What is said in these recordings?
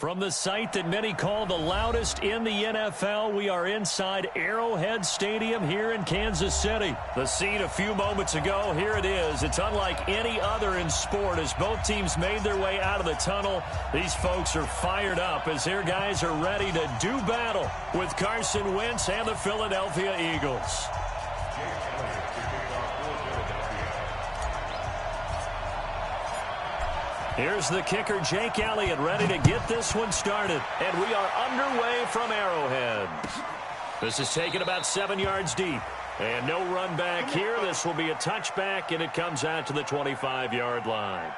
From the site that many call the loudest in the NFL, we are inside Arrowhead Stadium here in Kansas City. The scene a few moments ago, here it is. It's unlike any other in sport as both teams made their way out of the tunnel. These folks are fired up as their guys are ready to do battle with Carson Wentz and the Philadelphia Eagles. Here's the kicker, Jake Elliott, ready to get this one started. And we are underway from Arrowhead. This is taken about 7 yards deep. And no run back here. This will be a touchback, and it comes out to the 25-yard line.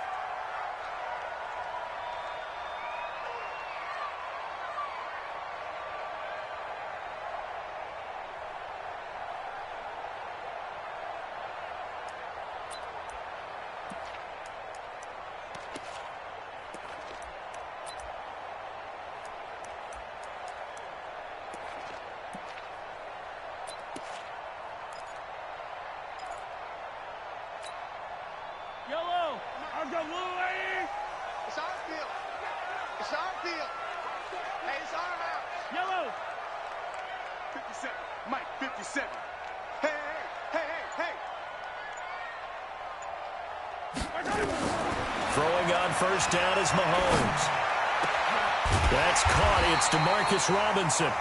It's our field. It's our field. Hey, it's our house. Yellow. 57. Mike, 57. Hey, hey, hey, hey. Throwing on first down is Mahomes. That's caught. It's Demarcus Robinson.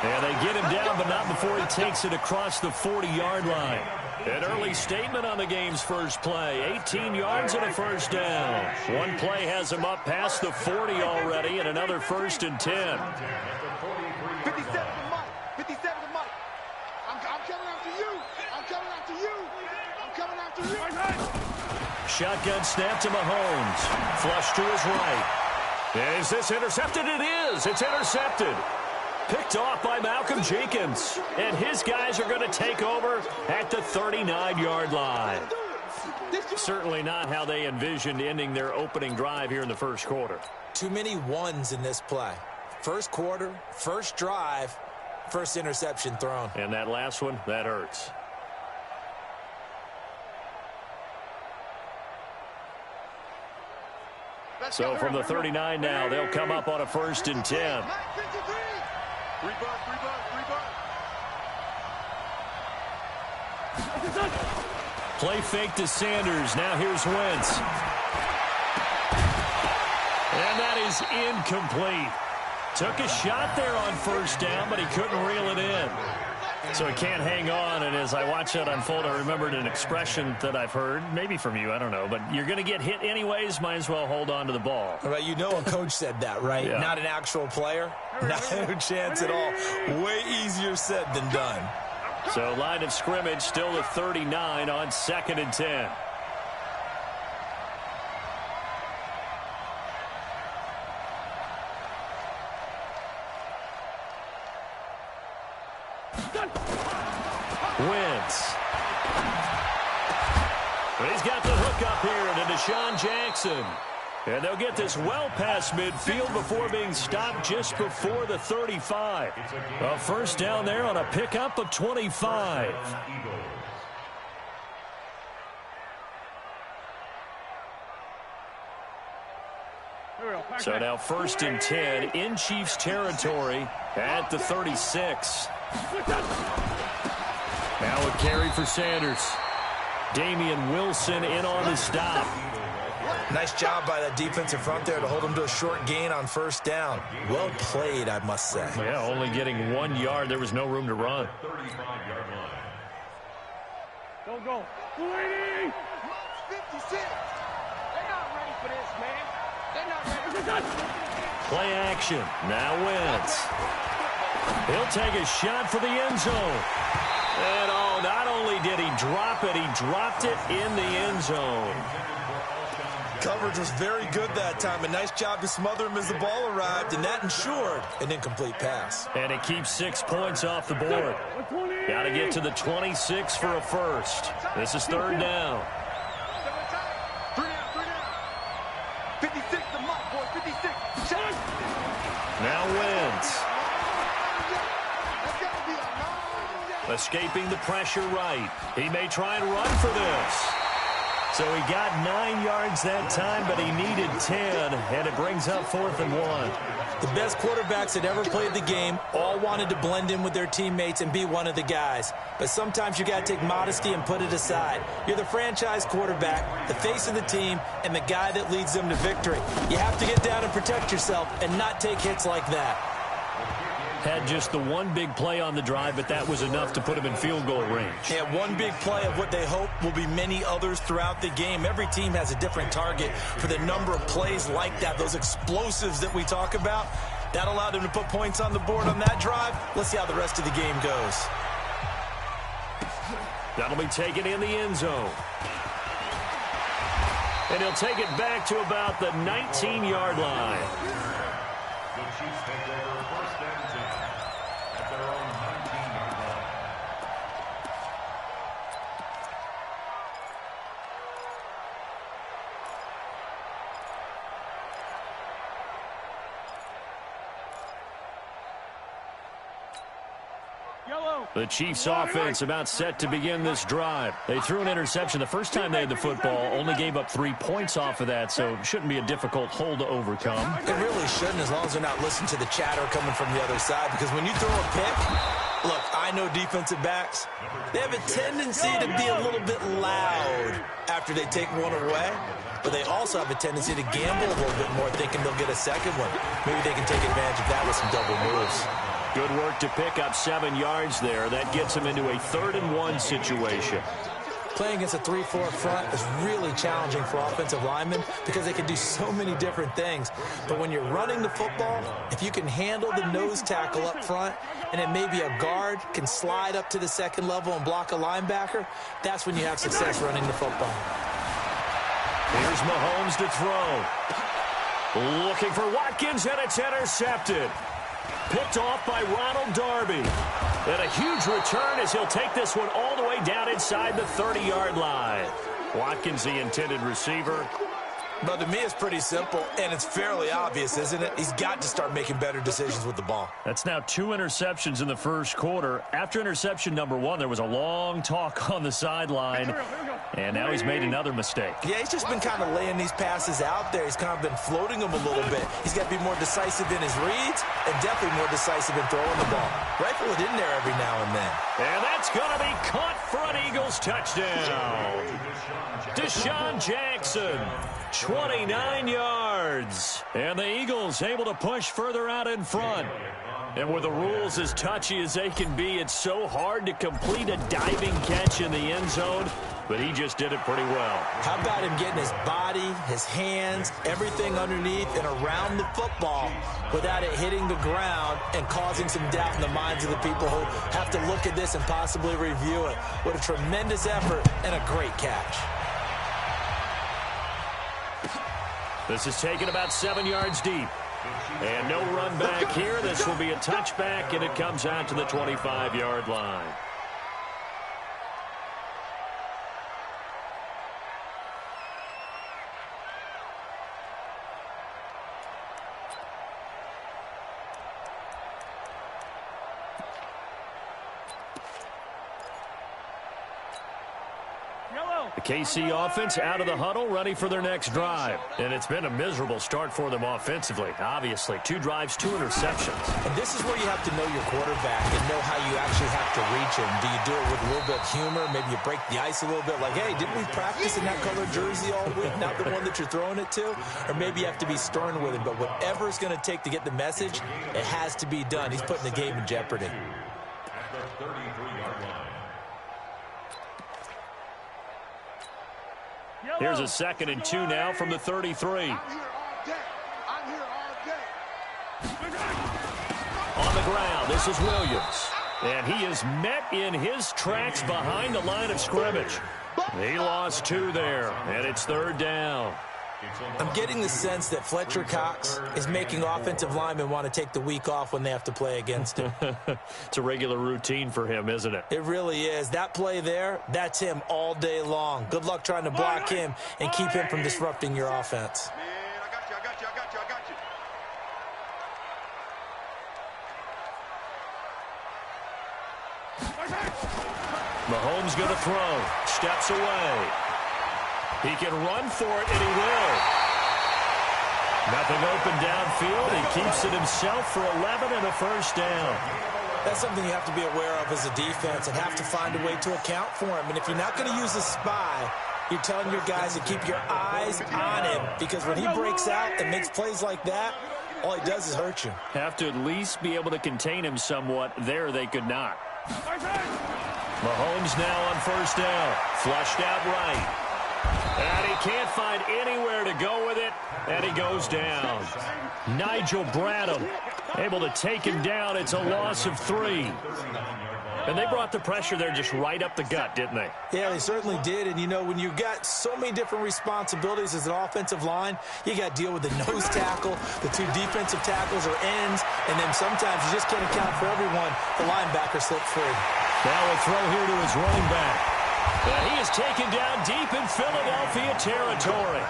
And they get him down, but not before he takes it across the 40-yard line. An early statement on the game's first play. 18 yards and a first down. One play has him up past the 40 already, and another 1st and 10. 57 to Mike. 57 to Mike. I'm coming after you. I'm coming after you. I'm coming after you. Shotgun snap to Mahomes. Flush to his right. And is this intercepted? It is. It's intercepted. Picked off by Malcolm Jenkins. And his guys are going to take over at the 39-yard line. Certainly not how they envisioned ending their opening drive here in the first quarter. Too many ones in this play. First quarter, first drive, first interception thrown. And that last one, that hurts. So from the 39 now, they'll come up on a 1st and 10. Play fake to Sanders. Now here's Wentz. And that is incomplete. Took a shot there on first down, but he couldn't reel it in. So he can't hang on, and as I watch that unfold, I remembered an expression that I've heard, maybe from you, I don't know, but you're going to get hit anyways, might as well hold on to the ball. Right, you know a coach said that, right? Yeah. Not an actual player. No chance at all. Way easier said than done. So line of scrimmage still the 39 on 2nd and 10. Wentz. He's got the hook up here to Deshaun Jackson. And they'll get this well past midfield before being stopped just before the 35. A first down there on a pickup of 25. So now 1st and 10 in Chiefs territory at the 36. Now a carry for Sanders. Damian Wilson in on the stop. Nice job by the defensive front there to hold him to a short gain on first down. Well played, I must say. Yeah, only getting 1 yard. There was no room to run. Go. 56. They're not ready for this, man. They're not ready. Play action. Now Wentz. He'll take a shot for the end zone. And not only did he drop it, he dropped it in the end zone. Coverage was very good that time. A nice job to smother him as the ball arrived, and that ensured an incomplete pass. And it keeps 6 points off the board. Got to get to the 26 for a first. This is 3rd down. 3 down. 56 to Mike, boy. 56. Now Wentz. Escaping the pressure right. He may try and run for this. So he got 9 yards that time, but he needed 10, and it brings up 4th and 1. The best quarterbacks that ever played the game all wanted to blend in with their teammates and be one of the guys. But sometimes you got to take modesty and put it aside. You're the franchise quarterback, the face of the team, and the guy that leads them to victory. You have to get down and protect yourself and not take hits like that. Had just the one big play on the drive, but that was enough to put him in field goal range. Yeah, one big play of what they hope will be many others throughout the game. Every team has a different target for the number of plays like that, those explosives that we talk about. That allowed him to put points on the board on that drive. Let's see how the rest of the game goes. That'll be taken in the end zone. And he'll take it back to about the 19-yard line. The Chiefs take over 1st and 10 at their own 19-yard line. The Chiefs offense about set to begin this drive. They threw an interception the first time they had the football, only gave up 3 points off of that, so it shouldn't be a difficult hole to overcome. It really shouldn't, as long as they're not listening to the chatter coming from the other side, because when you throw a pick, look, I know defensive backs, they have a tendency to be a little bit loud after they take one away, but they also have a tendency to gamble a little bit more, thinking they'll get a second one. Maybe they can take advantage of that with some double moves. Good work to pick up 7 yards there. That gets him into a 3rd and 1 situation. Playing against a 3-4 front is really challenging for offensive linemen because they can do so many different things. But when you're running the football, if you can handle the nose tackle up front and then maybe a guard can slide up to the second level and block a linebacker, that's when you have success running the football. Here's Mahomes to throw. Looking for Watkins, and it's intercepted. Picked off by Ronald Darby. And a huge return as he'll take this one all the way down inside the 30-yard line. Watkins, the intended receiver. But to me, it's pretty simple, and it's fairly obvious, isn't it? He's got to start making better decisions with the ball. That's now 2 interceptions in the first quarter. After interception number 1, there was a long talk on the sideline, and now he's made another mistake. Yeah, he's just been kind of laying these passes out there. He's kind of been floating them a little bit. He's got to be more decisive in his reads and definitely more decisive in throwing the ball. Rifle it in there every now and then. And that's going to be caught for an Eagles touchdown. Deshaun Jackson. 29 yards. And the Eagles able to push further out in front. And with the rules as touchy as they can be, it's so hard to complete a diving catch in the end zone. But he just did it pretty well. How about him getting his body, his hands, everything underneath and around the football without it hitting the ground and causing some doubt in the minds of the people who have to look at this and possibly review it. What a tremendous effort and a great catch. This is taken about 7 yards deep. And no run back here. This will be a touchback, and it comes out to the 25-yard line. The KC offense out of the huddle, ready for their next drive. And it's been a miserable start for them offensively. Obviously, 2 drives, 2 interceptions. And this is where you have to know your quarterback and know how you actually have to reach him. Do you do it with a little bit of humor? Maybe you break the ice a little bit like, hey, didn't we practice in that colored jersey all week, not the one that you're throwing it to? Or maybe you have to be stern with him. But whatever it's going to take to get the message, it has to be done. He's putting the game in jeopardy. At the 33-yard line. Here's a 2nd and 2 now from the 33. I'm here all day. I'm here all day. On the ground, this is Williams. And he is met in his tracks behind the line of scrimmage. He lost 2 there, and it's 3rd down. I'm getting the sense that Fletcher Cox is making offensive linemen want to take the week off when they have to play against him. It's a regular routine for him, isn't it? It really is. That play there, that's him all day long. Good luck trying to block him and keep him from disrupting your offense. Man, I got you, I got you, I got you, I got you. Mahomes going to throw. Steps away. He can run for it, and he will. Nothing open downfield. He keeps it himself for 11 and a first down. That's something you have to be aware of as a defense and have to find a way to account for him. And if you're not going to use a spy, you're telling your guys to keep your eyes on him, because when he breaks out and makes plays like that, all he does is hurt you. Have to at least be able to contain him somewhat. There they could not. Mahomes now on first down. Flushed out right. And he can't find anywhere to go with it, and he goes down. Nigel Bradham able to take him down. It's a loss of 3. And they brought the pressure there just right up the gut, didn't they? Yeah, they certainly did. And, you know, when you've got so many different responsibilities as an offensive line, you got to deal with the nose tackle, the 2 defensive tackles or ends, and then sometimes you just can't account for everyone. The linebacker slipped free. Now a throw here to his running back. And he is taken down deep in Philadelphia territory.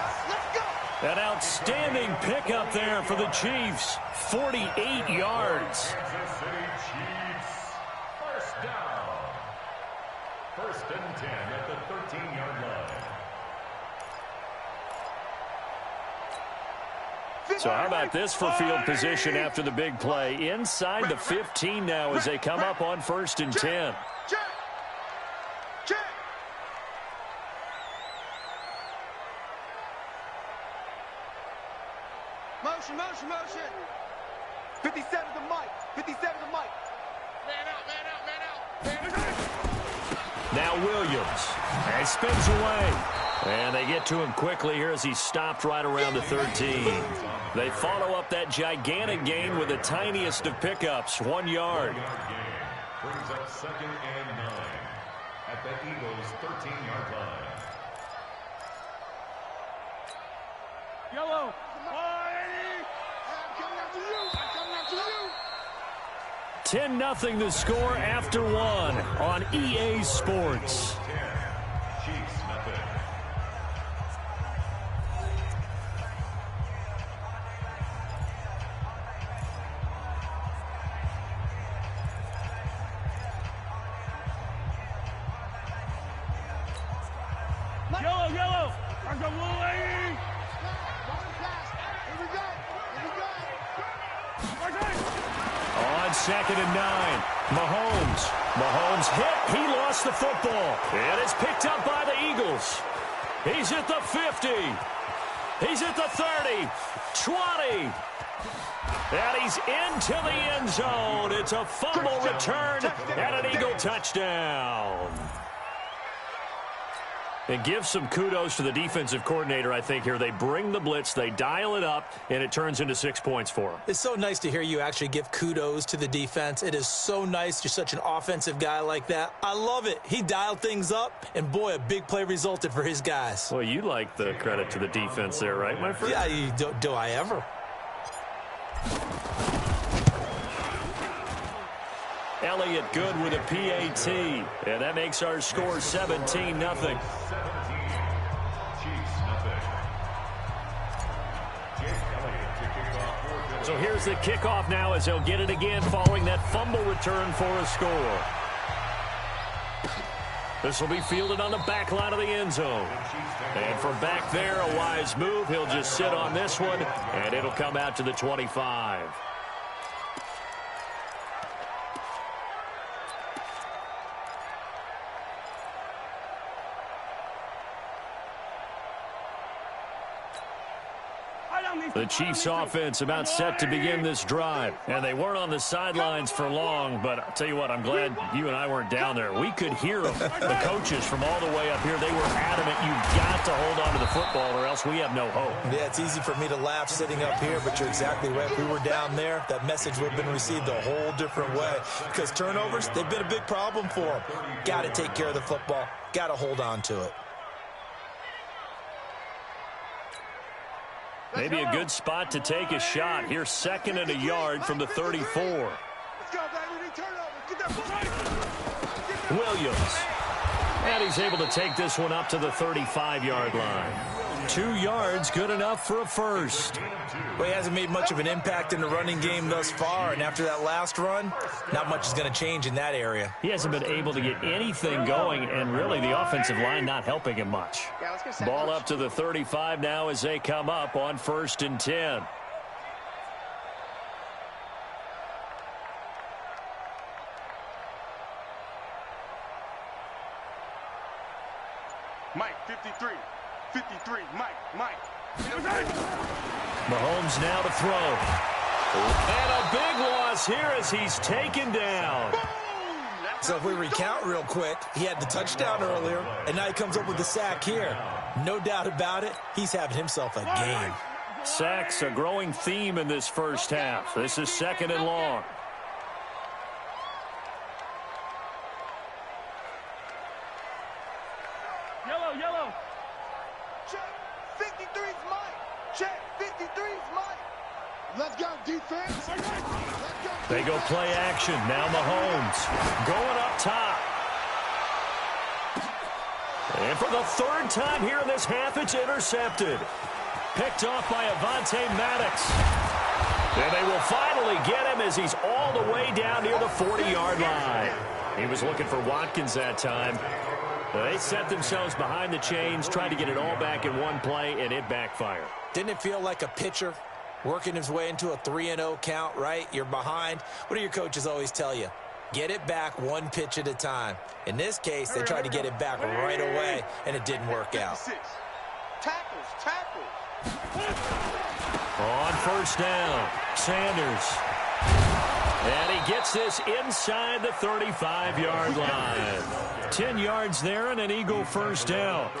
An outstanding pickup there for the Chiefs. 48 yards. First down. First and 10 at the 13-yard line. So how about this for field position after the big play? Inside the 15 now as they come up on first and 10. Motion. 57 to Mike. 57 to Mike. Man out. Now Williams. And spins away. And they get to him quickly here as he stopped right around the 13. They follow up that gigantic gain with the tiniest of pickups, 1 yard. Brings up 2nd and 9 at the Eagles' 13-yard line. Yellow. 10-0 the score after 1 on EA Sports. Chiefs nothing. Yellow. On 2nd and 9, Mahomes hit. He lost the football. And it's picked up by the Eagles. He's at the 50. He's at the 30. 20. And he's into the end zone. It's a fumble return and an Eagle touchdown. And give some kudos to the defensive coordinator, I think, here. They bring the blitz, they dial it up, and it turns into 6 points for them. It's so nice to hear you actually give kudos to the defense. It is so nice. You're such an offensive guy like that. I love it. He dialed things up, and, boy, a big play resulted for his guys. Well, you like the credit to the defense there, right, my friend? Yeah, do I ever? Elliott good with a PAT, and that makes our score 17-0. So here's the kickoff now as they'll get it again following that fumble return for a score. This will be fielded on the back line of the end zone. And from back there, a wise move. He'll just sit on this one, and it'll come out to the 25. The Chiefs offense about set to begin this drive. And they weren't on the sidelines for long, but I'll tell you what, I'm glad you and I weren't down there. We could hear them. The coaches from all the way up here, they were adamant, you've got to hold on to the football or else we have no hope. Yeah, it's easy for me to laugh sitting up here, but you're exactly right. If we were down there, that message would have been received a whole different way. Because turnovers, they've been a big problem for them. Got to take care of the football. Got to hold on to it. Maybe a good spot to take a shot. Here's 2nd and a yard from the 34. Williams. And he's able to take this one up to the 35-yard line. 2 yards, good enough for a first. Well, he hasn't made much of an impact in the running game thus far, and after that last run, not much is going to change in that area. He hasn't been able to get anything going, and really the offensive line not helping him much. Ball up to the 35 now as they come up on 1st and 10. Mike, 53. 53, Mike. Mahomes now to throw. And a big loss here as he's taken down. So if we recount real quick, he had the touchdown earlier, and now he comes up with the sack here. No doubt about it, he's having himself a game. Sacks, a growing theme in this first half. This is 2nd and long. Yellow. Check, 53's Mike. Check, 53's Mike. Let's go, defense. They go play action. Now Mahomes going up top. And for the 3rd time here in this half, it's intercepted. Picked off by Avonte Maddox. And they will finally get him as he's all the way down near the 40-yard line. He was looking for Watkins that time. They set themselves behind the chains, tried to get it all back in one play, and it backfired. Didn't it feel like a pitcher working his way into a 3-0 count, right? You're behind. What do your coaches always tell you? Get it back one pitch at a time. In this case, they tried to get it back right away, and it didn't work out. Tackles. On 1st down, Sanders. And he gets this inside the 35-yard line. 10 yards there and an Eagle 1st down.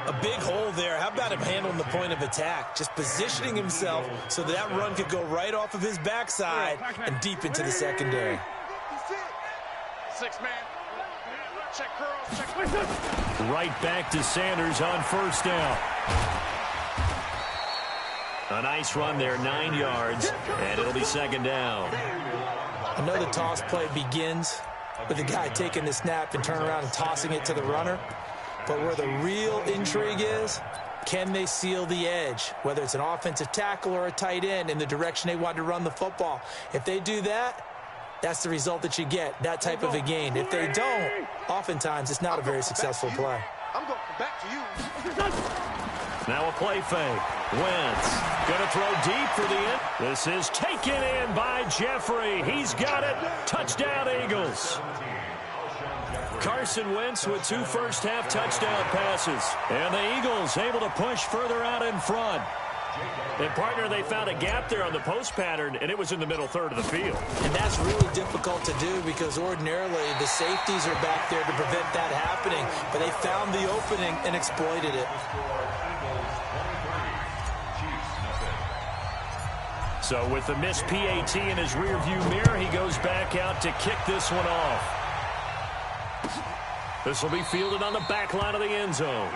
A big hole there. How about him handling the point of attack? Just positioning himself so that run could go right off of his backside and deep into the secondary. 6-man. Check curls. Right back to Sanders on 1st down. A nice run there, 9 yards, and it'll be 2nd down. I know the toss play begins with the guy taking the snap and turning around and tossing it to the runner. But where the real intrigue is, can they seal the edge, whether it's an offensive tackle or a tight end, in the direction they want to run the football? If they do that, that's the result that you get, that type of a gain. If they don't, oftentimes it's not a very successful play. I'm going back to you. Now a play fake. Wentz going to throw deep for the end. This is taken in by Jeffrey. He's got it. Touchdown, Eagles. Carson Wentz with 2 first-half touchdown passes. And the Eagles able to push further out in front. And, partner, they found a gap there on the post pattern, and it was in the middle third of the field. And that's really difficult to do because ordinarily the safeties are back there to prevent that happening. But they found the opening and exploited it. So with the missed PAT in his rearview mirror, he goes back out to kick this one off. This will be fielded on the back line of the end zone.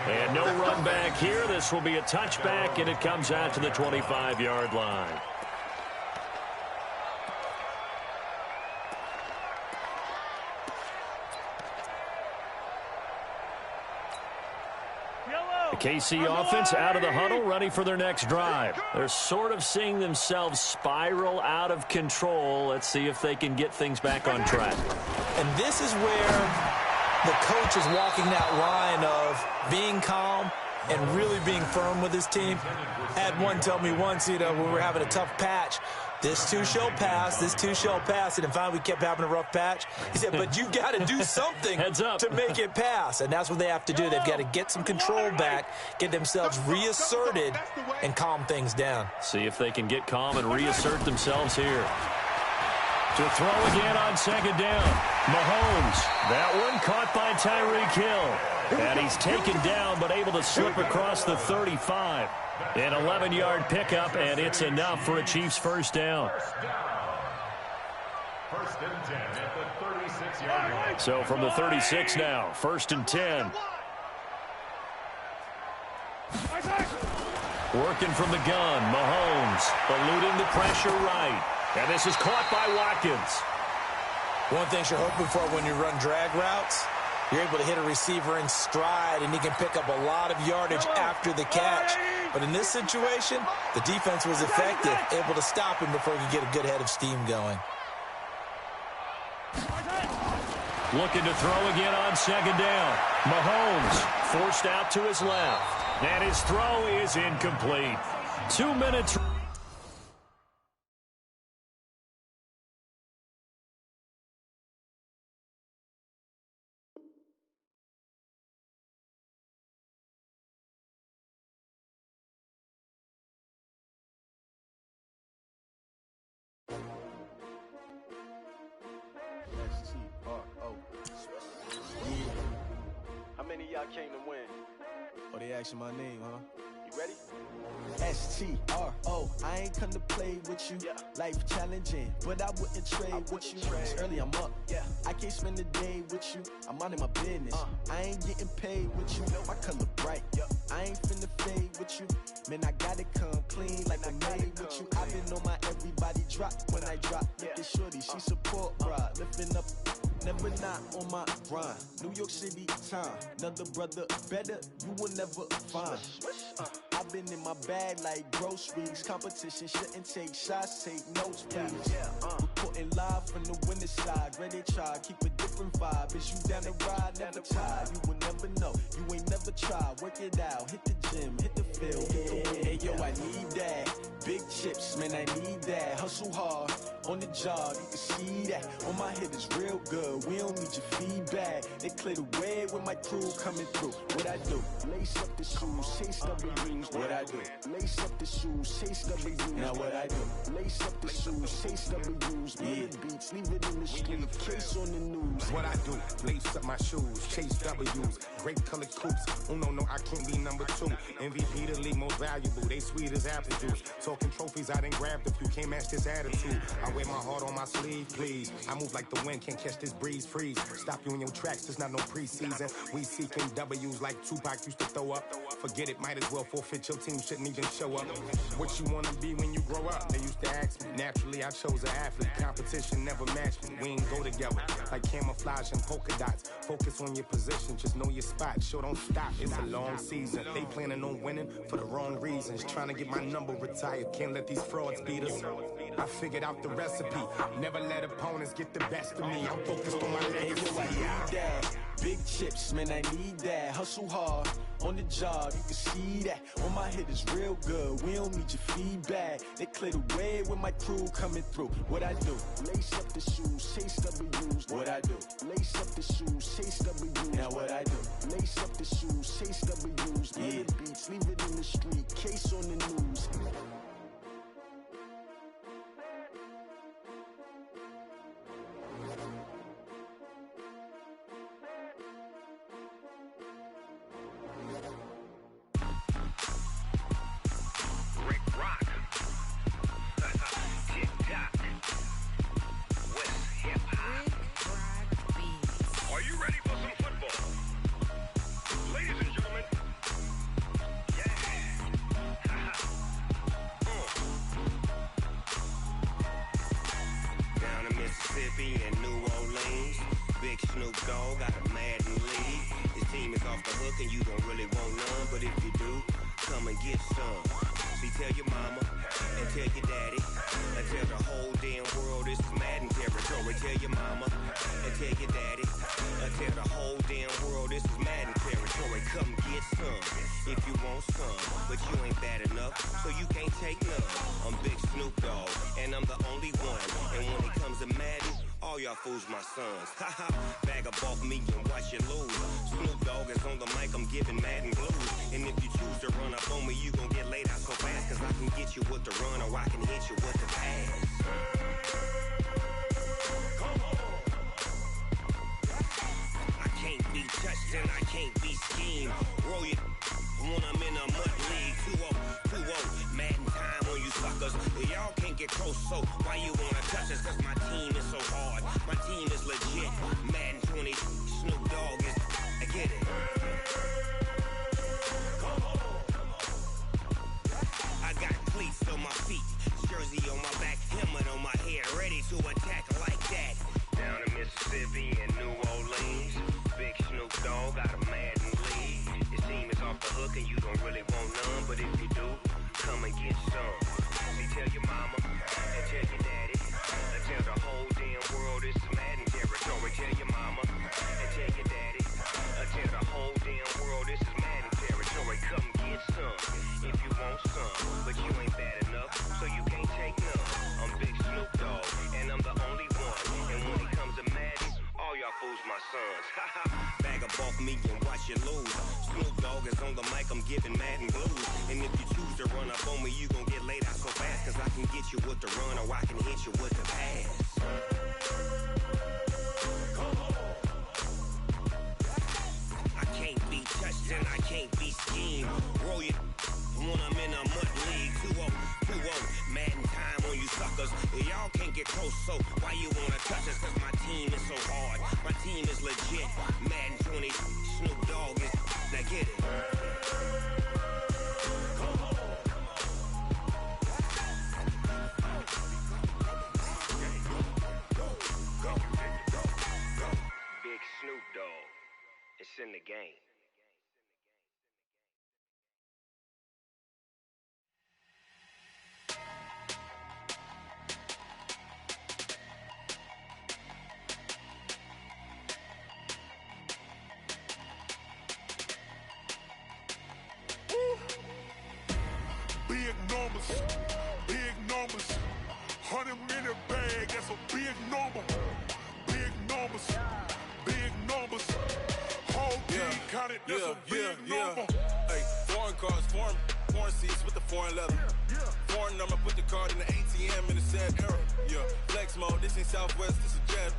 And no run back here. This will be a touchback, and it comes out to the 25-yard line. The KC offense out of the huddle, ready for their next drive. They're sort of seeing themselves spiral out of control. Let's see if they can get things back on track. And this is where the coach is walking that line of being calm and really being firm with his team. I had one tell me once, when we were having a tough patch, this too shall pass, this too shall pass. And finally we kept having a rough patch. He said, but you got to do something to make it pass. And that's what they have to do. They've got to get some control back, get themselves reasserted, and calm things down. See if they can get calm and reassert themselves here. To throw again on 2nd down. Mahomes. That one caught by Tyreek Hill. And he's taken down but able to slip across the 35. An 11-yard pickup, and it's enough for a Chiefs 1st down. 1st and 10 at the 36-yard line. So from the 36 now, 1st and 10. Working from the gun, Mahomes eluding the pressure right. And this is caught by Watkins. One thing you're hoping for when you run drag routes You're able to hit a receiver in stride, and he can pick up a lot of yardage after the catch. But in this situation, the defense was effective, able to stop him before he could get a good head of steam going. Looking to throw again on second down. Mahomes forced out to his left. And his throw is incomplete. 2 minutes. How many of y'all came to win? Oh, they asking my name, huh? You ready? S-T-R-O, I ain't come to play with you. Life challenging, but I wouldn't trade with you. It's early, I'm up. I can't spend the day with you. I'm minding my business. I ain't getting paid with you. My color bright. I ain't finna fade with you. Man, I gotta come clean like I made with you. I've been on my everybody drop when I drop. Look at shorty, she support, bruh. Lifting up, never not on my grind. New York City time, another brother better, you will never find. I've been in my bag like groceries. Competition shouldn't take shots, take notes, please. Reporting live from the winning side. Ready to try, keep a different vibe. Is you down the ride, never tired. You will never know, you ain't never tried. Work it out, hit the gym, hit the field, hit the win. Hey yo, I need that. Big chips, man, I need that. Hustle hard, on the job, you can see that. On my head is real good, we don't need your feedback. They clear the way with my crew coming through. What I do? Lace up the shoes, chase W's. What I do? Lace up the shoes, chase W's. Now what I do? Lace up the shoes, chase W's. Murder beats, leave it in the street, case on the news. What I do? Lace up my shoes, chase W's. Great colored coops. Oh no, I can't be number 2. MVP the league most valuable. They sweet as apple juice. Talking trophies, I done grabbed a few. Can't match this attitude. I wear my heart on my sleeve, please. I move like the wind, can't catch this breeze, freeze. Stop you in your tracks, there's not no preseason. We seeking W's like Tupac used to throw up. Forget it, might as well forfeit. Your team shouldn't even show up. What you wanna be when you grow up? They used to ask me. Naturally, I chose an athlete. Competition never matched me. We ain't go together like camouflage and polka dots. Focus on your position, just know your spot. Sure, don't stop. It's a long season. They planning on winning for the wrong reasons. Trying to get my number retired. Can't let these frauds beat us. I figured out the recipe. Never let opponents get the best of me. I'm focused on my legacy. Big chips, man, I need that. Hustle hard, on the job, you can see that. On my head is real good, we don't need your feedback. They clear the way with my crew coming through. What I do? Lace up the shoes, chase W's. What I do? Lace up the shoes, chase W's. Now what I do? Lace up the shoes, chase W's. Murder beats, leave it in the street, case on the news. and New Orleans. Big Snoop Dogg got a Madden lead. His team is off the hook and you don't really want none, but if you do, come and get some. See, tell your mama and tell your daddy and tell the whole damn world this is Madden territory. Tell your mama and tell your daddy and tell the whole damn world this is Madden territory. Come get some if you want some, but you ain't bad enough, so you can't take none. I'm Big Snoop Dogg and I'm the only one, and when it comes to Madden, all y'all fools my sons. Haha, bag up off me and watch you lose. Snoop Dogg is on the mic, I'm giving Madden blues. And if you choose to run up on me, you gon' get laid out so fast, cause I can get you with the run or I can hit you with the pass. Come on. I can't be touched and I can't be schemed. Roll you when I'm in a mud league. 2-0, Madden time on you suckers. Y'all can't get close, so why you wanna touch us? Cause my team is so hard, my team is legit. Madden 20, Snoop Dogg is, I get it. I got cleats on my feet, jersey on my back, helmet on my head, ready to attack like that. Down in Mississippi and New Orleans, Big Snoop me and watch you lose. Snoop Dogg is on the mic, I'm giving Madden blues. And if you choose to run up on me, you gon' get laid out so fast. Cause I can get you with the run or I can hit you with the pass. I can't be touched and I can't be schemed. Roll you when I'm in a mud league. 2-0, Madden time on you suckers. Y'all can't get close, so why you wanna touch us? Cause my team is so hard, my team is legit. Madden 20, Snoop Dogg is, now get it. Big Snoop Dogg, it's in the game. Big numbers, 100-minute bag, that's a big number. Big numbers, whole team counted, that's a big number. Hey, foreign cars, foreign seats with the foreign leather. Foreign number, put the card in the ATM in the sad era. Yeah, flex mode, this ain't Southwest, this is jet.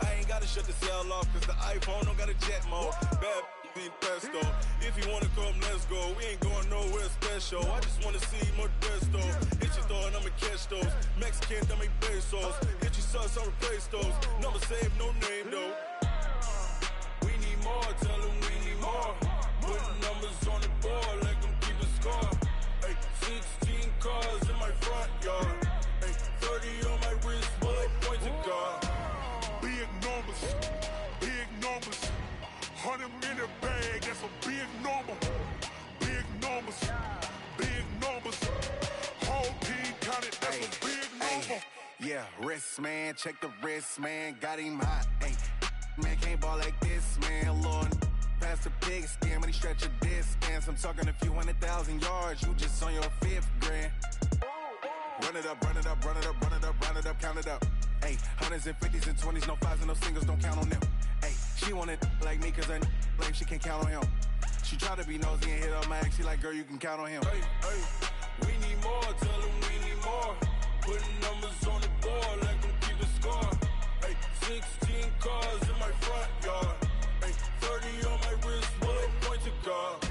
I ain't gotta shut the cell off, cause the iPhone don't got a jet mode. Bad be pesto. If you wanna come, let's go. We ain't going nowhere special. I just wanna see Modesto. Hit your throw and I'ma catch those. Mexican, don't make pesos. Hit your sus, I'll replace those. Number save, no name though. We need more, tell them we need more. Putting numbers on the board, like them keep a score. Hey, 16 cars in my front yard. Hey, 30 on my wrist, bullet point to God. Big numbers, 100-minute bag, that's a big number. Big numbers, whole team counted, that's a big number. Yeah, wrist man, check the wrist man, got him hot. Ay, man can't ball like this, man. Lord, past the pig skin when he stretch a disc. I'm talking a few 100,000 yards, you just on your 5th grand. Run it up, count it up. Ay, hundreds and 50s and 20s, no 5s and no singles, don't count on them. Ay, she want it like me, cause her lame, she can't count on him. She try to be nosy and hit up my ex, she like, girl, you can count on him. Hey, we need more, tell them we need more. Putting numbers on the board, like them keep a score. Hey, 16 cars in my front yard. Hey, 30 on my wrist, bullet point to God.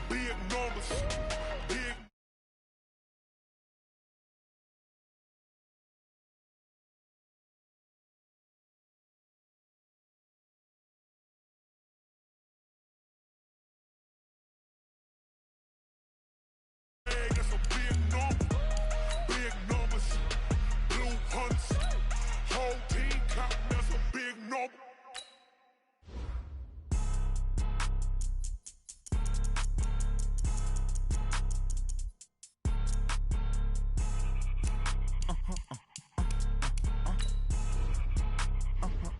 Big numbers, big. That's a big numbers, blue hunts, whole team counting, that's a big number.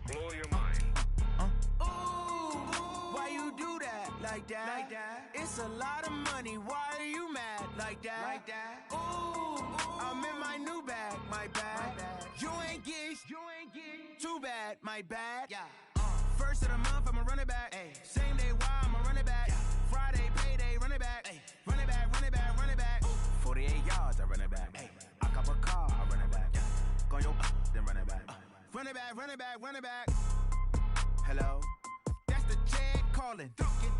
Blow your mind. Why you do that? Like that? It's a lot of money. Why are you mad? Like that? Ooh, I'm in my new bag. My bad. You ain't get too bad. My bad. Yeah. First of the month, I'ma run it back. Ay. Same day, why I'ma run it back. Friday, payday, run it back. Ay. Run it back. 48 yards, I run it back. Ay. I cop a car, I run it back. Go your then run it back. Run it back. Hello? That's the check calling.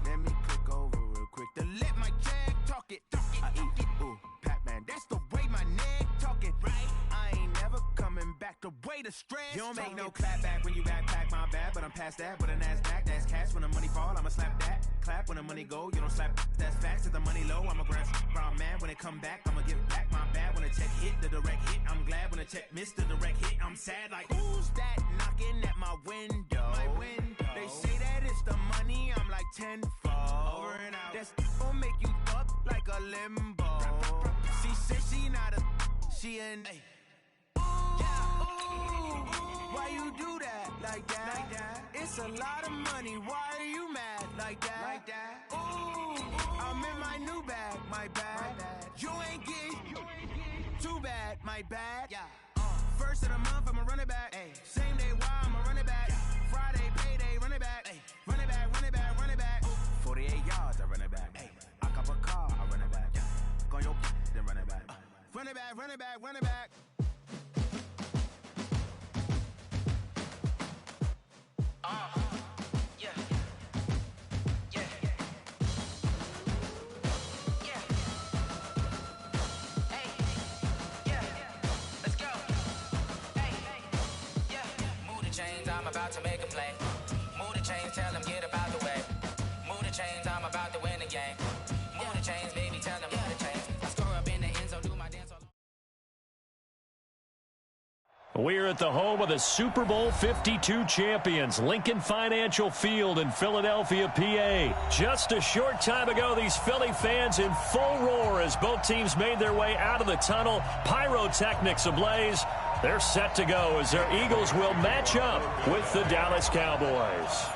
Let me click over real quick to let my check talk it. I eat it. Ooh, Pac-Man, that's the way my neck talking. Right? I ain't never coming back the way the stress. You don't make no clap back when you backpack, my bad. But I'm past that with a NASDAQ. That's cash when the money fall, I'ma slap that. Clap when the money go, you don't slap. That's facts. If the money low, I'ma grab brown man. When it come back, I'ma give back my bad. When the check hit, the direct hit. I'm glad when the check missed the direct hit. I'm sad like, who's that knocking at my window? They say that it's the money, I'm like tenfold. Over and out. That's gon' make you up like a limbo. She said she not a, she an. Why you do that? Like that? It's a lot of money. Why are you mad? Like that? Ooh, I'm in my new bag. My bad. You ain't get too bad. My bad. Yeah. First of the month, I'ma run it back. Ay. Same day, why I'ma run it back. Friday, payday, run it back. Ay. Run it back. Run it back, run it back, run it back. I'm about to make a play. Move the chains, tell them get about the way. Move the chains, I'm about to win the game. Move the chains, baby, tell them move the chains. I score up in the end zone, do my dance all. We're at the home of the Super Bowl 52 champions, Lincoln Financial Field in Philadelphia, PA. Just a short time ago, these Philly fans in full roar as both teams made their way out of the tunnel. Pyrotechnics ablaze. They're set to go as their Eagles will match up with the Dallas Cowboys.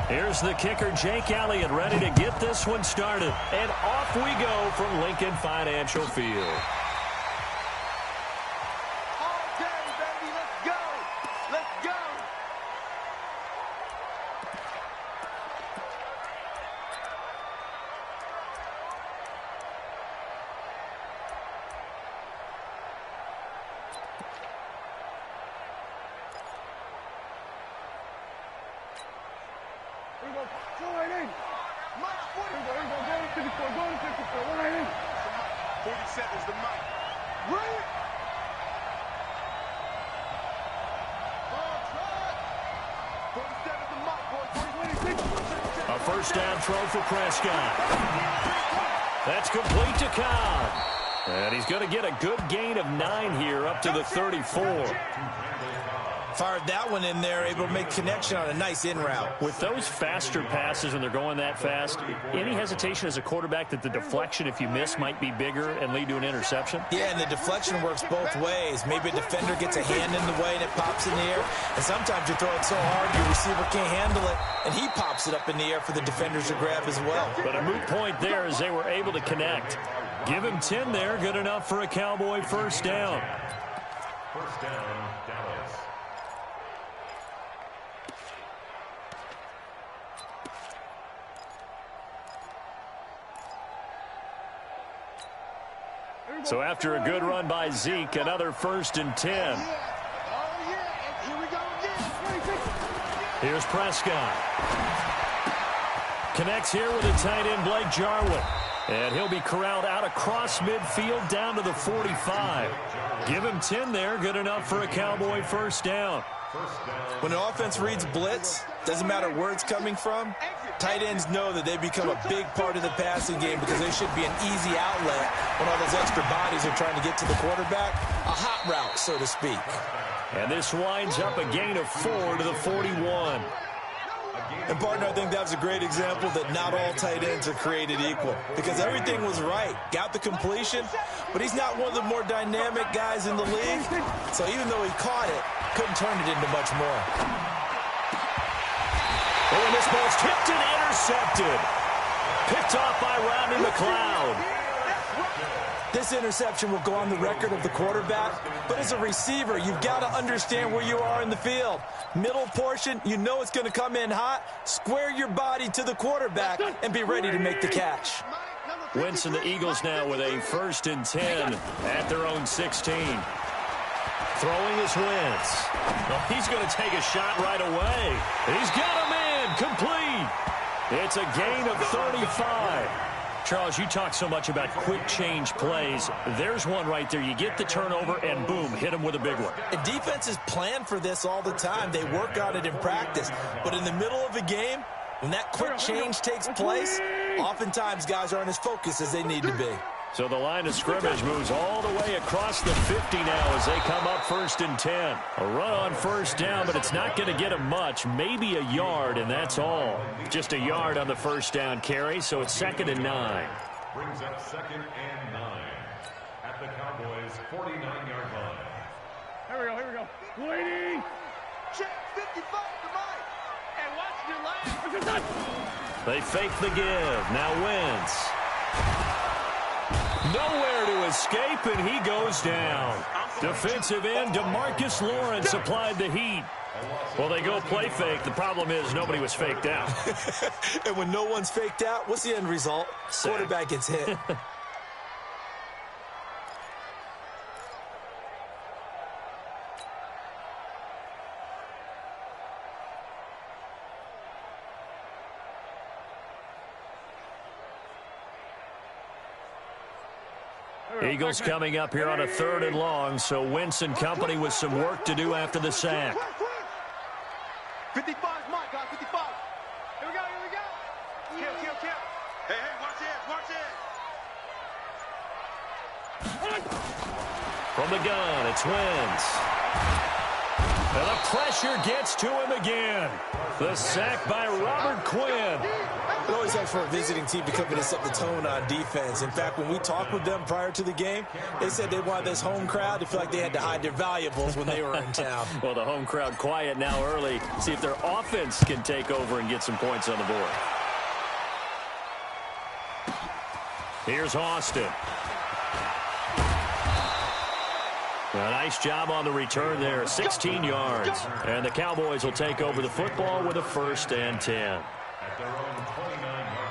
Here's the kicker, Jake Elliott, ready to get this one started. And off we go from Lincoln Financial Field. A first down throw for Prescott. That's complete to Cobb. And he's going to get a good gain of 9 here up to the 34. Fired that one in there, able to make connection on a nice in route. With those faster passes when they're going that fast, any hesitation as a quarterback that the deflection, if you miss, might be bigger and lead to an interception? Yeah, and the deflection works both ways. Maybe a defender gets a hand in the way and it pops in the air. And sometimes you throw it so hard your receiver can't handle it, and he pops it up in the air for the defenders to grab as well. But a moot point there as they were able to connect. Give him 10 there, good enough for a Cowboy first down. First down, Dallas. So after a good run by Zeke, another 1st and 10. Here's Prescott. Connects here with a tight end, Blake Jarwin. And he'll be corralled out across midfield down to the 45. Give him 10 there, good enough for a Cowboy first down. When an offense reads blitz, doesn't matter where it's coming from, tight ends know that they become a big part of the passing game because they should be an easy outlet when all those extra bodies are trying to get to the quarterback. A hot route, so to speak. And this winds up a gain of 4 to the 41. And, partner, I think that was a great example that not all tight ends are created equal because everything was right. Got the completion, but he's not one of the more dynamic guys in the league. So even though he caught it, couldn't turn it into much more. Oh, and this ball's tipped and intercepted. Picked off by Rodney McLeod. This interception will go on the record of the quarterback, but as a receiver, you've got to understand where you are in the field. Middle portion, you know it's going to come in hot. Square your body to the quarterback and be ready to make the catch. Wentz and the Eagles now with a 1st and 10 at their own 16. Throwing is Wentz. Well, he's going to take a shot right away. He's got a man complete. It's a gain of 35. Charles, you talk so much about quick change plays. There's one right there. You get the turnover, and boom, hit him with a big one. And defenses plan for this all the time. They work on it in practice. But in the middle of a game, when that quick change takes place, oftentimes guys aren't as focused as they need to be. So the line of scrimmage moves all the way across the 50 now as they come up 1st and 10. A run on first down, but it's not going to get them much. Maybe a yard, and that's all. Just a yard on the first down carry, so it's 2nd and 9. Brings up 2nd and 9 at the Cowboys' 49-yard line. Here we go, here we go. Waiting. Check 55 to Mike. And watch your line. They fake the give. Now Wentz. Nowhere to escape, and he goes down. Defensive end DeMarcus Lawrence applied the heat. Well, they go play fake. The problem is nobody was faked out. And when no one's faked out, what's the end result? Quarterback gets hit. Eagles coming up here on a 3rd and long, so Wentz and company with some work to do after the sack. 55 is mine, guys. 55. Here we go. Kill. Hey, watch it. From the gun, it's Wentz. And the pressure gets to him again. The sack by Robert Quinn. It always helps for a visiting team to come in and set the tone on defense. In fact, when we talked with them prior to the game, they said they wanted this home crowd to feel like they had to hide their valuables when they were in town. Well, the home crowd quiet now early. See if their offense can take over and get some points on the board. Here's Austin. A nice job on the return there, 16 yards. And the Cowboys will take over the football with a 1st and 10. At their own 29-yard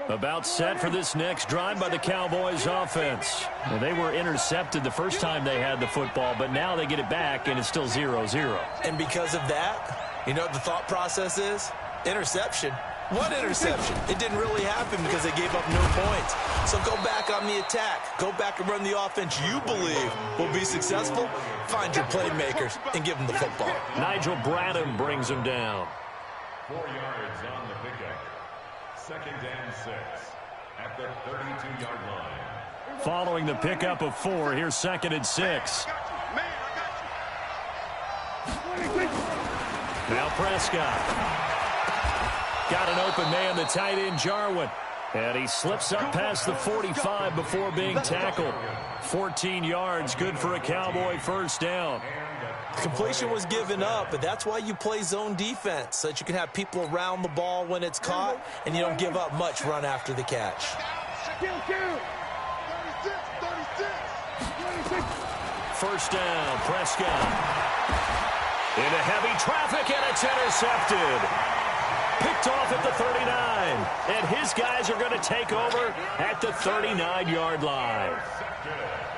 line. About set for this next drive by the Cowboys offense. Well, they were intercepted the first time they had the football, but now they get it back, and it's still 0-0. And because of that, you know what the thought process is? Interception. What interception? It didn't really happen because they gave up no points. So go back on the attack. Go back and run the offense you believe will be successful. Find your playmakers and give them the football. Nigel Bradham brings him down. 4 yards on the pickup. 2nd and 6 at the 32-yard line. Following the pickup of 4, here's 2nd and 6. Now Prescott. Got an open man, the tight end, Jarwin. And he slips up past the 45 before being tackled. 14 yards, good for a Cowboy 1st down. Completion was given up, but that's why you play zone defense, so that you can have people around the ball when it's caught, and you don't give up much run after the catch. 1st down, Prescott. Into heavy traffic, and it's intercepted. Picked off at the 39. And his guys are going to take over at the 39-yard line.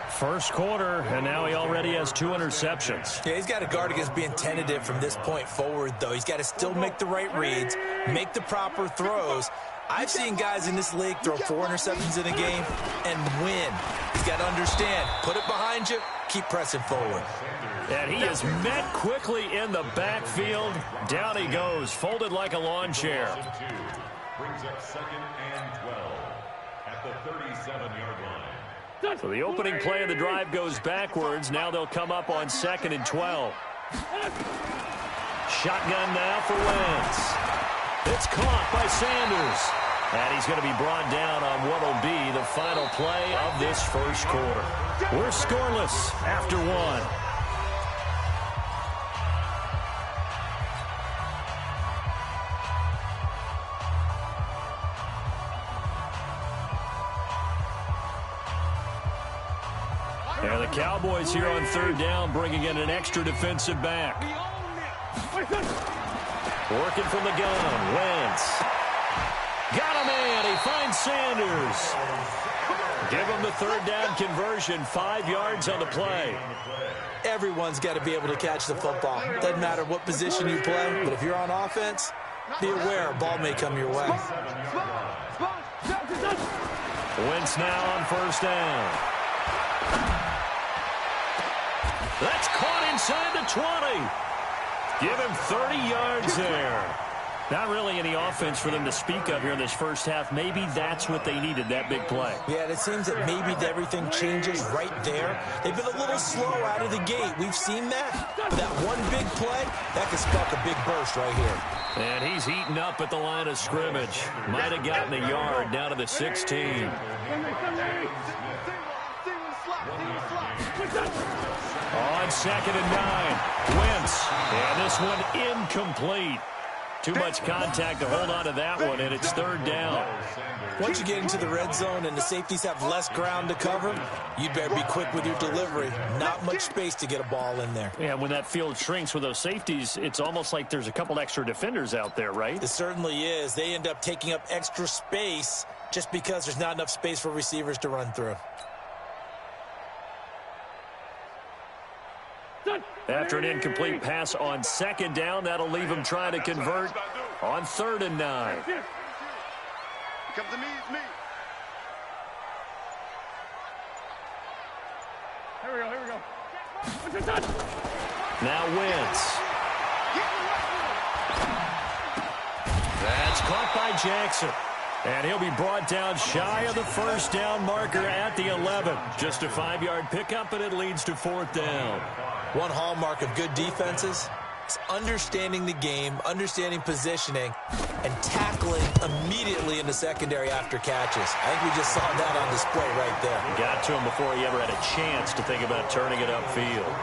1st quarter, and now he already has 2 interceptions. Yeah, he's got to guard against being tentative from this point forward, though. He's got to still make the right reads, make the proper throws. I've seen guys in this league throw 4 interceptions in a game and win. He's got to understand, put it behind you, keep pressing forward. And he is met quickly in the backfield. Down he goes, folded like a lawn chair. Brings up 2nd and 12 at the 37-yard line. So the opening play of the drive goes backwards. Now they'll come up on 2nd and 12. Shotgun now for Wentz. It's caught by Sanders. And he's going to be brought down on what will be the final play of this 1st quarter. We're scoreless after 1. And the Cowboys here on 3rd down, bringing in an extra defensive back. Working from the gun, Wentz. Got a man, he finds Sanders. Give him the 3rd down conversion, 5 yards on the play. Everyone's got to be able to catch the football. Doesn't matter what position you play, but if you're on offense, be aware a ball may come your way. Wentz now on 1st down. That's caught inside the 20. Give him 30 yards there. Not really any offense for them to speak of here in this first half. Maybe that's what they needed, that big play. Yeah, and it seems that maybe everything changes right there. They've been a little slow out of the gate. We've seen that. But that one big play, that could spark a big burst right here. And he's heating up at the line of scrimmage. Might have gotten a yard down to the 16. On 2nd and 9, Wentz. And this one incomplete. Too much contact to hold on to that one, and it's 3rd down. Once you get into the red zone and the safeties have less ground to cover, you'd better be quick with your delivery. Not much space to get a ball in there. Yeah, when that field shrinks with those safeties, it's almost like there's a couple extra defenders out there, right? It certainly is. They end up taking up extra space just because there's not enough space for receivers to run through. At After an incomplete pass on second down, that'll leave him trying to convert on 3rd and 9. Come to me, it's me. Here we go. Now Wentz. That's caught by Jackson. And he'll be brought down shy of the first down marker at the 11. Just a 5-yard pickup, and it leads to 4th down. One hallmark of good defenses is understanding the game, understanding positioning, and tackling immediately in the secondary after catches. I think we just saw that on display right there. Got to him before he ever had a chance to think about turning it upfield.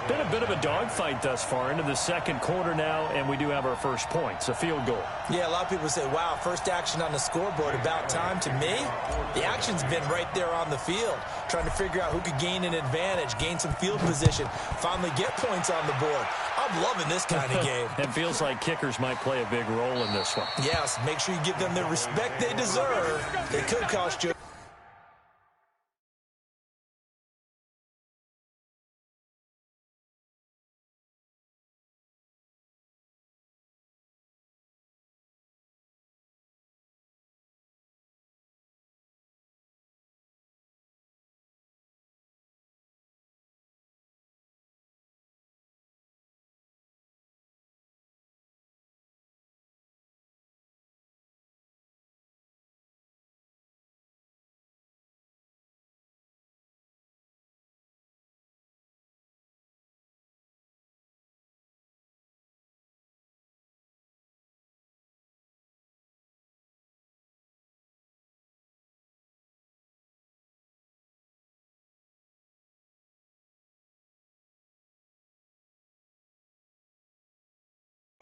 Been a bit of a dogfight thus far into the second quarter now, and we do have our first points, a field goal. Yeah, a lot of people say, wow, first action on the scoreboard, about time. To me, the action's been right there on the field, trying to figure out who could gain an advantage, gain some field position, finally get points on the board. I'm loving this kind of game. It feels like kickers might play a big role in this one. Yes, make sure you give them the respect they deserve. They could cost you.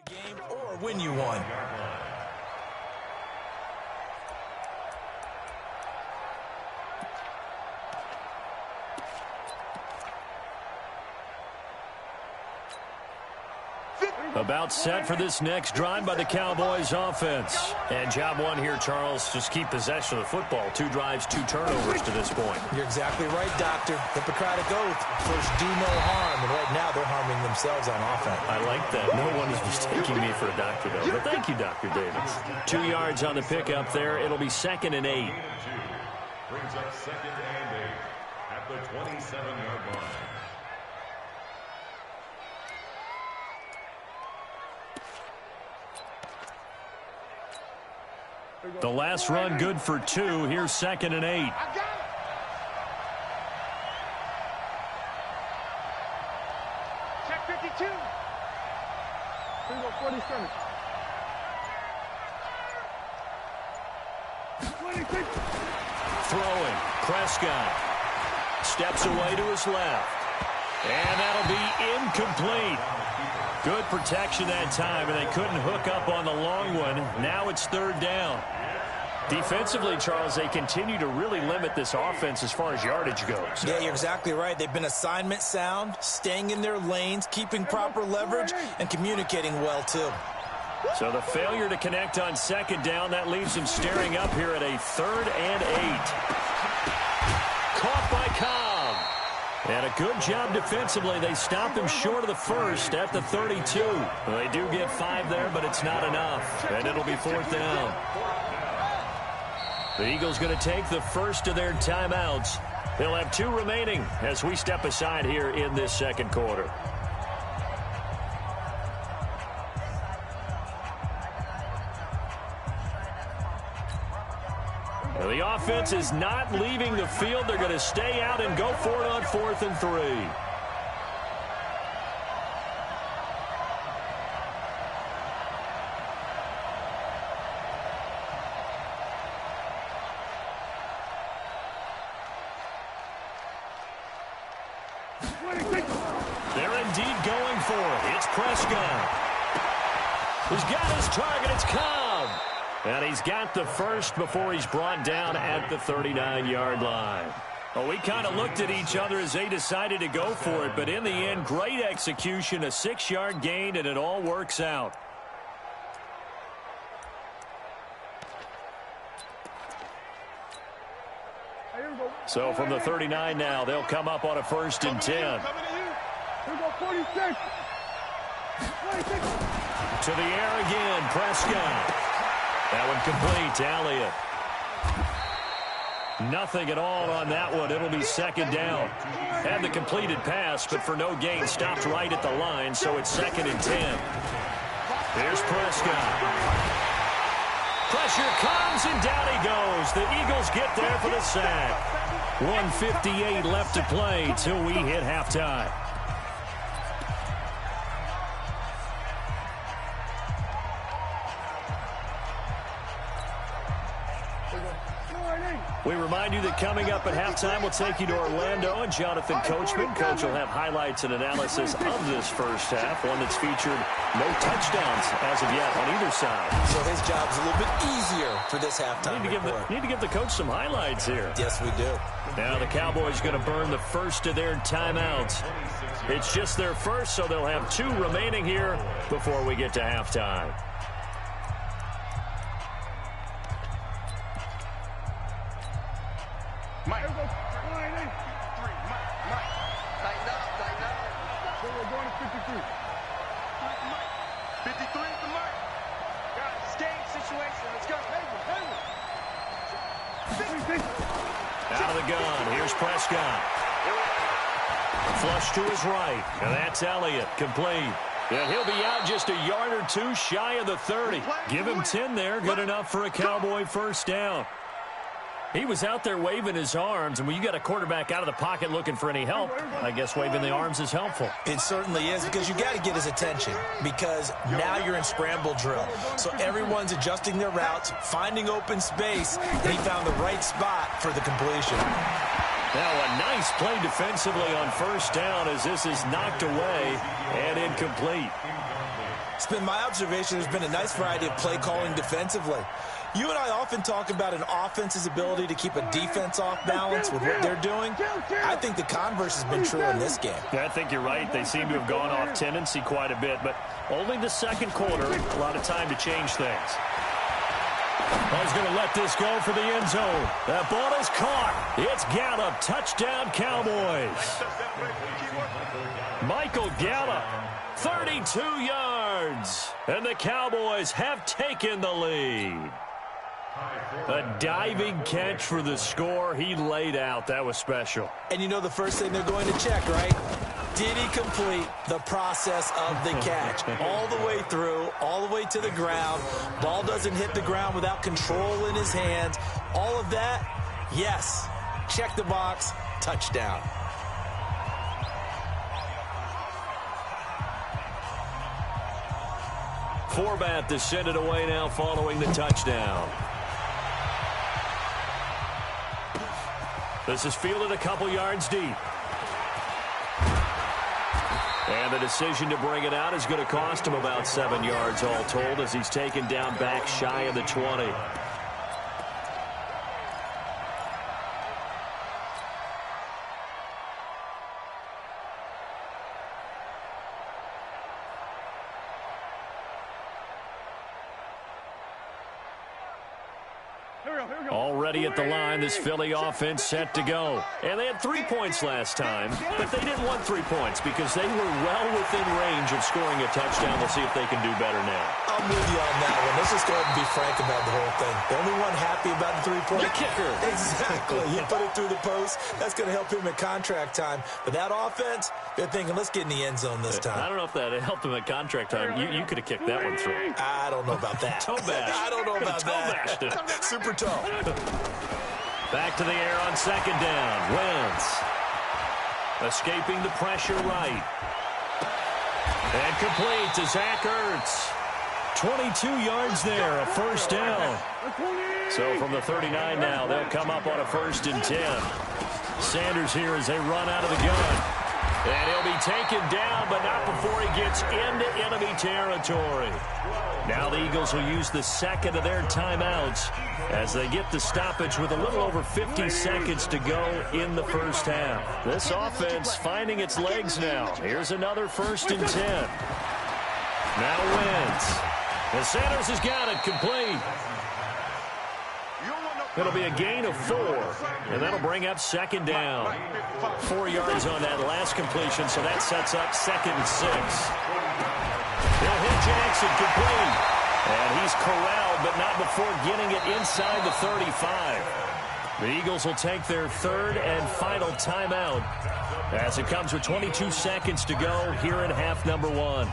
Game or win you one. About set for this next drive by the Cowboys offense. And job one here, Charles, just keep possession of the football. 2 drives, 2 turnovers to this point. You're exactly right, Doctor. Hippocratic oath. First, do no harm. And right now, they're harming themselves on offense. I like that. No one is mistaking me for a doctor, though. But thank you, Dr. Davis. 2 yards on the pickup there. It'll be 2nd and 8. Brings up 2nd and 8 at the 27-yard line. The last run good for 2. Here's 2nd and 8. Check 52. Here we go, 47. 26. Throwing. Prescott. Steps away to his left. And that'll be incomplete. Good protection that time, and they couldn't hook up on the long one. Now it's 3rd down. Defensively, Charles, they continue to really limit this offense as far as yardage goes. Yeah, you're exactly right. They've been assignment sound, staying in their lanes, keeping proper leverage, and communicating well, too. So the failure to connect on 2nd down, that leaves them staring up here at a 3rd and 8. Caught by Cobb. And a good job defensively. They stop him short of the first at the 32. Well, they do get 5 there, but it's not enough. And it'll be 4th down. The Eagles going to take the first of their timeouts. They'll have 2 remaining as we step aside here in this second quarter. Now the offense is not leaving the field. They're going to stay out and go for it on 4th and 3. They're indeed going for it. It's Prescott. He's got his target. It's Cobb. And he's got the first before he's brought down at the 39-yard line. Well, we kind of looked at each other as they decided to go for it, but in the end, great execution, a 6-yard gain, and it all works out. So from the 39 now, they'll come up on a 1st and 10. To the air again, Prescott. That one complete to Elliott. Nothing at all on that one. It'll be second down. Had the completed pass, but for no gain, stopped right at the line, so it's 2nd and 10. Here's Prescott. Pressure comes, and down he goes. The Eagles get there for the sack. 1:58 left to play till we hit halftime. We remind you that coming up at halftime, we'll take you to Orlando and Jonathan Coachman. Coach will have highlights and analysis of this first half, one that's featured no touchdowns as of yet on either side. So his job's a little bit easier for this halftime report. Need to give the coach some highlights here. Yes, we do. Now the Cowboys going to burn the first of their timeouts. It's just their first, so they'll have 2 remaining here before we get to halftime. Mike. Mike. Tighten up. So we're going to 53. Mike. 53 to Mike. Guys, it's game situation. Let's go. Out of the gun. Here's Prescott. Flush to his right. And that's Elliott. Complete. And he'll be out just a yard or 2 shy of the 30. Give him 10 there. Good enough for a Cowboy first down. He was out there waving his arms, and when you got a quarterback out of the pocket looking for any help, I guess waving the arms is helpful. It certainly is, because you got to get his attention, because now you're in scramble drill. So everyone's adjusting their routes, finding open space, and he found the right spot for the completion. Now a nice play defensively on first down as this is knocked away and incomplete. It's been my observation there's been a nice variety of play calling defensively. You and I often talk about an offense's ability to keep a defense off balance with what they're doing. I think the converse has been true in this game. Yeah, I think you're right. They seem to have gone off tendency quite a bit, but only the second quarter, a lot of time to change things. He's going to let this go for the end zone. That ball is caught. It's Gallup. Touchdown, Cowboys. Michael Gallup, 32 yards. And the Cowboys have taken the lead. A diving catch for the score. He laid out. That was special. And you know the first thing they're going to check, right? Did he complete the process of the catch? All the way through, all the way to the ground. Ball doesn't hit the ground without control in his hands. All of that, yes. Check the box, touchdown. Forbat to send it away now following the touchdown. This is fielded a couple yards deep. And the decision to bring it out is going to cost him about 7 yards all told as he's taken down back shy of the 20. Already at the line, this Philly offense set to go. And they had 3 points last time, but they didn't want 3 points because they were well within range of scoring a touchdown. We'll see if they can do better now. I'm with you on that one. Let's just go ahead and be frank about the whole thing. The only one happy about the 3-point. The kicker. Exactly. He put it through the post. That's going to help him at contract time. But that offense, they're thinking, let's get in the end zone this time. I don't know if that helped him at contract time. You could have kicked that one through. I don't know about that. Toe bash. I don't know about that. Super toe. Back to the air on second down. Wentz escaping the pressure right. And complete to Zach Ertz. 22 yards there, a first down. So from the 39 now, they'll come up on a 1st and 10. Sanders here as they run out of the gun. And he'll be taken down, but not before he gets into enemy territory. Now the Eagles will use the second of their timeouts as they get the stoppage with a little over 50 seconds to go in the first half. This offense finding its legs now. Here's another 1st and 10. Now Wentz. And Sanders has got it complete. You don't want no It'll be a gain of 4, and that'll bring up second down. 4 yards on that last completion, so that sets up 2nd and 6. They'll hit Jackson complete. And he's corralled, but not before getting it inside the 35. The Eagles will take their 3rd and final timeout as it comes with 22 seconds to go here in half number 1.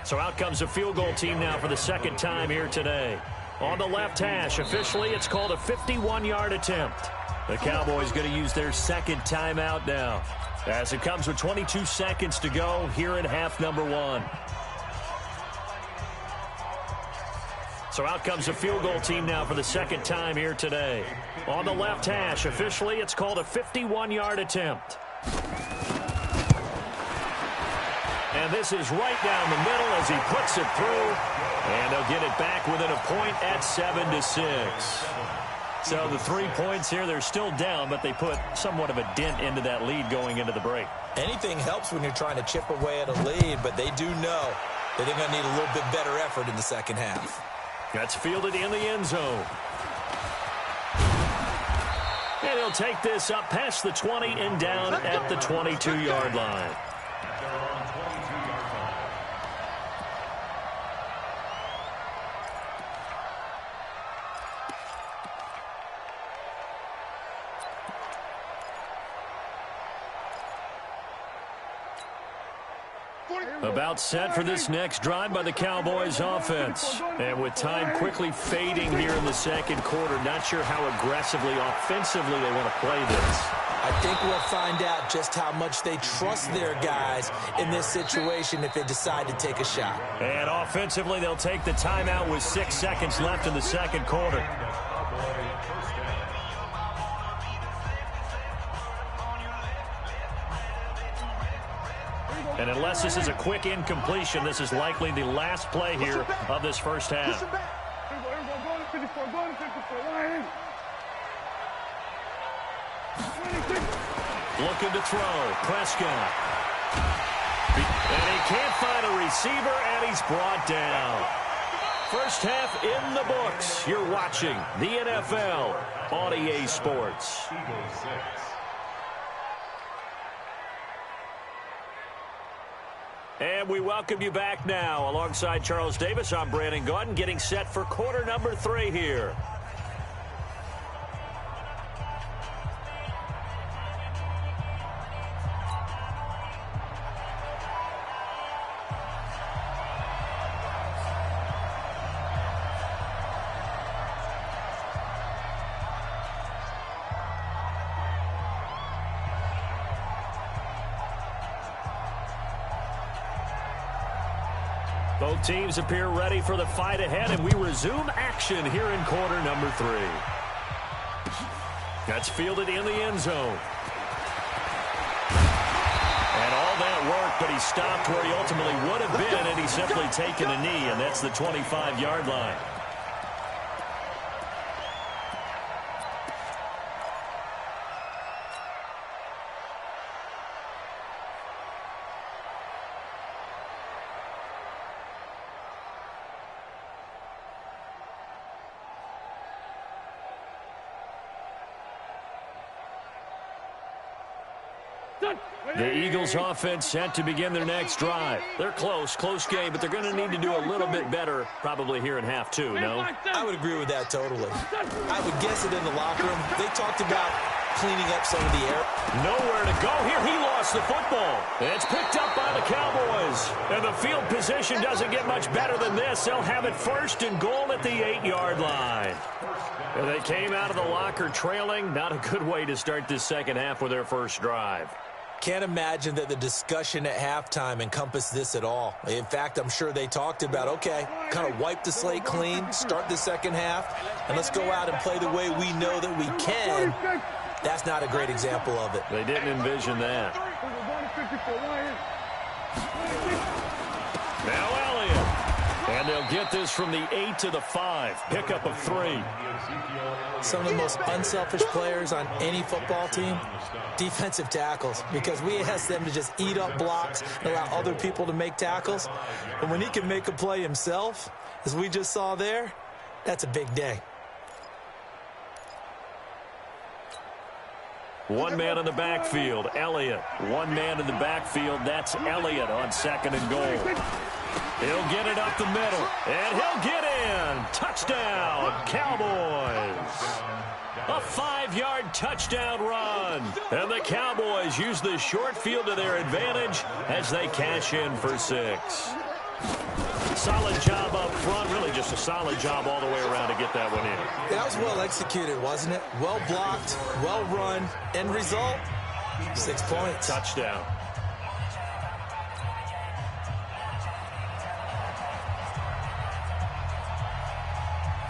So out comes a field goal team now for the 2nd time here today. On the left hash, officially, it's called a 51-yard attempt. The Cowboys going to use their 2nd timeout now as it comes with 22 seconds to go here in half number 1. So out comes a field goal team now for the 2nd time here today. On the left hash, officially, it's called a 51-yard attempt. And this is right down the middle as he puts it through. And they'll get it back within a point at 7-6. So the 3 points here, they're still down, but they put somewhat of a dent into that lead going into the break. Anything helps when you're trying to chip away at a lead, but they do know that they're going to need a little bit better effort in the second half. That's fielded in the end zone. And he'll take this up past the 20 and down at the 22-yard line. About set for this next drive by the Cowboys offense. And with time quickly fading here in the second quarter, not sure how aggressively, offensively they want to play this. I think we'll find out just how much they trust their guys in this situation if they decide to take a shot. And offensively, they'll take the timeout with 6 seconds left in the second quarter. And unless this is a quick incompletion, this is likely the last play here of this first half. Looking to throw. Prescott. And he can't find a receiver, and he's brought down. First half in the books. You're watching the NFL on EA Sports. And we welcome you back now. Alongside Charles Davis, I'm Brandon Gaudin, getting set for quarter number 3 here. Both teams appear ready for the fight ahead, and we resume action here in quarter number 3. That's fielded in the end zone. And all that work, but he stopped where he ultimately would have been, and he's simply taken a knee, and that's the 25-yard line. The Eagles offense set to begin their next drive. They're close game, but they're going to need to do a little bit better probably here in half 2, no? I would agree with that totally. I would guess it in the locker room. They talked about cleaning up some of the air. Nowhere to go here. He lost the football. It's picked up by the Cowboys. And the field position doesn't get much better than this. They'll have it 1st and goal at the 8-yard line. And they came out of the locker trailing. Not a good way to start this second half with their first drive. Can't imagine that the discussion at halftime encompassed this at all. In fact, I'm sure they talked about, okay, kind of wipe the slate clean, start the second half, and let's go out and play the way we know that we can. That's not a great example of it. They didn't envision that. Now Elliott. And they'll get this from the 8 to the 5. Pickup of 3. Some of the most unselfish players on any football team, defensive tackles, because we ask them to just eat up blocks and allow other people to make tackles. But when he can make a play himself, as we just saw there, that's a big day. One man in the backfield, Elliott. One man in the backfield, that's Elliott on 2nd and goal. He'll get it up the middle, and he'll get in. Touchdown, Cowboys. A 5-yard touchdown run. And the Cowboys use the short field to their advantage as they cash in for 6. Solid job up front, really just a solid job all the way around to get that one in. That was well executed, wasn't it? Well blocked, well run. End result, 6 points. Touchdown.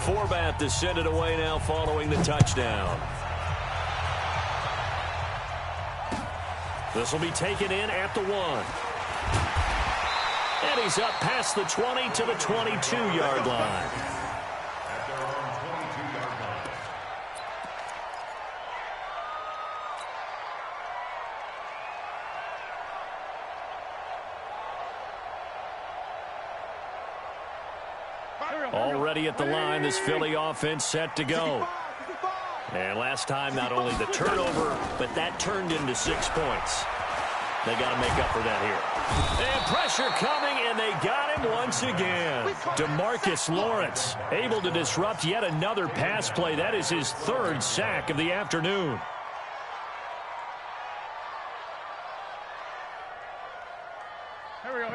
Forbat to send it away now following the touchdown. This will be taken in at the 1. And he's up past the 20 to the 22-yard line. Already at the line, this Philly offense set to go. And last time, not only the turnover, but that turned into 6 points. They got to make up for that here. And pressure coming, and they got him once again. DeMarcus Lawrence able to disrupt yet another pass play. That is his 3rd sack of the afternoon.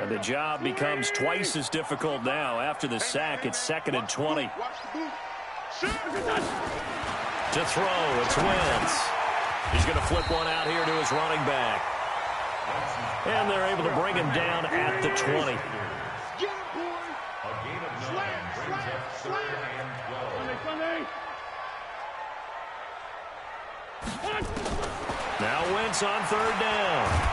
And the job becomes twice as difficult now. After the sack, it's 2nd and 20. To throw, it's Wentz. He's going to flip one out here to his running back. And they're able to bring him down at the 20. Now Wentz on 3rd down.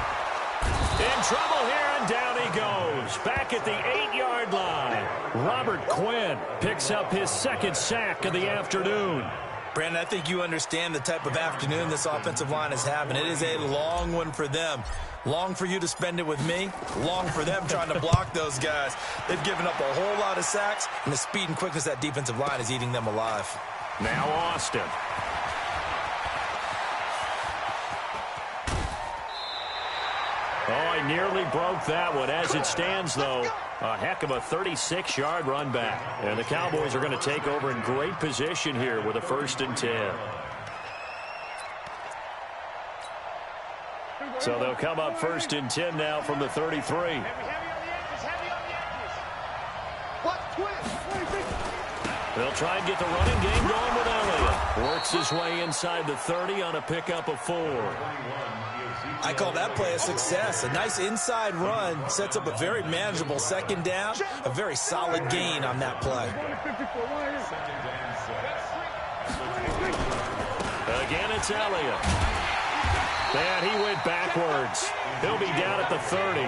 In trouble here, and down he goes. Back at the 8-yard line. Robert Quinn picks up his 2nd sack of the afternoon. Brandon, I think you understand the type of afternoon this offensive line is having. It is a long one for them. Long for you to spend it with me. Long for them trying to block those guys. They've given up a whole lot of sacks, and the speed and quickness of that defensive line is eating them alive. Now Austin. Oh, he nearly broke that one. As it stands, though, a heck of a 36-yard run back. And the Cowboys are going to take over in great position here with a 1st and 10. So they'll come up 1st and 10 now from the 33. They'll try and get the running game going with Elliott. Works his way inside the 30 on a pickup of 4. I call that play a success. A nice inside run sets up a very manageable 2nd down. A very solid gain on that play. Again, it's Elliott. And he went backwards. He'll be down at the 30.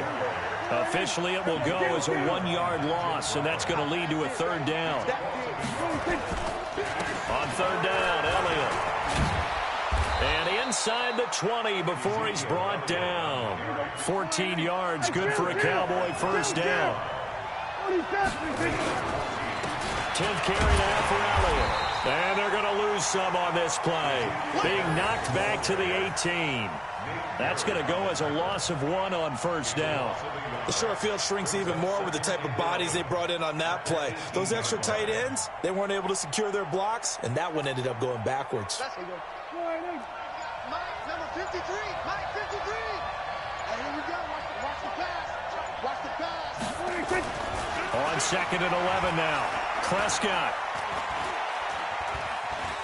Officially, it will go as a 1-yard loss, and that's going to lead to a 3rd down. On 3rd down, Elliott. And inside the 20 before he's brought down. 14 yards, good for a Cowboy 1st down. 10th carry now for Elliott. And they're going to lose some on this play. Being knocked back to the 18. That's going to go as a loss of 1 on 1st down. The short field shrinks even more with the type of bodies they brought in on that play. Those extra tight ends, they weren't able to secure their blocks, and that one ended up going backwards. Mike, number 53. Mike, 53. And here we go. Watch the pass. Watch the pass. On 2nd and 11 now. Prescott.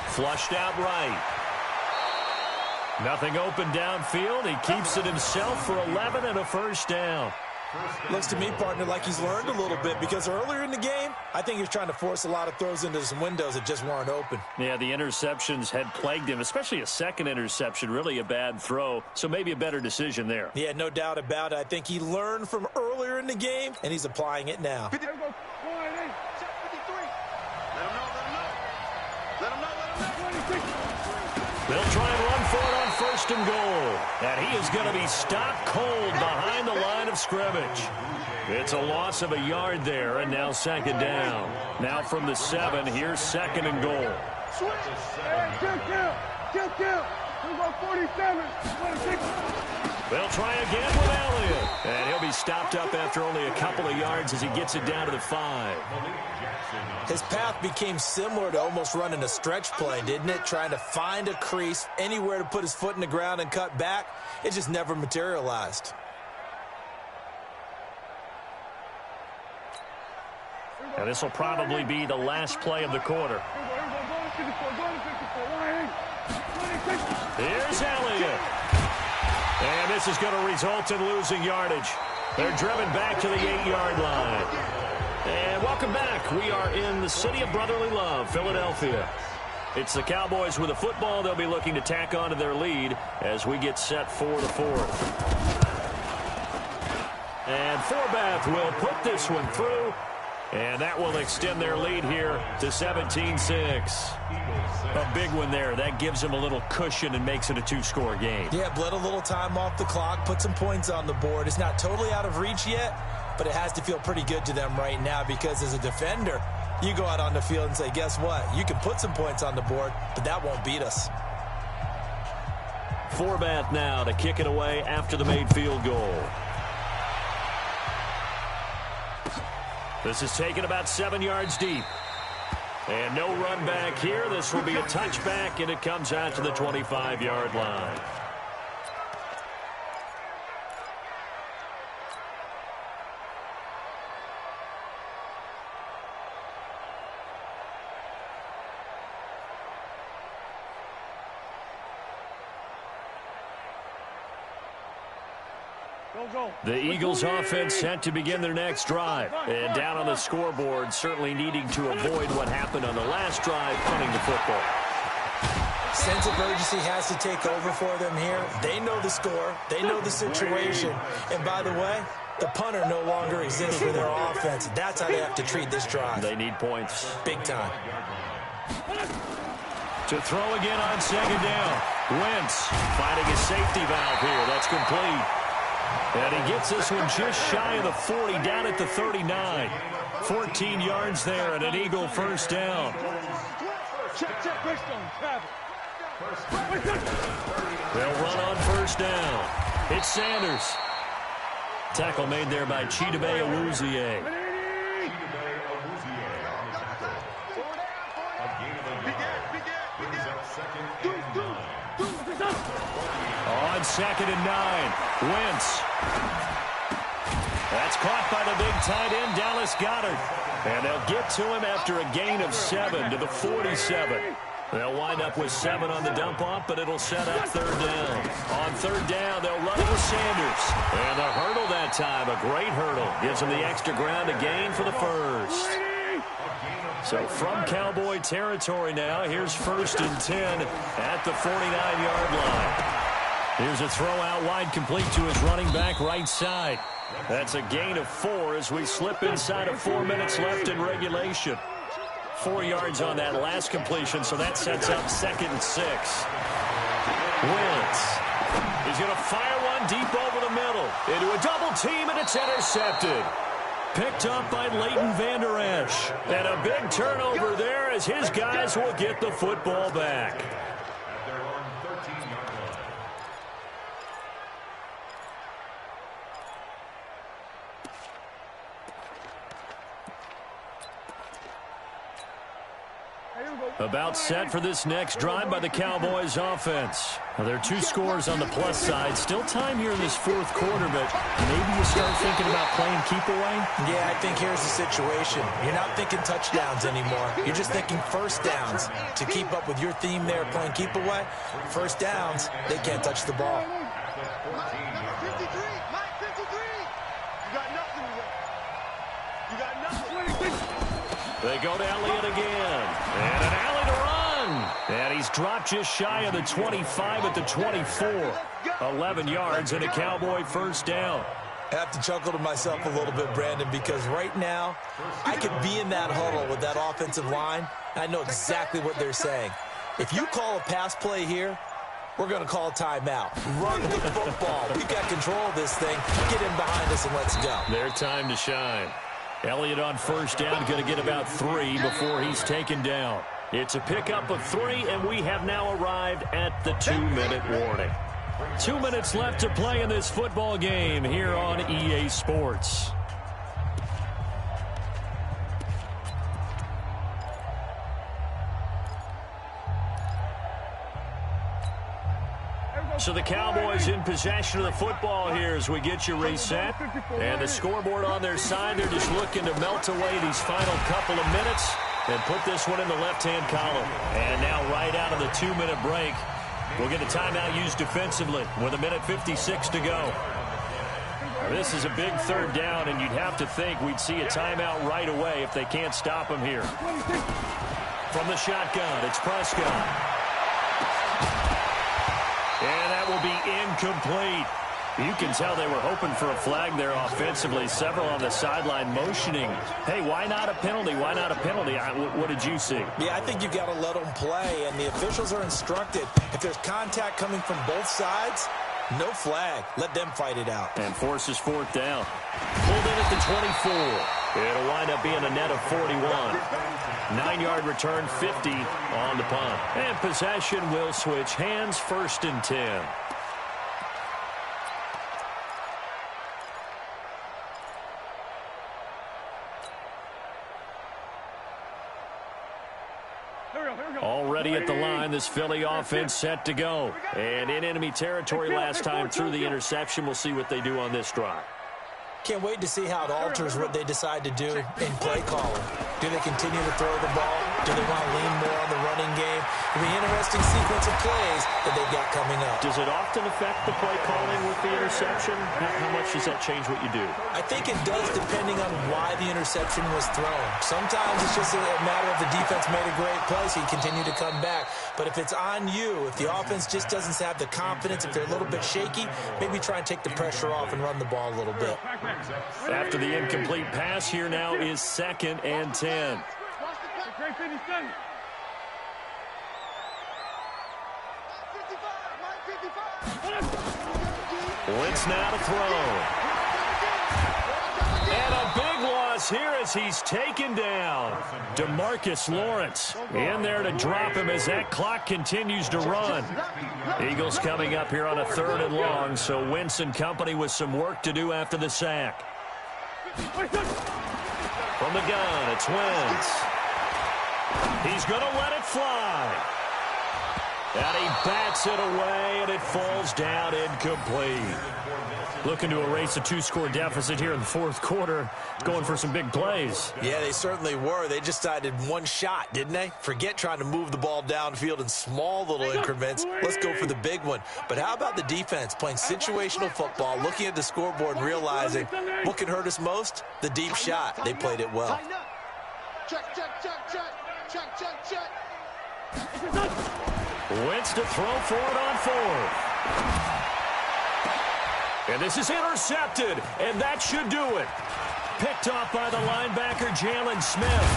Flushed out right. Nothing open downfield. He keeps it himself for 11 and a 1st down. Looks to me, partner, like he's learned a little bit, because earlier in the game, I think he was trying to force a lot of throws into some windows that just weren't open. Yeah, the interceptions had plagued him, especially a 2nd interception, really a bad throw, so maybe a better decision there. Yeah, no doubt about it. I think he learned from earlier in the game, and he's applying it now. They'll try and run for it on 1st and goal. And he is going to be stopped cold behind the line of scrimmage. It's a loss of a yard there, and now 2nd down. Now from the 7, here's 2nd and goal. They'll try again with Elliott. And he'll be stopped up after only a couple of yards as he gets it down to the 5. His path became similar to almost running a stretch play, didn't it? Trying to find a crease, anywhere to put his foot in the ground and cut back. It just never materialized. And this will probably be the last play of the quarter. Here's Elliott. And this is going to result in losing yardage. They're driven back to the 8-yard line. And welcome back. We are in the city of brotherly love, Philadelphia. It's the Cowboys with a football. They'll be looking to tack on to their lead as we get set for the 4th. And Forbath will put this one through. And that will extend their lead here to 17-6. A big one there. That gives them a little cushion and makes it a 2-score game. Yeah, bled a little time off the clock, put some points on the board. It's not totally out of reach yet, but it has to feel pretty good to them right now because as a defender, you go out on the field and say, guess what? You can put some points on the board, but that won't beat us. Forbath now to kick it away after the made field goal. This is taken about 7 yards deep. And no run back here. This will be a touchback, and it comes out to the 25-yard line. The Eagles offense set to begin their next drive. And down on the scoreboard, certainly needing to avoid what happened on the last drive, punting the football. Sense of urgency has to take over for them here. They know the score. They know the situation. And by the way, the punter no longer exists for their offense. That's how they have to treat this drive. They need points. Big time. To throw again on 2nd down. Wentz finding a safety valve here. That's complete. And he gets this one just shy of the 40, down at the 39. 14 yards there and an Eagle 1st down. They'll run on 1st down. It's Sanders. Tackle made there by Chidobe Awuzie. On 2nd and 9, Wentz. That's caught by the big tight end, Dallas Goedert. And they'll get to him after a gain of 7 to the 47. They'll wind up with 7 on the dump-off, but it'll set up 3rd down. On 3rd down, they'll run it with Sanders. And the hurdle that time, a great hurdle. Gives them the extra ground to gain for the 1st. So from Cowboy territory now, here's 1st and 10 at the 49-yard line. Here's a throw out wide, complete to his running back right side. That's a gain of 4 as we slip inside of 4 minutes left in regulation. 4 yards on that last completion, so that sets up 2nd and 6. Wentz. He's going to fire one deep over the middle. Into a double team, and it's intercepted. Picked up by Leighton Vander Esch. And a big turnover there as his guys will get the football back. About set for this next drive by the Cowboys offense. Well, there are 2 scores on the plus side. Still time here in this 4th quarter, but maybe you start thinking about playing keep away? Yeah, I think here's the situation. You're not thinking touchdowns anymore. You're just thinking 1st downs. To keep up with your theme there, playing keep away, 1st downs, they can't touch the ball. Number 53, Mike 53. You got nothing to win. You got nothing. They go to Elliott again. And an alley to run. And he's dropped just shy of the 25 at the 24. 11 yards and a Cowboy 1st down. I have to chuckle to myself a little bit, Brandon, because right now I could be in that huddle with that offensive line. I know exactly what they're saying. If you call a pass play here, we're going to call a timeout. Run the football. We've got control of this thing. Get him behind us and let's go. Their time to shine. Elliott on first down, going to get about 3 before he's taken down. It's a pickup of 3, and we have now arrived at the 2-minute warning. 2 minutes left to play in this football game here on EA Sports. So the Cowboys in possession of the football here as we get you reset. And the scoreboard on their side, they're just looking to melt away these final couple of minutes and put this one in the left-hand column. And now right out of the 2-minute break, we'll get a timeout used defensively with 1:56 to go. This is a big third down, and you'd have to think we'd see a timeout right away if they can't stop him here. From the shotgun, it's Prescott. And that will be incomplete. You can tell they were hoping for a flag there offensively. Several on the sideline motioning. Hey, why not a penalty? Why not a penalty? What did you see? Yeah, I think you've got to let them play, and the officials are instructed. If there's contact coming from both sides, no flag. Let them fight it out. And forces fourth down. Pulled in at the 24. It'll wind up being a net of 41. 9-yard return, 50 on the punt. And possession will switch hands, 1st and 10. Already at the line, this Philly offense set to go. And in enemy territory last time through the interception. We'll see what they do on this drive. Can't wait to see how it alters what they decide to do in play calling. Do they continue to throw the ball? Do they want to lean more on the running game? It'll be an interesting sequence of plays that they've got coming up. Does it often affect the play calling with the interception? How much does that change what you do? I think it does depending on why the interception was thrown. Sometimes it's just a matter of the defense made a great play, so you continue to come back. But if it's on you, if the offense just doesn't have the confidence, if they're a little bit shaky, maybe try and take the pressure off and run the ball a little bit. After the incomplete pass, here now is 2nd and 10. Wentz now to throw. And a big loss here as he's taken down. DeMarcus Lawrence in there to drop him as that clock continues to run. Eagles coming up here on a 3rd and long, so Wentz and company with some work to do after the sack. From the gun, it's Wentz. He's going to let it fly. And he bats it away, and it falls down incomplete. Looking to erase a 2-score deficit here in the 4th quarter, going for some big plays. Yeah, they certainly were. They just decided one shot, didn't they? Forget trying to move the ball downfield in small little increments. Let's go for the big one. But how about the defense playing situational football, looking at the scoreboard and realizing what can hurt us most? The deep shot. They played it well. Check, check, check, check, check, check, check. Wentz to throw for it on 4th. And this is intercepted, and that should do it. Picked off by the linebacker, Jalen Smith.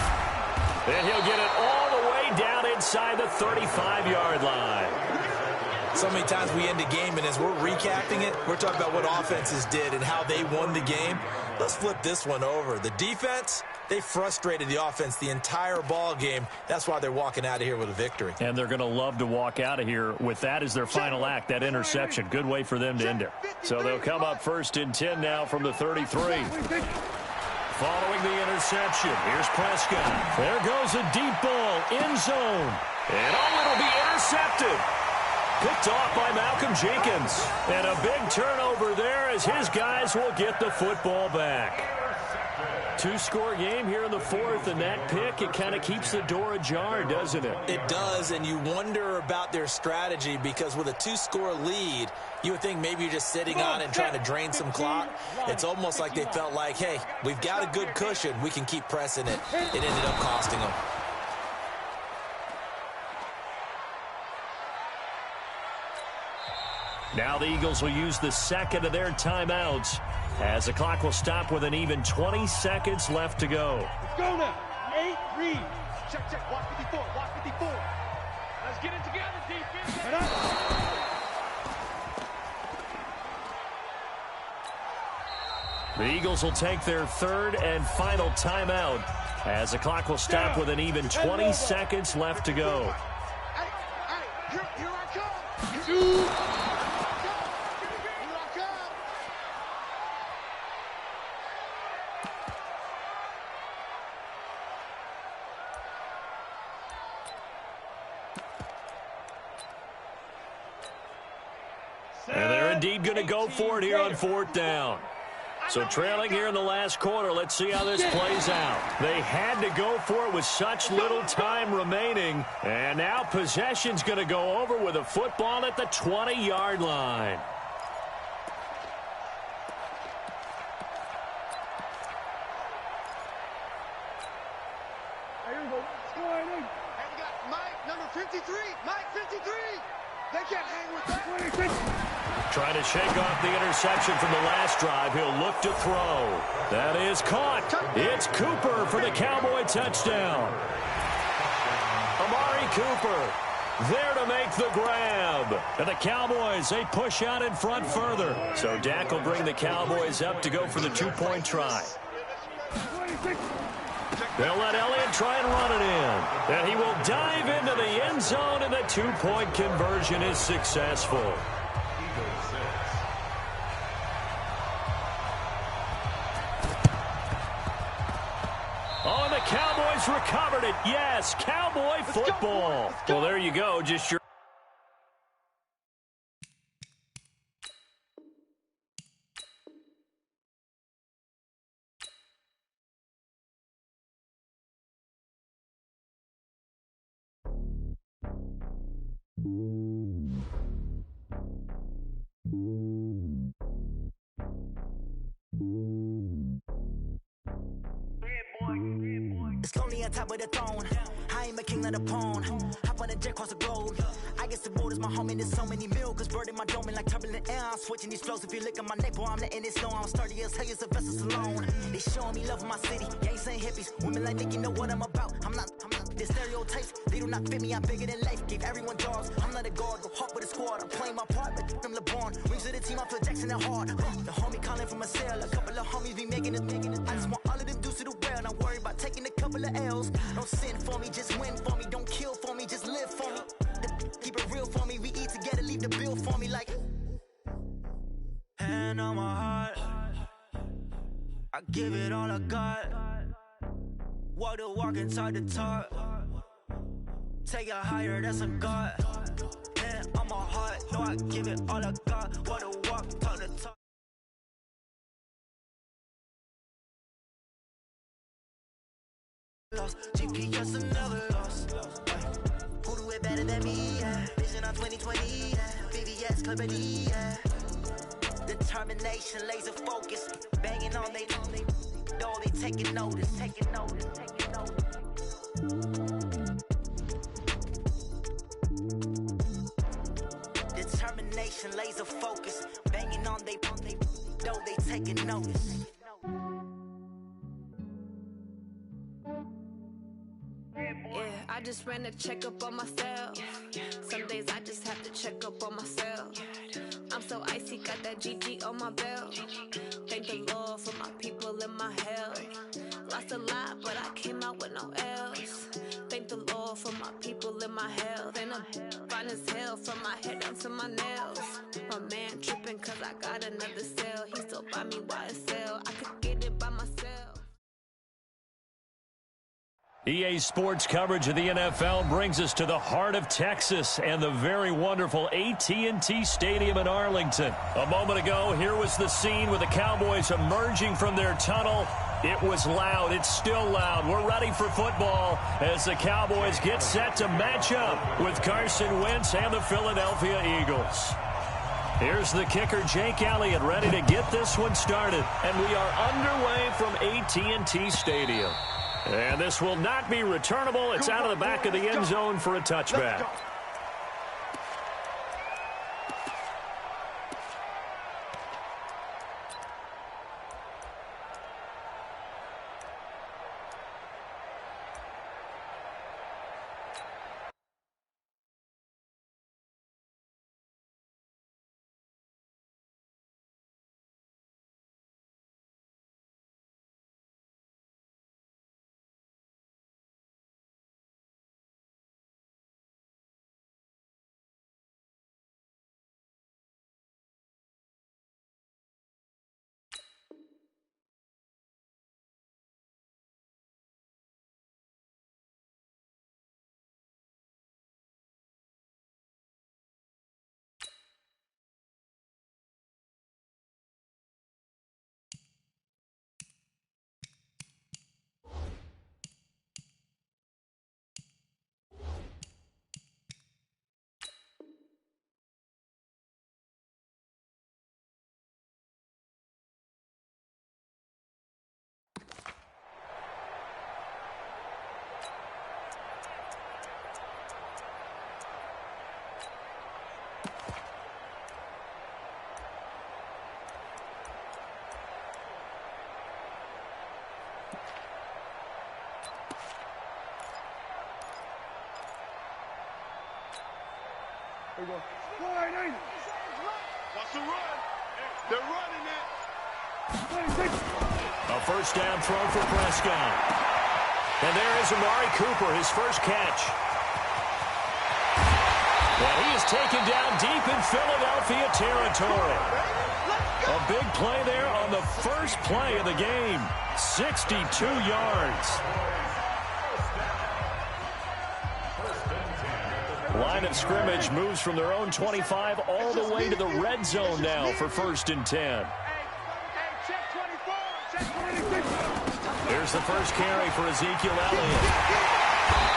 And he'll get it all the way down inside the 35-yard line. So many times we end a game, and as we're recapping it, we're talking about what offenses did and how they won the game. Let's flip this one over. The defense, they frustrated the offense the entire ball game. That's why they're walking out of here with a victory. And they're going to love to walk out of here with that as their final act, that interception. Good way for them to end it. So they'll come up 1st and 10 now from the 33. Following the interception, here's Prescott. There goes a deep ball, end zone. And it'll be intercepted. Picked off by Malcolm Jenkins. And a big turnover there as his guys will get the football back. 2-score game here in the 4th, and that pick, it kind of keeps the door ajar, doesn't it? It does, and you wonder about their strategy because with a 2-score lead, you would think maybe you're just sitting on it and trying to drain some clock. It's almost like they felt like, hey, we've got a good cushion. We can keep pressing it. It ended up costing them. Now the Eagles will use the 2nd of their timeouts as the clock will stop with an even 20 seconds left to go. Let's go now. 8 reads. Check, check. Watch 54. Watch 54. Let's get it together, defense. The Eagles will take their third and final timeout as the clock will stop with an even 20 seconds left to go. Here I come. Here I come. And they're indeed going to go for it here on fourth down. So trailing here in the last quarter, let's see how this plays out. They had to go for it with such little time remaining. And now possession's going to go over with a football at the 20-yard line. And we got Mike, number 53. Mike, 53. They can't hang with that. Trying to shake off the interception from the last drive. He'll look to throw. That is caught. It's Cooper for the Cowboy touchdown. Amari Cooper there to make the grab. And the Cowboys, they push out in front further. So Dak will bring the Cowboys up to go for the two-point try. They'll let Elliott try and run it in. And he will dive into the end zone, and the two-point conversion is successful. Oh, and the Cowboys recovered it. Yes, Cowboy football. Well, there you go. Just your... It's lonely on top of the throne. I ain't a king of the pawn. Hop on a jet across the globe. I guess the road is my home and there's so many milkers burning my dome like turbulent air. I'm switching these flows. If you look at my neck, boy, I'm letting it snow. I'm sturdy as hell, a vessel alone. They showing me love in my city. Gangs ain't hippies. Women like think you know what I'm about. I'm not. The stereotypes, they do not fit me. I'm bigger than life. Gave everyone jobs. I'm not a guard. Go hawk with a squad. I'm playing my part, but I'm LeBron. Rings to the team. I feel Jackson and hard. The homie calling from a cell. A couple of homies be making it. I just want all of them dudes to do well. Not worry about taking a couple of L's. Don't sin for me, just win for me. Don't kill for me, just live for me. Keep it real for me. We eat together, leave the bill for me like. Hand on my heart, I give it all I got. Walk the walk and talk the talk. Take it higher, that's a God. Hand on my heart, no, I give it all I got. Walk the walk, talk the talk. Lost GPS and never lost. Who do it better than me? Yeah. Vision on 2020. Yeah. BBS company. Yeah. Determination, laser focus, banging on they door. They taking notice. Determination, laser focus, banging on they door. They taking notice. Yeah, I just ran a checkup on myself. Some days I just have to check up on myself. I'm so icy, got that GG on my belt. Thank the Lord for my people and my health. Lost a lot, but I came out with no else. Thank the Lord for my people and my health. And I'm fine as hell from my head down to my nails. My man tripping cause I got another cell. He still buy me YSL. I could get it by myself. EA Sports coverage of the NFL brings us to the heart of Texas and the very wonderful AT&T Stadium in Arlington. A moment ago, here was the scene with the Cowboys emerging from their tunnel. It was loud. It's still loud. We're ready for football as the Cowboys get set to match up with Carson Wentz and the Philadelphia Eagles. Here's the kicker, Jake Elliott, ready to get this one started. And we are underway from AT&T Stadium. And this will not be returnable. It's out of the back of the end zone for a touchback. There you go. What's the run? They're running it. A first down throw for Prescott. And there is Amari Cooper, his first catch. And he is taken down deep in Philadelphia territory. A big play there on the first play of the game. 62 yards. Line of scrimmage moves from their own 25 all the way to the red zone now for 1st and 10. Here's the first carry for Ezekiel Elliott.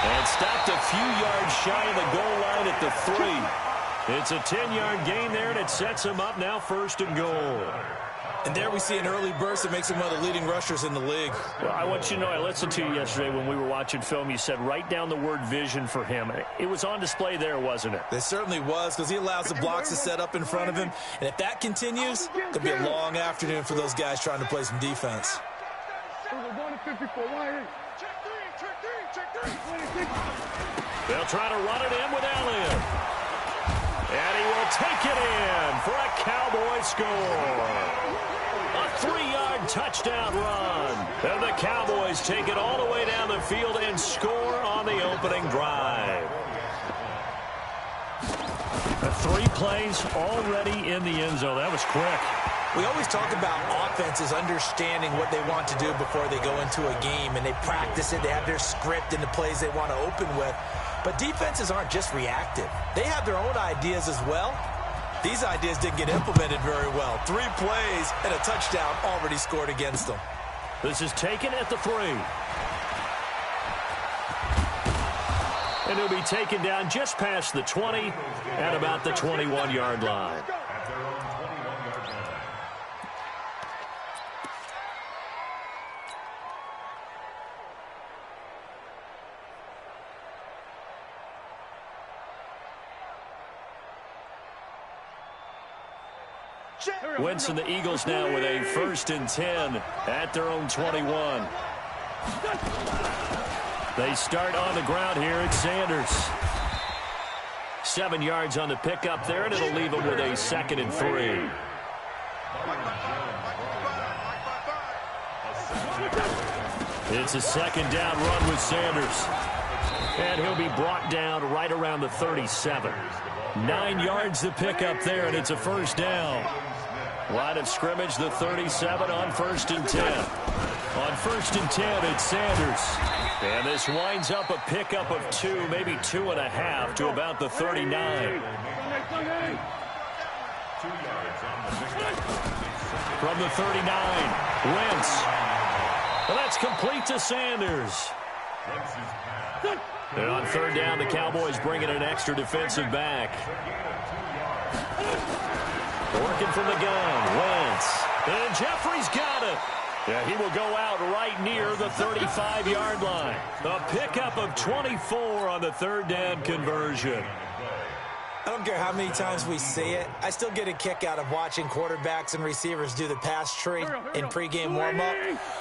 And stopped a few yards shy of the goal line at the 3. It's a 10-yard gain there, and it sets him up now 1st and goal. And there we see an early burst that makes him one of the leading rushers in the league. Well, I want you to know, I listened to you yesterday when we were watching film. You said write down the word vision for him. It was on display there, wasn't it? It certainly was, because he allows the blocks to set up in front of him. And if that continues, it could be a long afternoon for those guys trying to play some defense. They'll try to run it in with Elliott. And he will take it in for a Cowboy score. A 3-yard touchdown run. And the Cowboys take it all the way down the field and score on the opening drive. 3 plays already in the end zone. That was quick. We always talk about offenses understanding what they want to do before they go into a game, and they practice it. They have their script and the plays they want to open with. But defenses aren't just reactive. They have their own ideas as well. These ideas didn't get implemented very well. 3 plays and a touchdown already scored against them. This is taken at the 3. And he'll be taken down just past the 20 at about the 21-yard line. Wentz and the Eagles now with a 1st and 10 at their own 21. They start on the ground here at Sanders. 7 yards on the pickup there, and it'll leave them with a 2nd and 3. It's a 2nd down run with Sanders. And he'll be brought down right around the 37. 9 yards the pickup there, and it's a 1st down. Line of scrimmage, the 37 on 1st and 10. On 1st and 10, it's Sanders. And this winds up a pickup of 2, maybe 2.5 to about the 39. From the 39, Wentz. And that's complete to Sanders. And on 3rd down, the Cowboys bring in an extra defensive back. Working from the gun, Wentz. And Jeffrey's got it. Yeah, he will go out right near the 35-yard line. A pickup of 24 on the 3rd down conversion. I don't care how many times we see it. I still get a kick out of watching quarterbacks and receivers do the pass tree in pregame warm-up.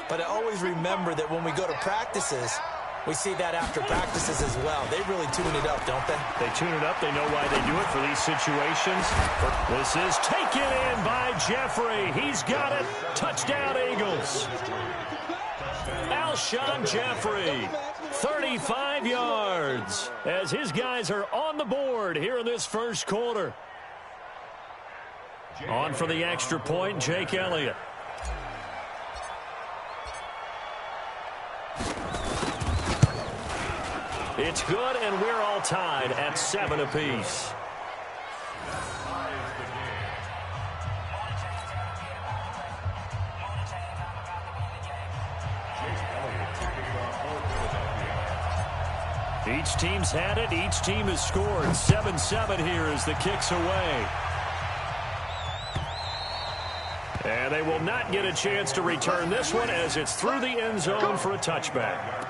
But I always remember that when we go to practices, we see that after practices as well. They really tune it up, don't they? They tune it up. They know why they do it for these situations. This is taken in by Jeffrey. He's got it. Touchdown, Eagles. Alshon Jeffrey, 35 yards, as his guys are on the board here in this 1st quarter. On for the extra point, Jake Elliott. It's good, and we're all tied at 7 apiece. Each team's had it. Each team has scored. 7-7 here as the kick's away. And they will not get a chance to return this one as it's through the end zone for a touchback.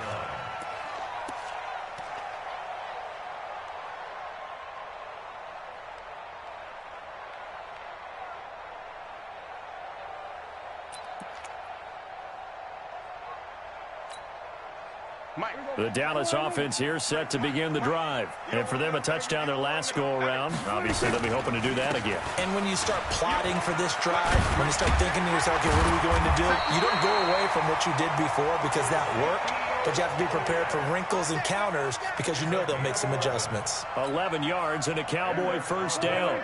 The Dallas offense here set to begin the drive. And for them, a touchdown their last go-around. Obviously, they'll be hoping to do that again. And when you start plotting for this drive, when you start thinking to yourself, okay, what are we going to do? You don't go away from what you did before because that worked, but you have to be prepared for wrinkles and counters because you know they'll make some adjustments. 11 yards and a Cowboy first down.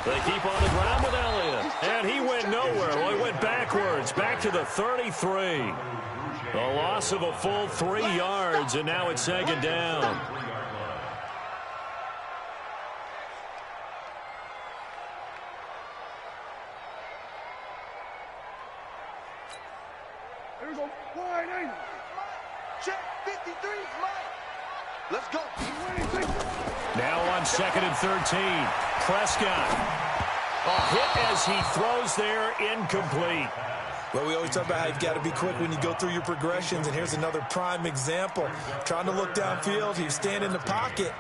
They keep on the ground with Elliott. And he went nowhere. Well, he went backwards, back to the 33. The loss of a full 3 yards, and now it's second down. Here we go. Wide angle. Check 53. Let's go. Now on 2nd and 13. Prescott. A hit as he throws there, incomplete. Well, we always talk about how you've got to be quick when you go through your progressions, and here's another prime example. Trying to look downfield, he was standing in the pocket,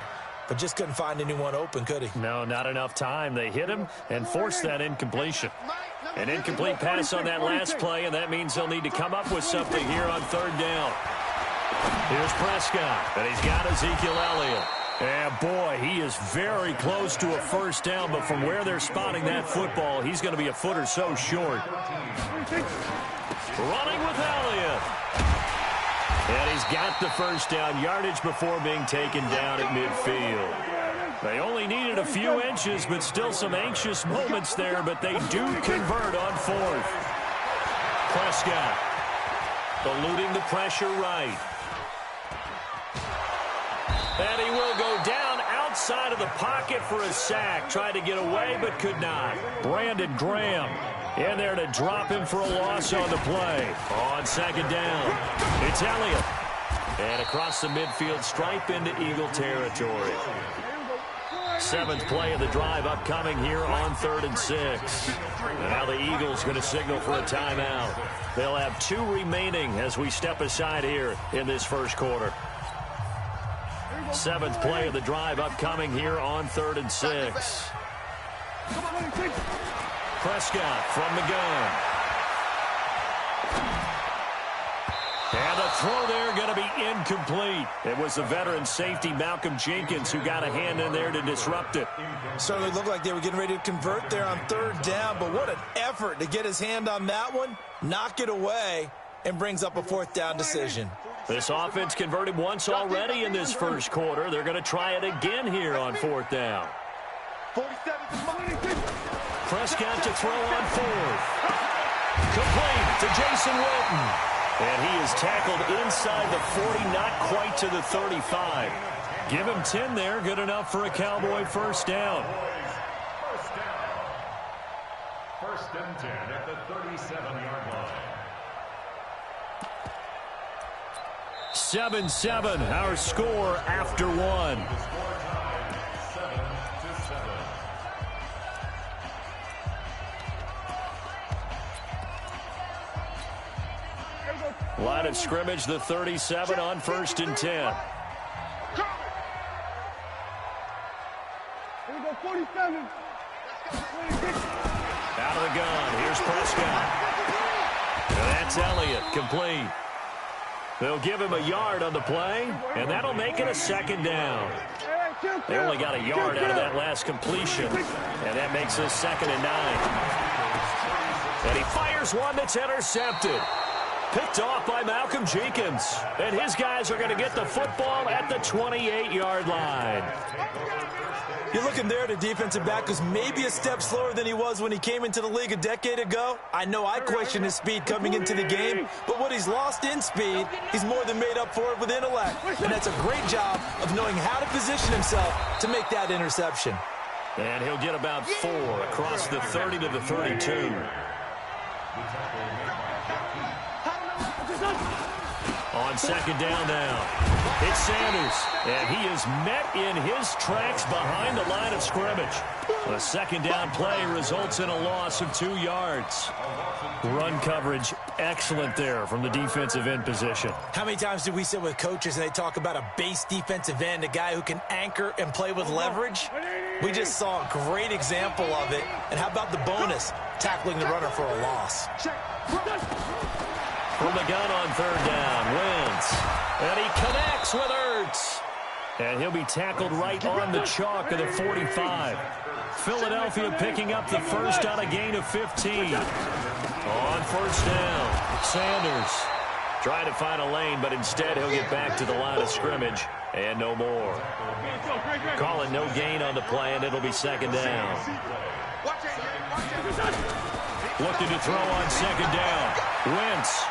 but just couldn't find anyone open, could he? No, not enough time. They hit him and forced that incompletion. An incomplete pass on that last play, and that means they'll need to come up with something here on 3rd down. Here's Prescott, and he's got Ezekiel Elliott. And, boy, he is very close to a first down, but from where they're spotting that football, he's going to be a foot or so short. Running with Elliott. And he's got the first down, yardage before being taken down at midfield. They only needed a few inches, but still some anxious moments there, but they do convert on 4th. Prescott eluding the pressure right. And he will go down outside of the pocket for a sack. Tried to get away, but could not. Brandon Graham in there to drop him for a loss on the play. On 2nd down, it's Elliott. And across the midfield stripe into Eagle territory. 7th play of the drive upcoming here on 3rd and 6. And now the Eagles going to signal for a timeout. They'll have 2 remaining as we step aside here in this first quarter. 7th play of the drive upcoming here on 3rd and 6. Prescott from the gun. And the throw there going to be incomplete. It was the veteran safety Malcolm Jenkins who got a hand in there to disrupt it. Certainly looked like they were getting ready to convert there on 3rd down, but what an effort to get his hand on that one, knock it away, and brings up a 4th down decision. This offense converted once already in this first quarter. They're going to try it again here on 4th down. Prescott to throw on 4th. Complete to Jason Witten. And he is tackled inside the 40, not quite to the 35. Give him 10 there, good enough for a Cowboy first down. First and 10 at the 37-yard line. 7-7, our score after 1. Line of scrimmage, the 37 on 1st and 10. Here we go, 47. Out of the gun, here's Prescott. And that's Elliott, complete. They'll give him a yard on the play, and that'll make it a 2nd down. They only got a yard out of that last completion, and that makes us 2nd and 9. And he fires one that's intercepted. Picked off by Malcolm Jenkins. And his guys are going to get the football at the 28-yard line. You're looking there at a defensive back who's maybe a step slower than he was when he came into the league a decade ago. I know I questioned his speed coming into the game, but what he's lost in speed, he's more than made up for it with intellect. And that's a great job of knowing how to position himself to make that interception. And he'll get about 4 across the 30 to the 32. On 2nd down now, it's Sanders, and he is met in his tracks behind the line of scrimmage. A 2nd down play results in a loss of 2 yards. Run coverage excellent there from the defensive end position. How many times do we sit with coaches and they talk about a base defensive end, a guy who can anchor and play with leverage? We just saw a great example of it. And how about the bonus? tackling the runner for a loss. From the gun on third down, Wentz. And he connects with Ertz. And he'll be tackled right on the chalk of the 45. Philadelphia picking up the first on a gain of 15. On first down, Sanders trying to find a lane, but instead he'll get back to the line of scrimmage and no more. Calling no gain on the play, and it'll be second down. Looking to throw on second down. Wentz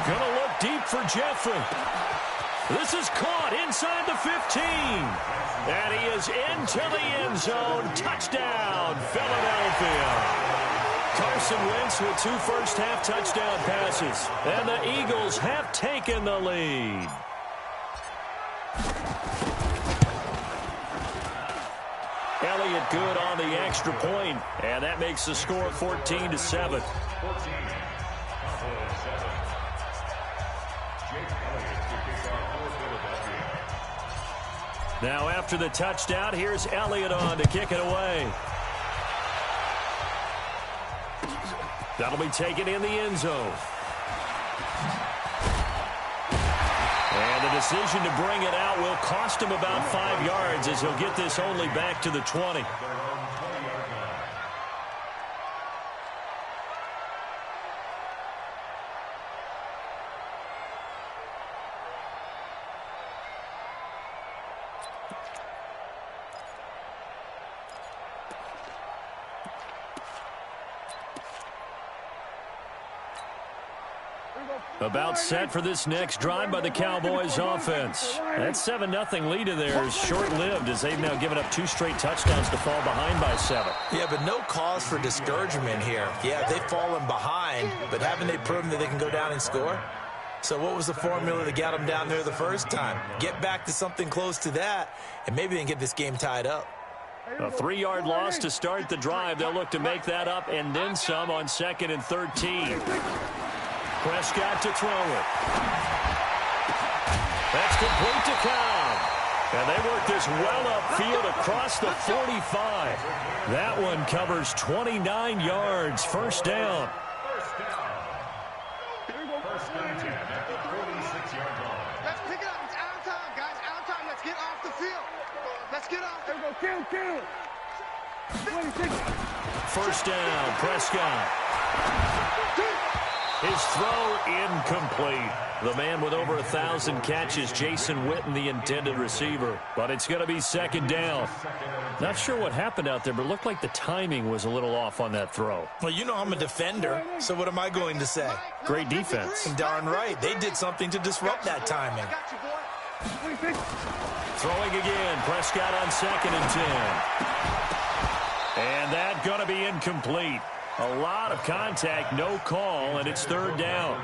gonna look deep for Jeffrey. This is caught inside the 15. And he is into the end zone. Touchdown, Philadelphia. Carson Wentz with 2 first-half touchdown passes. And the Eagles have taken the lead. Elliott good on the extra point, and that makes the score 14-7. Now after the touchdown, here's Elliott on to kick it away. That'll be taken in the end zone. And the decision to bring it out will cost him about 5 yards as he'll get this only back to the 20. About set for this next drive by the Cowboys offense. That 7-0 lead of theirs is short-lived as they've now given up 2 straight touchdowns to fall behind by 7. Yeah, but no cause for discouragement here. Yeah, they've fallen behind, but haven't they proven that they can go down and score? So what was the formula that got them down there the first time? Get back to something close to that, and maybe they can get this game tied up. A 3-yard loss to start the drive. They'll look to make that up and then some on 2nd and 13. Prescott to throw it. That's complete to Cobb. And they work this well upfield across the 45. That one covers 29 yards. First down. First and 10 at the 46-yard line. Let's pick it up. It's out of time, guys. Out of time. Let's get off the field. Let's get off. There we go. Kill. 26. First down, Prescott. His throw incomplete. The man with over 1,000 catches, Jason Witten, the intended receiver. But it's going to be second down. Not sure what happened out there, but it looked like the timing was a little off on that throw. Well, you know I'm a defender, so what am I going to say? Great defense. Darn right. They did something to disrupt that timing. Throwing again. Prescott on 2nd and 10. And that going to be incomplete. A lot of contact, no call, and it's third down.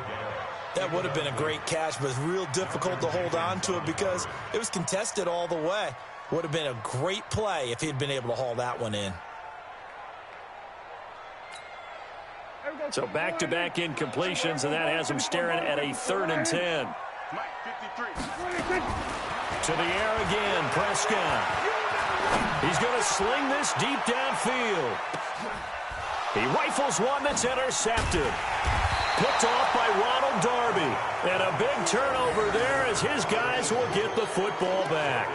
That would have been a great catch, but it's real difficult to hold on to it because it was contested all the way. Would have been a great play if he'd been able to haul that one in. So back-to-back incompletions, and that has him staring at a 3rd and 10. To the air again, Prescott. He's going to sling this deep downfield. He rifles one that's intercepted. Picked off by Ronald Darby. And a big turnover there as his guys will get the football back.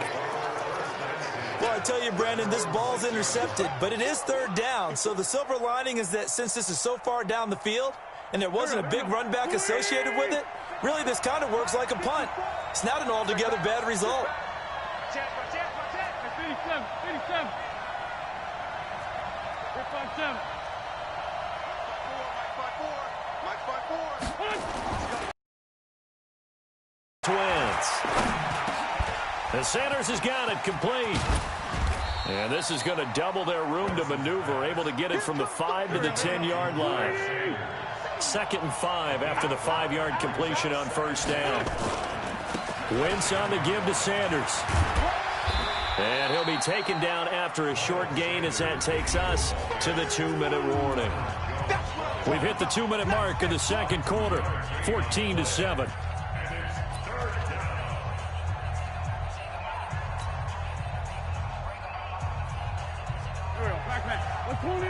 Well, I tell you, Brandon, this ball's intercepted, but it is third down. So the silver lining is that since this is so far down the field and there wasn't a big run back associated with it, really this kind of works like a punt. It's not an altogether bad result. 87. Twins. And Sanders has got it complete. And this is going to double their room to maneuver, able to get it from the 5 to the 10-yard line. 2nd and 5 after the 5-yard completion on first down. Wentz on the give to Sanders. And he'll be taken down after a short gain as that takes us to the 2-minute warning. We've hit the 2-minute mark of the second quarter, 14-7.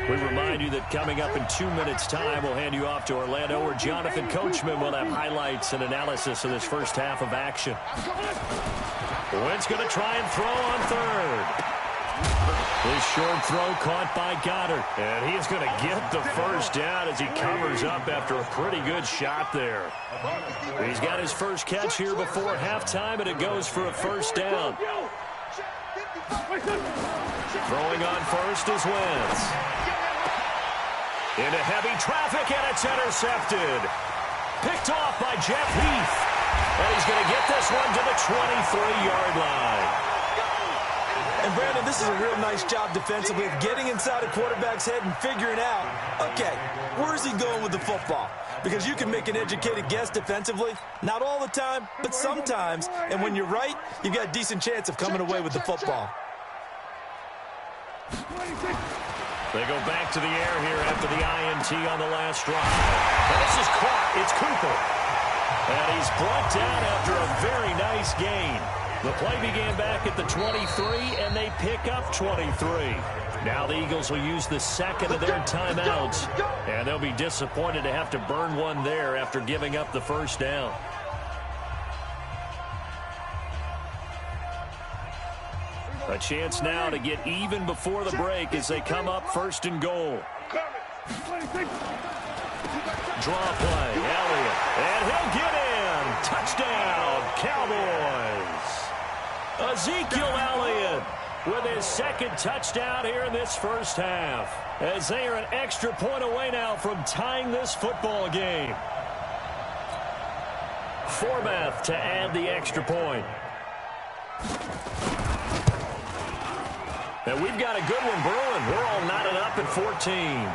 We remind you that Coming up in 2 minutes' time, we'll hand you off to Orlando, where Jonathan Coachman will have highlights and analysis of this first half of action. Wentz going to try and throw on third. His short throw caught by Goddard. And he is going to get the first down as he covers up after a pretty good shot there. He's got his first catch here before halftime, and it goes for a first down. Throwing on first is Wentz. Into heavy traffic, and it's intercepted. Picked off by Jeff Heath. And he's going to get this one to the 23-yard line. And, Brandon, this is a real nice job defensively of getting inside a quarterback's head and figuring out, okay, where's he going with the football? Because you can make an educated guess defensively. Not all the time, but sometimes. And when you're right, you've got a decent chance of coming away with the football. They go back to the air here after the INT on the last drive. And this is caught. It's Cooper. And he's brought down after a very nice gain. The play began back at the 23, and they pick up 23. Now the Eagles will use the second of their timeouts, and they'll be disappointed to have to burn one there after giving up the first down. A chance now to get even before the break as they come up first and goal. Draw play, Elliott, and he'll get in. Touchdown, Cowboys. Ezekiel Elliott with his second touchdown here in this first half, as they are an extra point away now from tying this football game. Forbath to add the extra point. And we've got a good one brewing. We're all knotted up at 14.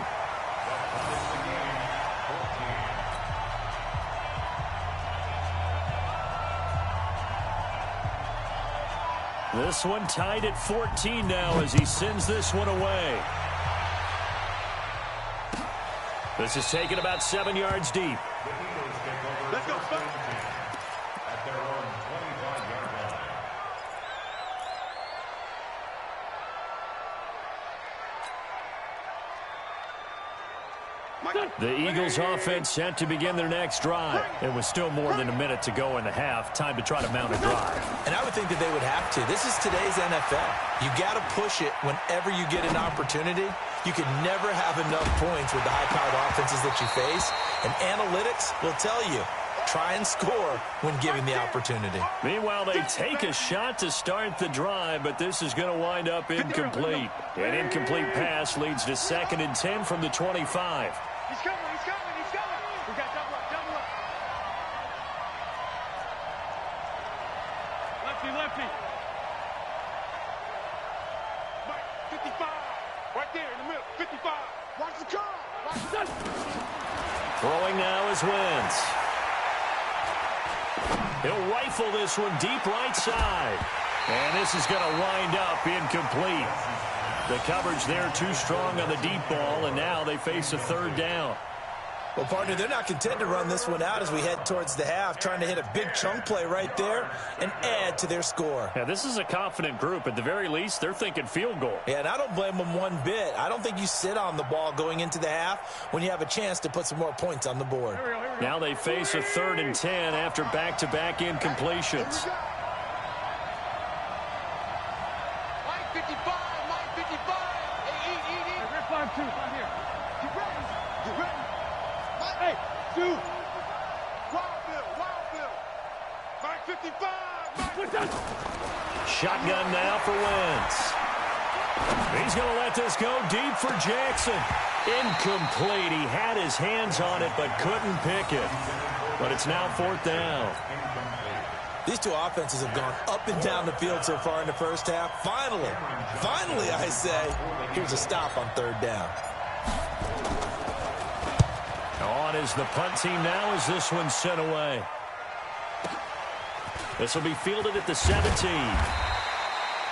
This one tied at 14 now as he sends this one away. This is taken about 7 yards deep. Let's go. At their own 25-yard line. The Eagles offense set to begin their next drive. It was still more than a minute to go in the half. Time to try to mount a drive. And I would think that they would have to. This is today's NFL. You got to push it whenever you get an opportunity. You can never have enough points with the high-powered offenses that you face. And analytics will tell you, try and score when given the opportunity. Meanwhile, they take a shot to start the drive, but this is going to wind up incomplete. An incomplete pass leads to 2nd and 10 from the 25. He's coming. We got double up. Lefty. Mike, 55. Right there in the middle, 55. Watch the car. Throwing now is Wentz. He'll rifle this one deep right side. And this is going to wind up incomplete. The coverage there too strong on the deep ball, and now they face a third down. Well, partner, they're not content to run this one out as we head towards the half, trying to hit a big chunk play right there and add to their score. Yeah, this is a confident group. At the very least, they're thinking field goal. Yeah, and I don't blame them one bit. I don't think you sit on the ball going into the half when you have a chance to put some more points on the board. Now they face a 3rd and 10 after back-to-back incompletions. Mike 55. Hey, eat. We're 5-2. Right here. You ready? Hey, dude. Wild Bill. Mike 55. Shotgun now for Wentz. He's going to let this go deep for Jackson. Incomplete. He had his hands on it but couldn't pick it. But it's now 4th down. These two offenses have gone up and down the field so far in the first half. Finally, I say, here's a stop on 3rd down. On is the punt team now as this one's sent away. This will be fielded at the 17.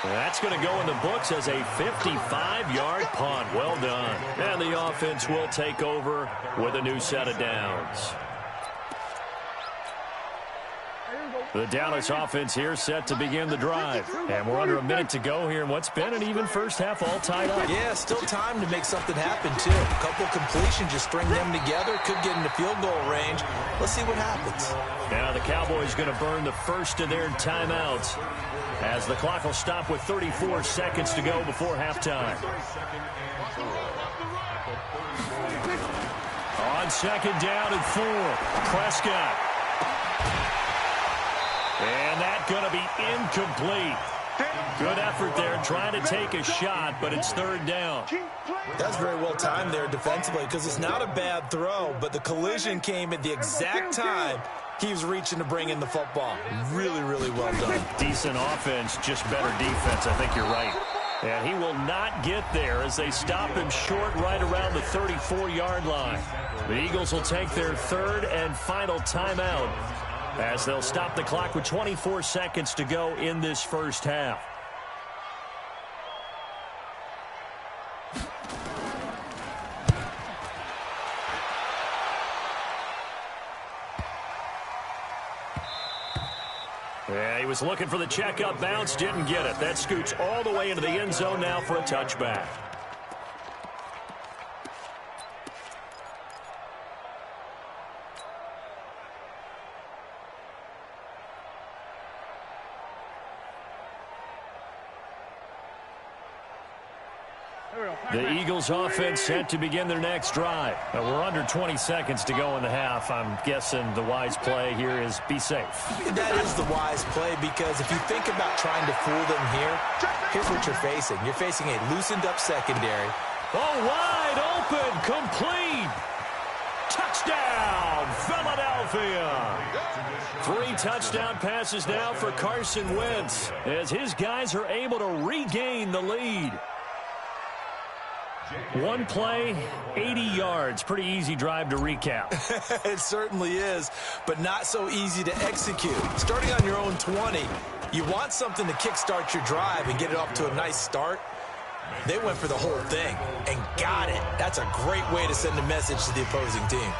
That's going to go in the books as a 55-yard punt. Well done. And the offense will take over with a new set of downs. The Dallas offense here set to begin the drive. And we're under a minute to go here in what's been an even first half all tied up. Yeah, still time to make something happen, too. A couple completions, just string them together. Could get into field goal range. Let's see what happens. Now the Cowboys going to burn the first of their timeouts as the clock will stop with 34 seconds to go before halftime. On second down and 4, Prescott. And that's going to be incomplete. Good effort there trying to take a shot, but it's third down. That's very well timed there defensively because it's not a bad throw, but the collision came at the exact time he was reaching to bring in the football. Really, really well done. Decent offense, just better defense. I think you're right. And he will not get there as they stop him short right around the 34-yard line. The Eagles will take their third and final timeout as they'll stop the clock with 24 seconds to go in this first half. Yeah, he was looking for the checkup bounce, didn't get it. That scoots all the way into the end zone now for a touchback. The Eagles offense set to begin their next drive. We're under 20 seconds to go in the half. I'm guessing the wise play here is be safe. That is the wise play because if you think about trying to fool them here, here's what you're facing. You're facing a loosened up secondary. Oh, wide open, complete. Touchdown, Philadelphia. 3 touchdown passes now for Carson Wentz as his guys are able to regain the lead. One play, 80 yards. Pretty easy drive to recap. It certainly is, but not so easy to execute. Starting on your own 20, you want something to kickstart your drive and get it off to a nice start. They went for the whole thing and got it. That's a great way to send a message to the opposing team.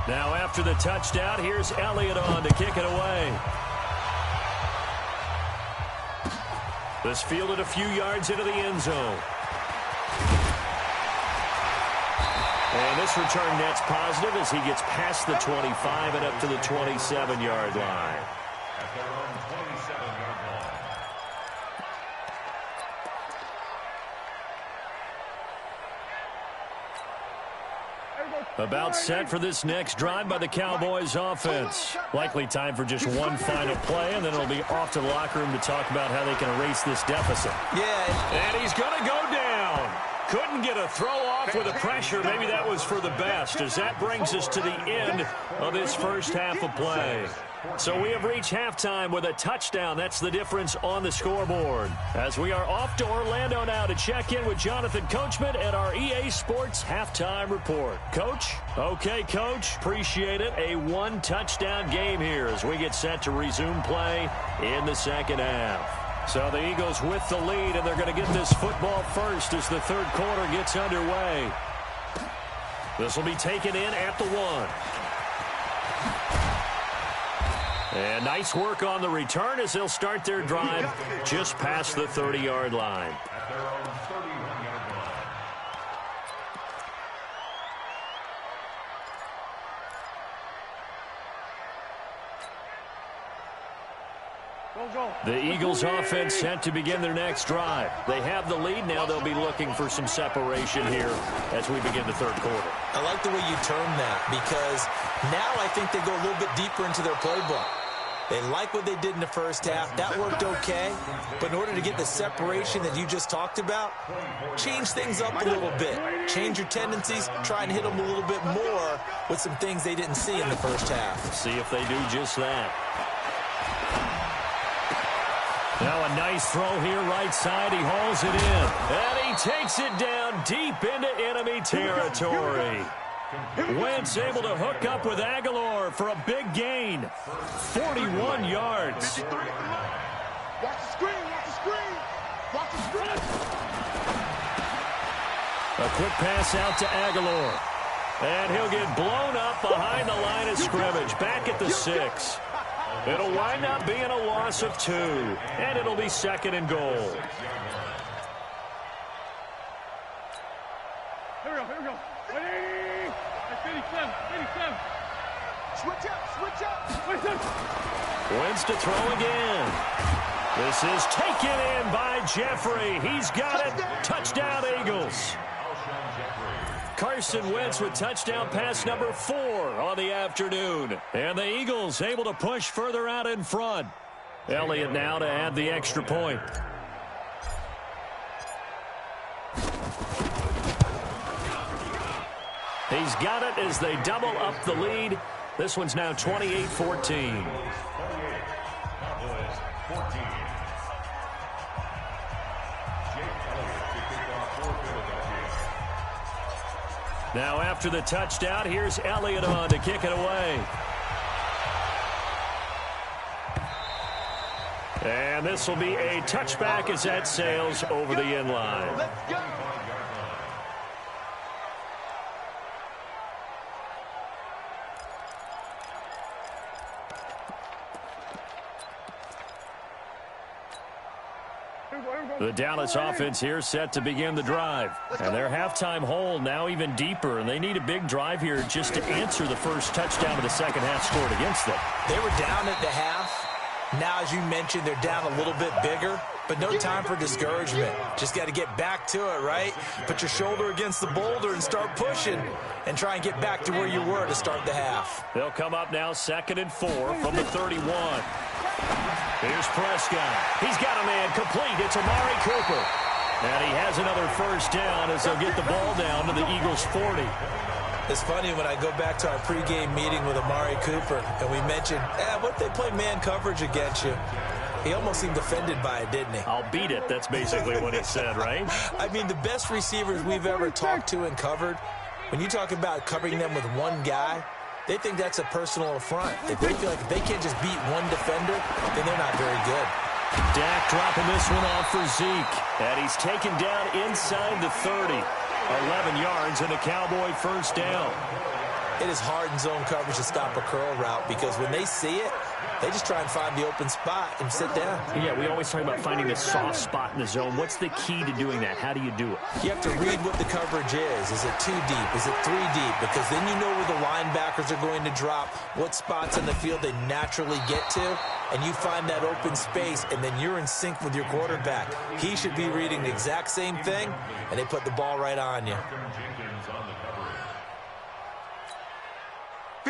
Now after the touchdown, here's Elliott on to kick it away. This fielded a few yards into the end zone. And this return net's positive as he gets past the 25 and up to the 27-yard line. At their own 27-yard line. About set for this next drive by the Cowboys offense. Likely time for just one final play, and then it'll be off to the locker room to talk about how they can erase this deficit. Yeah. And he's going to go down. Couldn't get a throw off with the pressure. Maybe that was for the best, as that brings us to the end of this first half of play. So we have reached halftime with a touchdown. That's the difference on the scoreboard. As we are off to Orlando now to check in with Jonathan Coachman at our EA Sports Halftime Report. Coach? Okay, Coach. Appreciate it. A 1-touchdown game here as we get set to resume play in the second half. So the Eagles with the lead, and they're going to get this football first as the third quarter gets underway. This will be taken in at the 1. And nice work on the return as they'll start their drive just past the 30-yard line. At their own 31-yard line. The Eagles offense set to begin their next drive. They have the lead. Now they'll be looking for some separation here as we begin the third quarter. I like the way you term that because now I think they go a little bit deeper into their playbook. They like what they did in the first half. That worked okay. But in order to get the separation that you just talked about, change things up a little bit. Change your tendencies. Try and hit them a little bit more with some things they didn't see in the first half. See if they do just that. Now a nice throw here right side. He hauls it in. And he takes it down deep into enemy territory. Wentz able to hook up with Aguilar for a big gain. 41 yards. Watch the screen, watch the screen. Watch the screen. A quick pass out to Aguilar. And he'll get blown up behind the line of scrimmage, back at the 6. It'll wind up being a loss of 2, and it'll be 2nd and goal. Here we go. Ready? 87. Switch up. Wins to throw again. This is taken in by Jeffrey. He's got it. Touchdown, Eagles. Carson Wentz with touchdown pass number 4 on the afternoon. And the Eagles able to push further out in front. Elliott now to add the extra point. He's got it as they double up the lead. This one's now 28-14. Now after the touchdown, here's Elliott on to kick it away. And this will be a touchback as that sails over the end line. Let's go. The Dallas offense here set to begin the drive. And their halftime hole now even deeper, and they need a big drive here just to answer the first touchdown of the second half scored against them. They were down at the half. Now, as you mentioned, they're down a little bit bigger, but no time for discouragement. Just got to get back to it, right? Put your shoulder against the boulder and start pushing and try and get back to where you were to start the half. They'll come up now 2nd and 4 from the 31. Here's Prescott. He's got a man complete. It's Amari Cooper. And he has another first down as they'll get the ball down to the Eagles' 40. It's funny when I go back to our pregame meeting with Amari Cooper and we mentioned, what if they play man coverage against you? He almost seemed offended by it, didn't he? I'll beat it. That's basically what he said, right? I mean, the best receivers we've ever talked to and covered, when you talk about covering them with one guy, they think that's a personal affront. If they feel like if they can't just beat one defender, then they're not very good. Dak dropping this one off for Zeke. And he's taken down inside the 30. 11 yards and a Cowboy first down. It is hard in zone coverage to stop a curl route because when they see it, they just try and find the open spot and sit down. Yeah, we always talk about finding the soft spot in the zone. What's the key to doing that? How do you do it? You have to read what the coverage is. Is it 2 deep? Is it 3 deep? Because then you know where the linebackers are going to drop, what spots in the field they naturally get to, and you find that open space, and then you're in sync with your quarterback. He should be reading the exact same thing, and they put the ball right on you.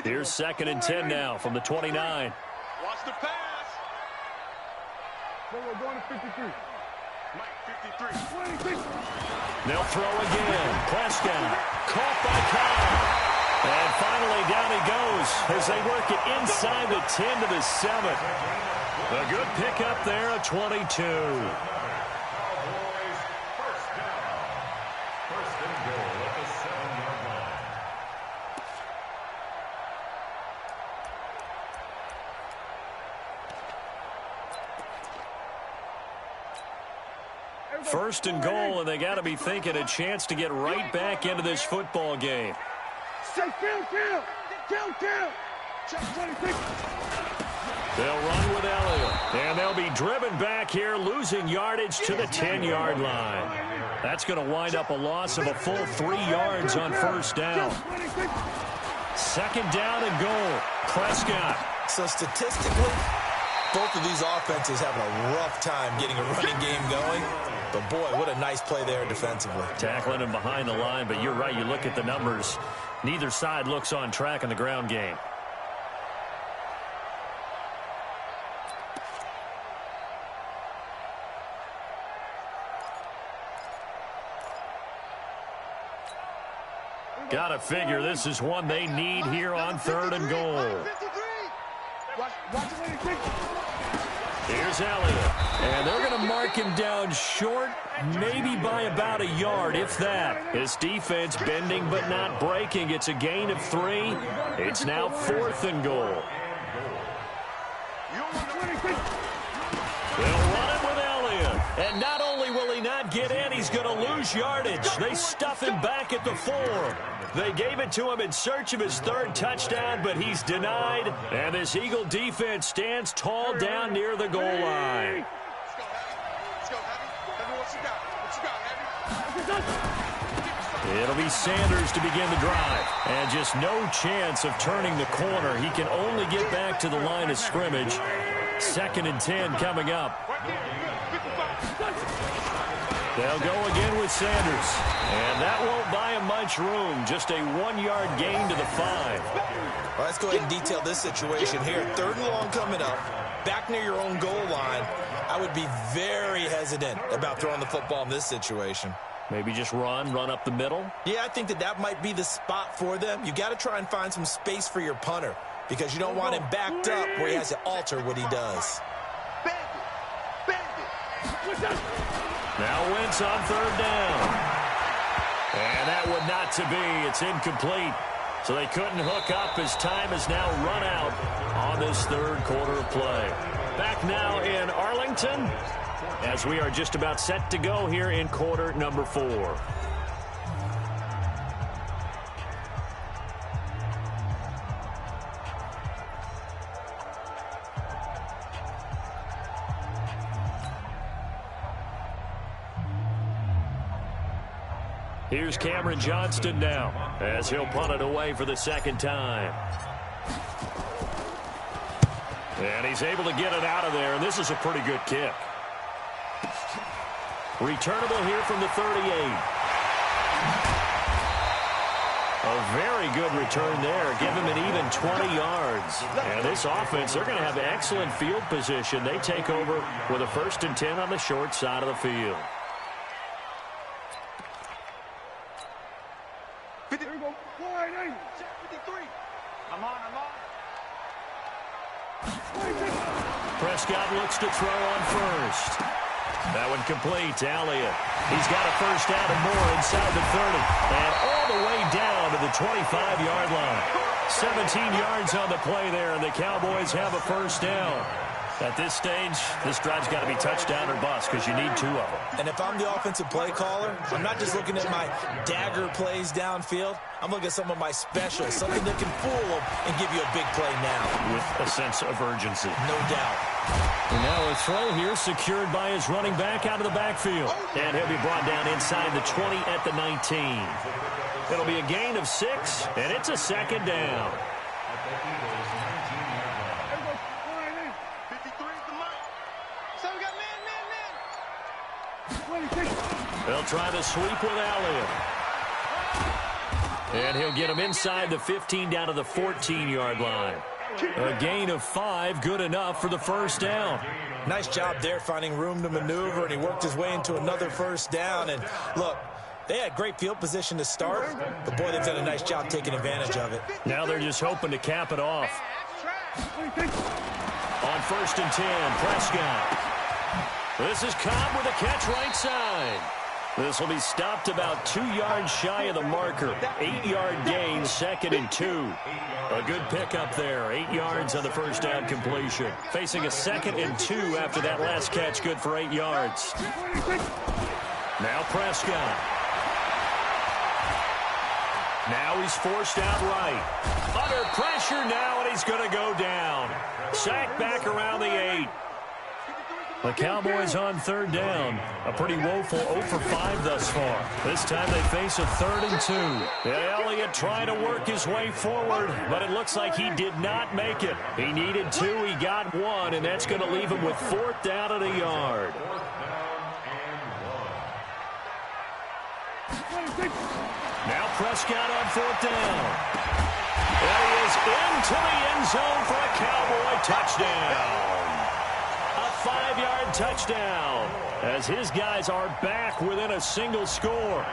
Here's 2nd and 10 now from the 29. Watch the pass. We're going to 53. Mike, 53. They'll throw again. Prescott caught by Kyle. And finally down he goes as they work it inside the 10 to the 7. A good pickup there at 22. First and goal, and they got to be thinking a chance to get right back into this football game. Say, kill. Check 26. They'll run with Elliott, and they'll be driven back here, losing yardage to the 10-yard line. That's going to wind up a loss of a full 3 yards on first down. 2nd down and goal. Prescott. So statistically, both of these offenses having a rough time getting a running game going. But, boy, what a nice play there defensively. Tackling him behind the line, but you're right. You look at the numbers. Neither side looks on track in the ground game. Got to figure this is one they need here on 3rd and goal. Here's Elliott, and they're going to mark him down short, maybe by about a yard, if that. His defense bending but not breaking. It's a gain of 3. It's now 4th and goal. They'll run it with Elliott, and not only only will he not get in, he's going to lose yardage. They stuff him back at the 4. They gave it to him in search of his 3rd touchdown, but he's denied. And this Eagle defense stands tall down near the goal line. Let's go, Heavy. What you got? What you got, Heavy? It'll be Sanders to begin the drive. And just no chance of turning the corner. He can only get back to the line of scrimmage. 2nd and 10 coming up. They'll go again with Sanders. And that won't buy him much room. Just a 1-yard gain to the 5. Well, let's go ahead and detail this situation here. 3rd and long coming up. Back near your own goal line. I would be very hesitant about throwing the football in this situation. Maybe just run up the middle? Yeah, I think that might be the spot for them. You got to try and find some space for your punter because you don't want him backed up where he has to alter what he does. Now Wentz on 3rd down. And that would not to be. It's incomplete. So they couldn't hook up as time has now run out on this 3rd quarter of play. Back now in Arlington as we are just about set to go here in quarter number 4. Here's Cameron Johnston now as he'll punt it away for the 2nd time. And he's able to get it out of there, and this is a pretty good kick. Returnable here from the 38. A very good return there. Give him an even 20 yards. And this offense, they're going to have excellent field position. They take over with a 1st and 10 on the short side of the field. Prescott looks to throw on 1st. That one complete to Elliott. He's got a 1st down and more inside the 30. And all the way down to the 25-yard line. 17 yards on the play there, and the Cowboys have a 1st down. At this stage, this drive's got to be touchdown or bust because you need 2 of them. And if I'm the offensive play caller, I'm not just looking at my dagger plays downfield. I'm looking at some of my specials, something that can fool them and give you a big play now. With a sense of urgency. No doubt. And now a throw here secured by his running back out of the backfield. And he'll be brought down inside the 20 at the 19. It'll be a gain of 6, and it's a 2nd down. They'll try the sweep with Elliott. And he'll get him inside the 15 down to the 14-yard line. A gain of 5, good enough for the 1st down. Nice job there finding room to maneuver, and he worked his way into another 1st down. And look, they had great field position to start, but boy, they've done a nice job taking advantage of it. Now they're just hoping to cap it off. On 1st and 10, Prescott. This is Cobb with a catch right side. This will be stopped about 2 yards shy of the marker. 8-yard gain, 2nd and 2. A good pickup there. 8 yards on the 1st down completion. Facing a 2nd and 2 after that last catch, good for 8 yards. Now Prescott. Now he's forced out right. Under pressure now, and he's going to go down. Sacked back around the 8. The Cowboys on 3rd down. A pretty woeful 0 for 5 thus far. This time they face a 3rd and 2. And Elliott trying to work his way forward, but it looks like he did not make it. He needed 2, he got 1, and that's going to leave him with 4th down at a yard. Now Prescott on 4th down. And he is into the end zone for a Cowboy touchdown. 5-yard touchdown as his guys are back within a single score.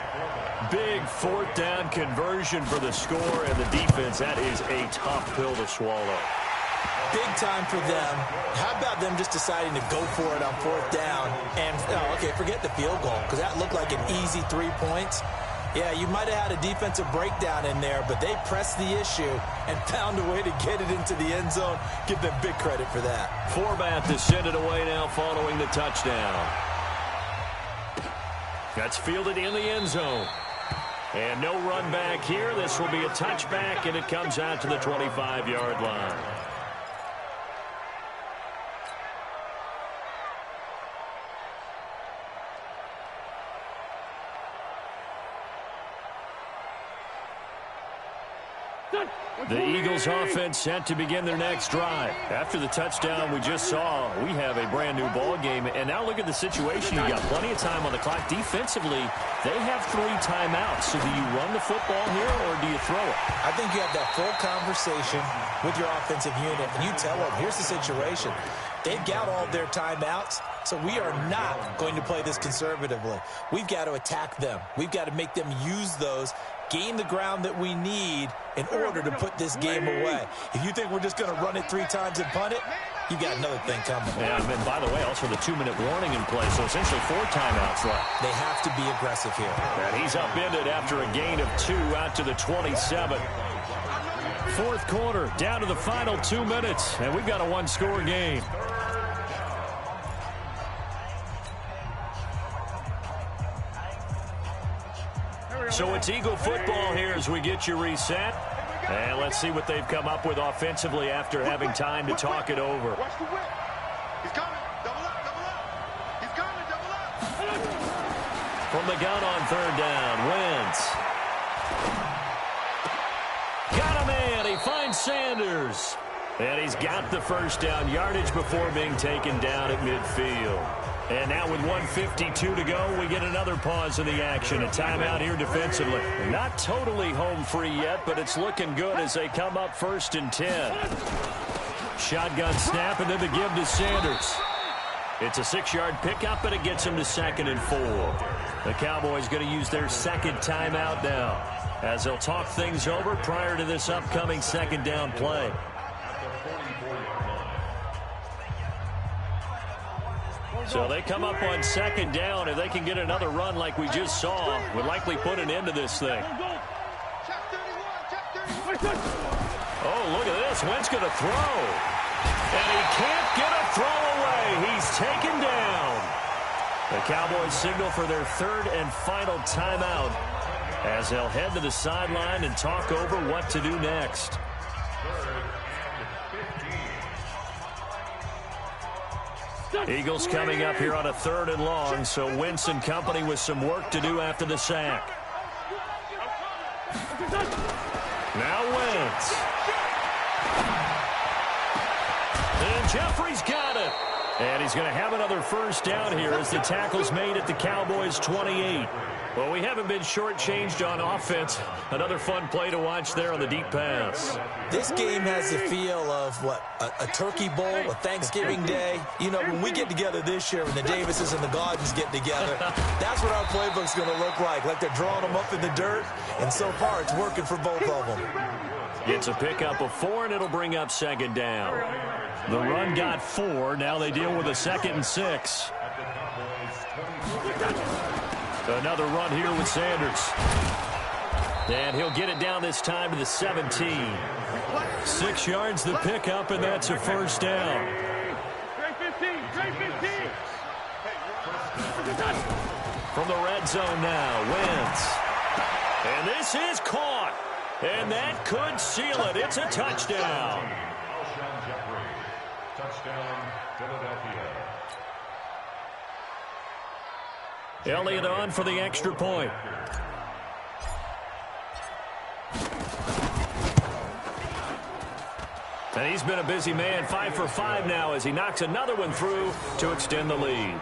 Big 4th down conversion for the score, and the defense, that is a tough pill to swallow. Big time for them. How about them just deciding to go for it on 4th down? And, okay, forget the field goal, because that looked like an easy 3 points. Yeah, you might have had a defensive breakdown in there, but they pressed the issue and found a way to get it into the end zone. Give them big credit for that. Forbath to send it away now following the touchdown. That's fielded in the end zone. And no run back here. This will be a touchback, and it comes out to the 25-yard line. The Eagles offense set to begin their next drive. After the touchdown we just saw, we have a brand new ball game. And now look at the situation. You got plenty of time on the clock. Defensively, they have 3 timeouts. So do you run the football here or do you throw it? I think you have that full conversation with your offensive unit. And you tell them, here's the situation. They've got all their timeouts. So we are not going to play this conservatively. We've got to attack them. We've got to make them use those, gain the ground that we need in order to put this game away. If you think we're just going to run it 3 times and punt it, you got another thing coming. Yeah, and by the way, also the 2-minute warning in play, so essentially 4 timeouts left. They have to be aggressive here. And he's upended after a gain of 2 out to the 27. Fourth quarter, down to the final 2 minutes, and we've got a 1-score game. So it's Eagle football here as we get you reset. And let's see what they've come up with offensively after having time to talk it over. Watch the whip. He's coming. Double up, double up. He's coming, double up. From the gun on 3rd down, Wentz. Got a man. He finds Sanders. And he's got the first down yardage before being taken down at midfield. And now with 1:52 to go, we get another pause in the action. A timeout here defensively. Not totally home free yet, but it's looking good as they come up 1st and 10. Shotgun snap and then the give to Sanders. It's a 6-yard pickup, and it gets him to 2nd and 4. The Cowboys going to use their 2nd timeout now as they'll talk things over prior to this upcoming 2nd down play. So they come up on 2nd down. If they can get another run like we just saw, would likely put an end to this thing. Oh, look at this. Wentz going to throw. And he can't get a throw away. He's taken down. The Cowboys signal for their 3rd and final timeout as they'll head to the sideline and talk over what to do next. Eagles coming up here on a 3rd and long, so Wentz and company with some work to do after the sack. Now Wentz. And Jeffrey's got it. And he's going to have another first down here as the tackle's made at the Cowboys' 28. Well, we haven't been shortchanged on offense. Another fun play to watch there on the deep pass. This game has the feel of, what, a turkey bowl, a Thanksgiving day. You know, when we get together this year, when the Davises and the Gardens get together, that's what our playbook's going to look like they're drawing them up in the dirt. And so far, it's working for both of them. It's a pickup of 4, and it'll bring up 2nd down. The run got 4. Now they deal with a 2nd and 6. Another run here with Sanders. And he'll get it down this time to the 17. 6 yards the pickup, and that's a first down. From the red zone now, Wentz. And this is caught. And that could seal it. It's a touchdown. Touchdown, Philadelphia. Elliott on for the extra point. And he's been a busy man, 5 for 5 now as he knocks another one through to extend the lead.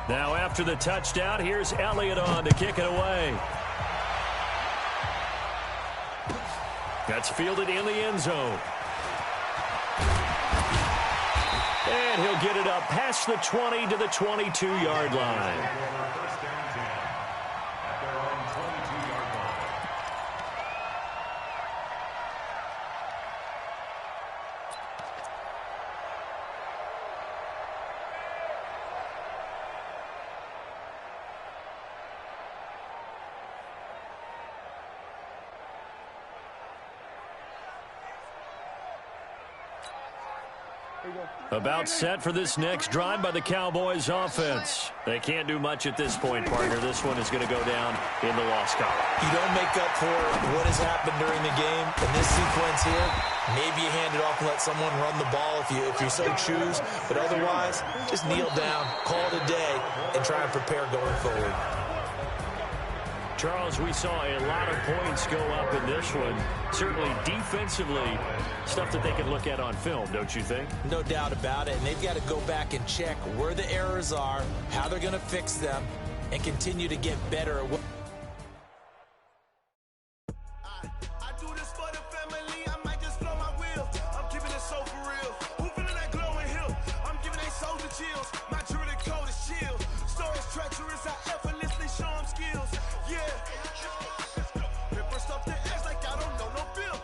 Now after the touchdown, here's Elliott on to kick it away. That's fielded in the end zone. And he'll get it up past the 20 to the 22-yard line. About set for this next drive by the Cowboys offense. They can't do much at this point, partner. This one is going to go down in the loss column. You don't make up for what has happened during the game. In this sequence here, maybe you hand it off and let someone run the ball if you so choose. But otherwise, just kneel down, call it a day, and try and prepare going forward. Charles, we saw a lot of points go up in this one. Certainly defensively, stuff that they can look at on film, don't you think? No doubt about it. And they've got to go back and check where the errors are, how they're going to fix them, and continue to get better at what. I do this for the family. I might just blow my wheel. I'm keeping it so for real. Who feeling that glowing hill? I'm giving they soldier chills. My jewelry code is chill. Stories treacherous. I effortlessly show them skills. Yeah. Paper stuff the edge like I don't know no bill.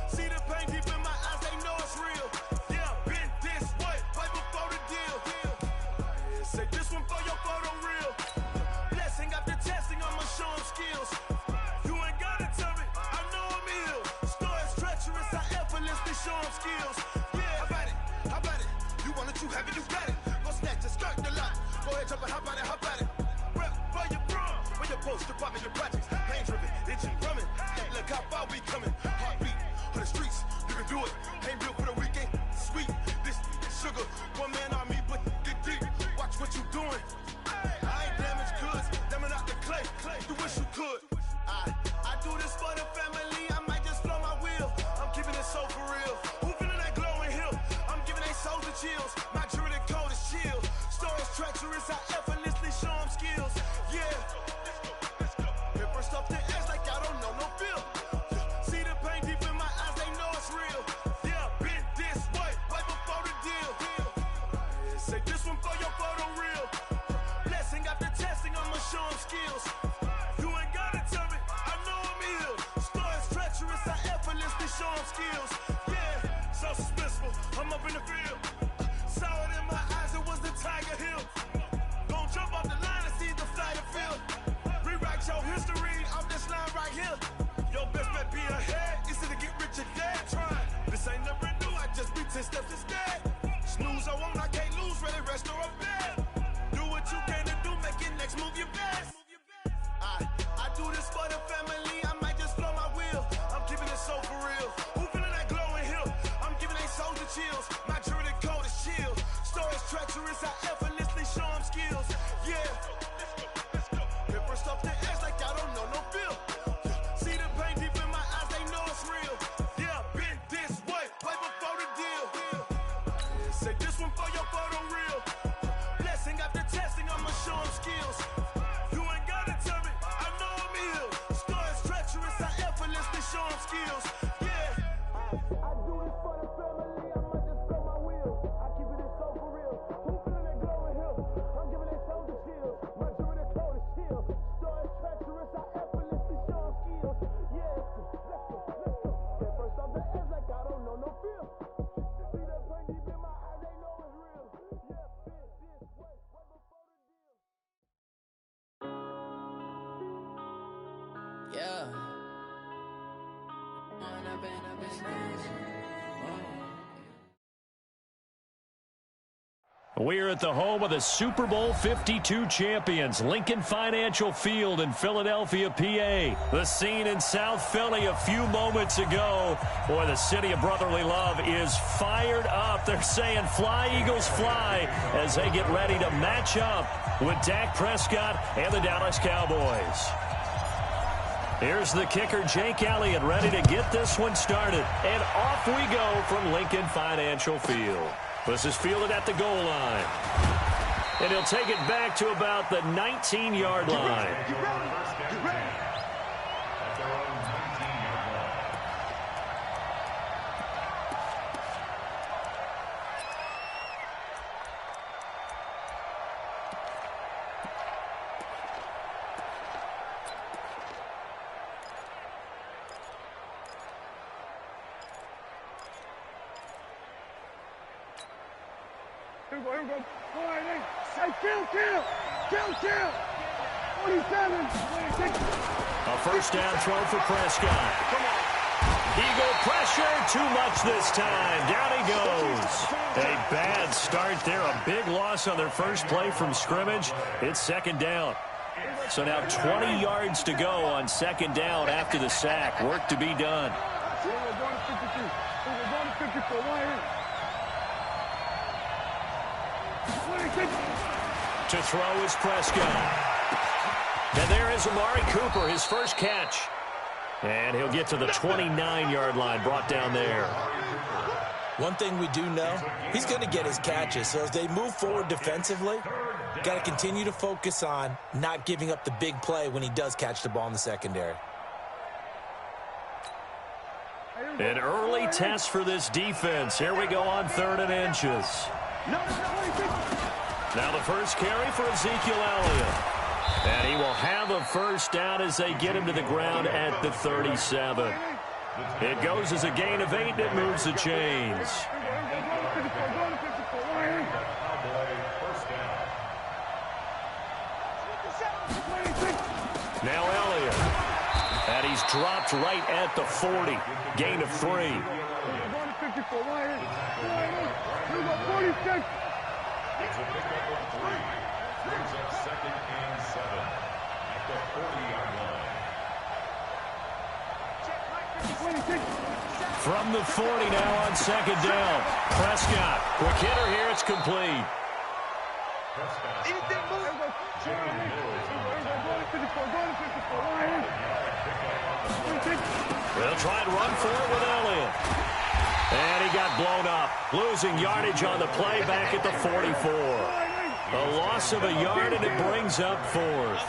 See the pain deep in my eyes, they know it's real. Yeah, been this way, way before the deal. Say this one for your photo real. Blessing after testing, I'ma show them skills. You ain't gotta tell me, I know I'm ill. Stories treacherous, I effortlessly show them skills. Yeah, how about it? You want it, you have it, you got it. Go snatch it, skirt the lot. Go ahead, jump it, how about it? Rep for your bro, where your post, department, your projects. Pain driven, itching, drumming. Look how far we coming. Heartbeat on the streets, you can do it. Ain't built for the weekend, sweet. This sugar, one man army, but get deep. Watch what you doing. I ain't damaged goods, damn out the clay. You wish you could. I do this for the family. I might just blow my wheel. I'm keeping it so for real. Who feeling that glowing hill? I'm giving they soldier chills. My jewelry code is chill. Stories treacherous. I effortlessly show them skills. Yeah. Paper stuff the edge like I don't know no feel. See the pain deep in my eyes, they know it's real. Yeah, been this way, way before the deal. Say this one for your photo real. Blessing after testing, I'ma show them skills. You ain't gotta tell me, I know I'm ill. Stories treacherous, I effortlessly show them skills. Yeah, so suspenseful, I'm up in the field. Saw it in my eyes, it was the Tiger Hill. Gon' jump off the line and see the flight of field. Rewrite your history off this line right here. Your best bet be ahead, it's to get rich or dead. Try. This ain't never new, I just be 10 steps instead. Snooze I won't, I can't lose, ready, rest or a bed. Do what you can to do, make it next move your best. I do this for the family, I might just blow my wheel. I'm keeping it so for real. Who feeling that glowing hill? I'm giving they soldier chills. My jewelry code is chill. Stories treacherous, I effortlessly show them skills. Yeah. Paper stuff the edge like I don't know no feel. See the pain deep in my eyes, they know it's real. Yeah, been this way, way before the deal. Say this one for your photo real. Blessing after testing, I'ma show them skills. You ain't gotta tell me, I know I'm ill. Stories treacherous, I effortlessly show them skills. Yeah. I do this for the family, I might just blow my wheel. I keep it so for real. Who feeling that glowing hill? I'm giving they soldier chills. My jewelry code is chill. Stories treacherous, I effortlessly show them skills. Yeah, let's go. Get first off the edge like I don't know no feel. See that pain deep in my eyes, they know it's real. Yeah, been this way, way before the deal. Yeah. We're at the home of the Super Bowl 52 champions, Lincoln Financial Field in Philadelphia, PA. The scene in South Philly a few moments ago. Boy, the city of brotherly love is fired up. They're saying, fly, Eagles, fly, as they get ready to match up with Dak Prescott and the Dallas Cowboys. Here's the kicker, Jake Elliott, ready to get this one started. And off we go from Lincoln Financial Field. This is fielded at the goal line. And he'll take it back to about the 19-yard line. Get ready. Here we go. All right, hey, kill. 47. A first down throw for Prescott. Eagle pressure, too much this time. Down he goes. A bad start there. A big loss on their first play from scrimmage. It's second down. So now 20 yards to go on second down after the sack. Work to be done. To throw is Prescott. And there is Amari Cooper, his first catch. And he'll get to the 29-yard line, brought down there. One thing we do know, he's going to get his catches. So as they move forward defensively, got to continue to focus on not giving up the big play when he does catch the ball in the secondary. An early test for this defense. Here we go on 3rd and inches. Now the first carry for Ezekiel Elliott. And he will have a first down as they get him to the ground at the 37. It goes as a gain of 8, and it moves the chains. Now Elliott. And he's dropped right at the 40. Gain of 3. It's a pickup of 3. Brings up 2nd and 7 at the 40-yard line. From the 40 now on second down. Prescott. Quick hitter here. It's complete. They'll try and run for it with Elliott. And he got blown up. Losing yardage on the play back at the 44. A loss of a yard, and it brings up 4th.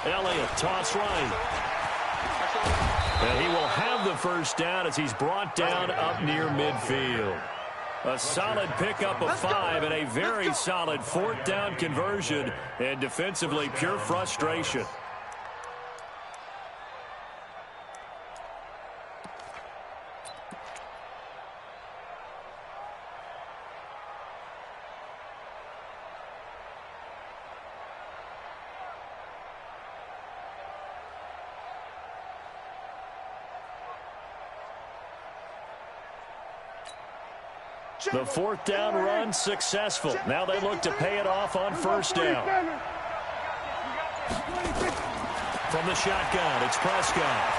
Elliott toss right. And he will have the first down as he's brought down up near midfield. A solid pickup of 5 and a very solid 4th down conversion, and defensively pure frustration. The 4th down run successful. Now they look to pay it off on first down. From the shotgun, it's Prescott.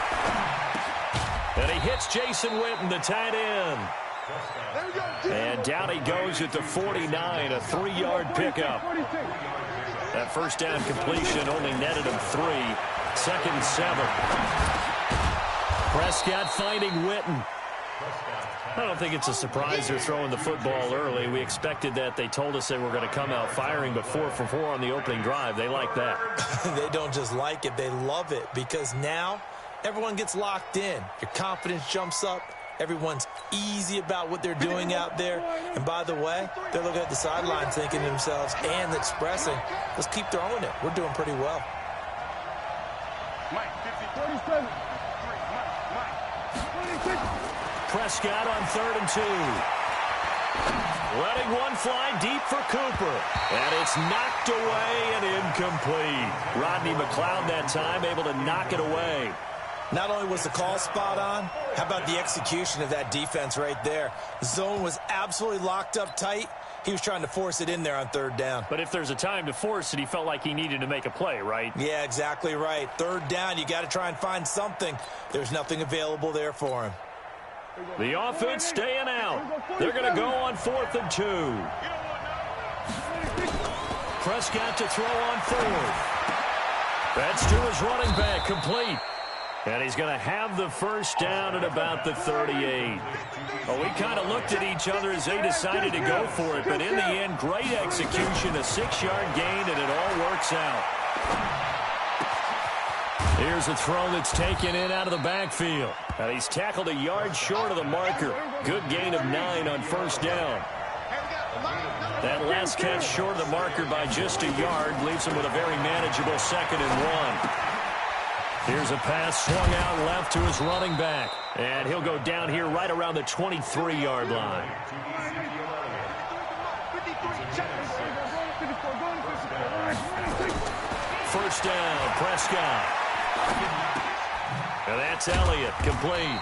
And he hits Jason Witten, the tight end. And down he goes at the 49, a 3-yard pickup. That first down completion only netted him 3. 2nd and 7. Prescott finding Witten. I don't think it's a surprise they're throwing the football early. We expected that. They told us they were going to come out firing, but 4 for 4 on the opening drive. They like that. They don't just like it, they love it, because now everyone gets locked in. Your confidence jumps up. Everyone's easy about what they're doing out there. And by the way, they're looking at the sidelines thinking to themselves and expressing, let's keep throwing it. We're doing pretty well. Prescott on 3rd and 2. Letting one fly deep for Cooper. And it's knocked away and incomplete. Rodney McLeod that time able to knock it away. Not only was the call spot on, how about the execution of that defense right there? The zone was absolutely locked up tight. He was trying to force it in there on 3rd down. But if there's a time to force it, he felt like he needed to make a play, right? Yeah, exactly right. 3rd down, you got to try and find something. There's nothing available there for him. The offense staying out. They're going to go on 4th and 2. Prescott to throw on 4th. That's to his running back, complete. And he's going to have the first down at about the 38. Well, we kind of looked at each other as they decided to go for it, but in the end, great execution, a 6-yard gain, and it all works out. Here's a throw that's taken in out of the backfield. And he's tackled a yard short of the marker. Good gain of 9 on first down. That last catch short of the marker by just a yard leaves him with a very manageable 2nd and 1. Here's a pass swung out left to his running back. And he'll go down here right around the 23-yard line. first down. Prescott. And that's Elliott, complete.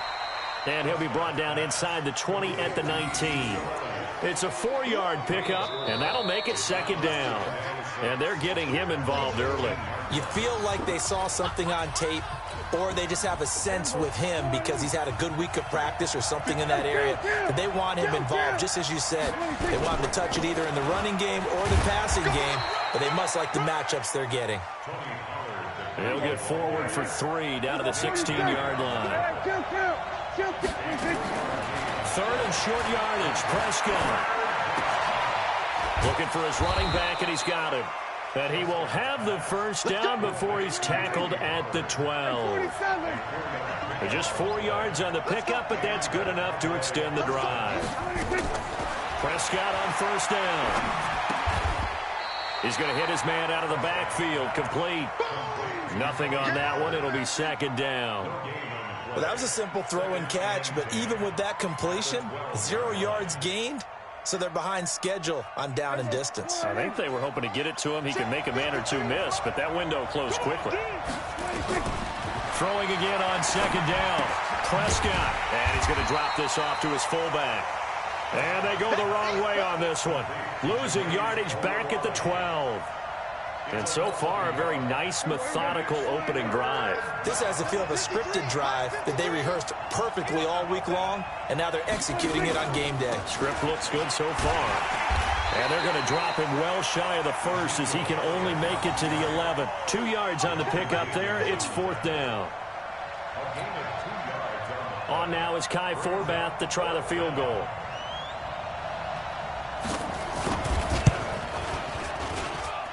And he'll be brought down inside the 20 at the 19. It's a 4-yard pickup, and that'll make it second down. And they're getting him involved early. You feel like they saw something on tape, or they just have a sense with him because he's had a good week of practice or something in that area that they want him involved. Just as you said, they want him to touch it either in the running game or the passing game, but they must like the matchups they're getting. He'll get forward for 3 down to the 16-yard line. Third and short yardage. Prescott looking for his running back, and he's got him. And he will have the first down before he's tackled at the 12. Just 4 yards on the pickup, but that's good enough to extend the drive. Prescott on first down. He's going to hit his man out of the backfield. Complete. Nothing on that one. It'll be second down. Well, that was a simple throw and catch, but even with that completion, 0 yards gained, so they're behind schedule on down and distance. I think they were hoping to get it to him. He could make a man or two miss, but that window closed quickly. Throwing again on second down. Prescott, and he's going to drop this off to his fullback. And they go the wrong way on this one. Losing yardage back at the 12. And so far, a very nice, methodical opening drive. This has the feel of a scripted drive that they rehearsed perfectly all week long, and now they're executing it on game day. Script looks good so far. And they're going to drop him well shy of the first as he can only make it to the 11. 2 yards on the pickup there. It's fourth down. On now is Kai Forbath to try the field goal.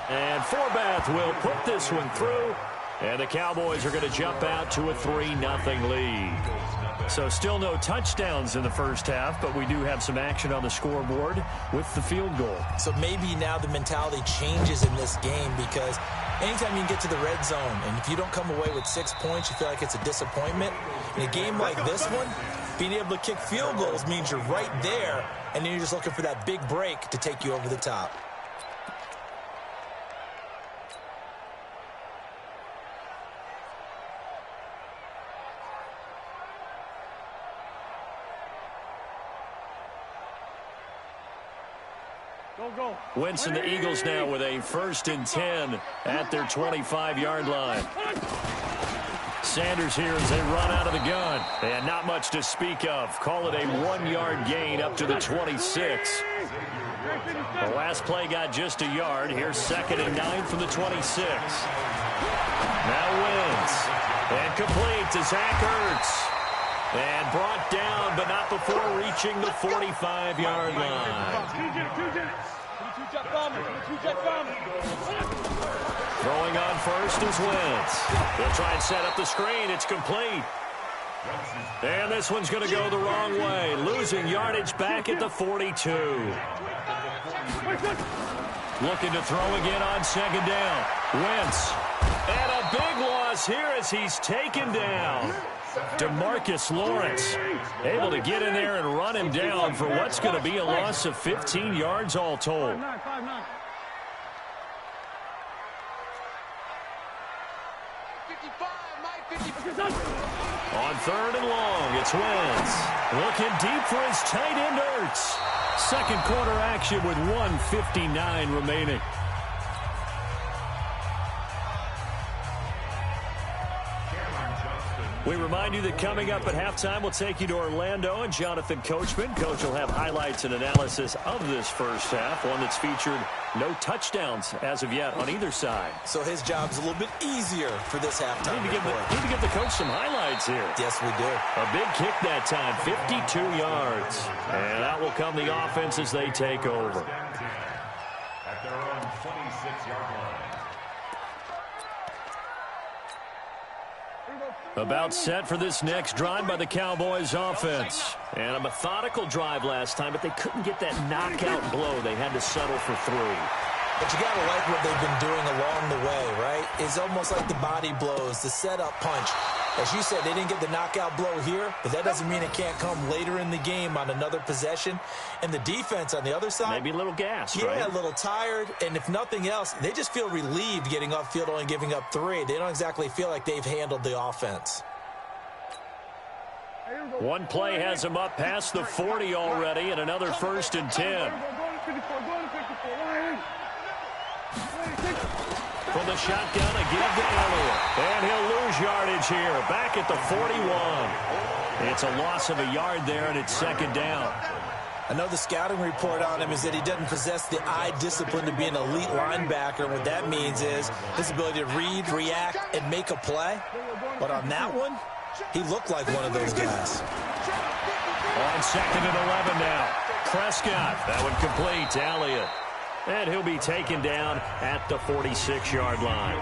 And Forbath will put this one through. And the Cowboys are going to jump out to a 3-0 lead. So still no touchdowns in the first half, but we do have some action on the scoreboard with the field goal. So maybe now the mentality changes in this game because anytime you can get to the red zone, and if you don't come away with 6 points, you feel like it's a disappointment. In a game like this one, being able to kick field goals means you're right there, and then you're just looking for that big break to take you over the top. Winston, the Eagles now with a 1st and 10 at their 25-yard line. Sanders here as they run out of the gun. And not much to speak of. Call it a 1-yard gain up to the 26. The last play got just a yard. Here's 2nd and 9 from the 26. Now wins. And complete to Zach Ertz. And brought down, but not before reaching the 45-yard line. Throwing on first is Wentz. They'll try and set up the screen. It's complete. And this one's going to go the wrong way. Losing yardage back at the 42. Looking to throw again on second down. Wentz. And a big loss here as he's taken down. DeMarcus Lawrence able to get in there and run him down for what's going to be a loss of 15 yards all told. On 3rd and long, it's Wentz. Looking deep for his tight end Ertz. Second quarter action with 1:59 remaining. We remind you that coming up at halftime, we'll take you to Orlando and Jonathan Coachman. Coach will have highlights and analysis of this first half, one that's featured no touchdowns as of yet on either side. So his job's a little bit easier for this halftime. Need to give the coach some highlights here. Yes, we do. A big kick that time, 52 yards. And out will come the offense as they take over. At their own 26-yard line. About set for this next drive by the Cowboys offense. And a methodical drive last time, but they couldn't get that knockout blow. They had to settle for 3. But you got to like what they've been doing along the way, right? is almost like the body blows, the setup punch. As you said, they didn't get the knockout blow here, but that doesn't mean it can't come later in the game on another possession. And the defense on the other side, maybe a little gassed, right? Yeah, a little tired. And if nothing else, they just feel relieved getting off field, only giving up 3. They don't exactly feel like they've handled the offense. One play has him up past the 40 already, and another 1st and 10. From the shotgun, a give to Elliott. And he'll lose yardage here, back at the 41. It's a loss of a yard there, and it's 2nd down. I know the scouting report on him is that he doesn't possess the eye discipline to be an elite linebacker. And what that means is his ability to read, react, and make a play. But on that one, he looked like one of those guys. On 2nd and 11 now. Prescott, that one complete to Elliott. And he'll be taken down at the 46-yard line.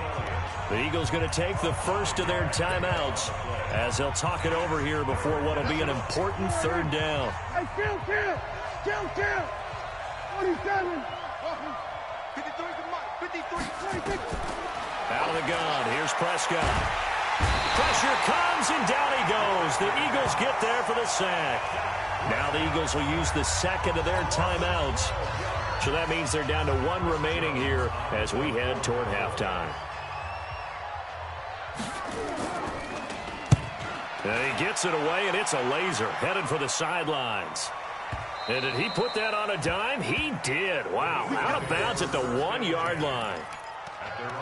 The Eagles going to take the first of their timeouts as they'll talk it over here before what will be an important 3rd down. Hey, kill. 47. 53 to Mike. 53. 26. Out of the gun. Here's Prescott. Pressure comes, and down he goes. The Eagles get there for the sack. Now the Eagles will use the 2nd of their timeouts. So that means they're down to 1 remaining here as we head toward halftime. And he gets it away, and it's a laser headed for the sidelines. And did he put that on a dime? He did. Wow, out of bounds at the 1-yard line.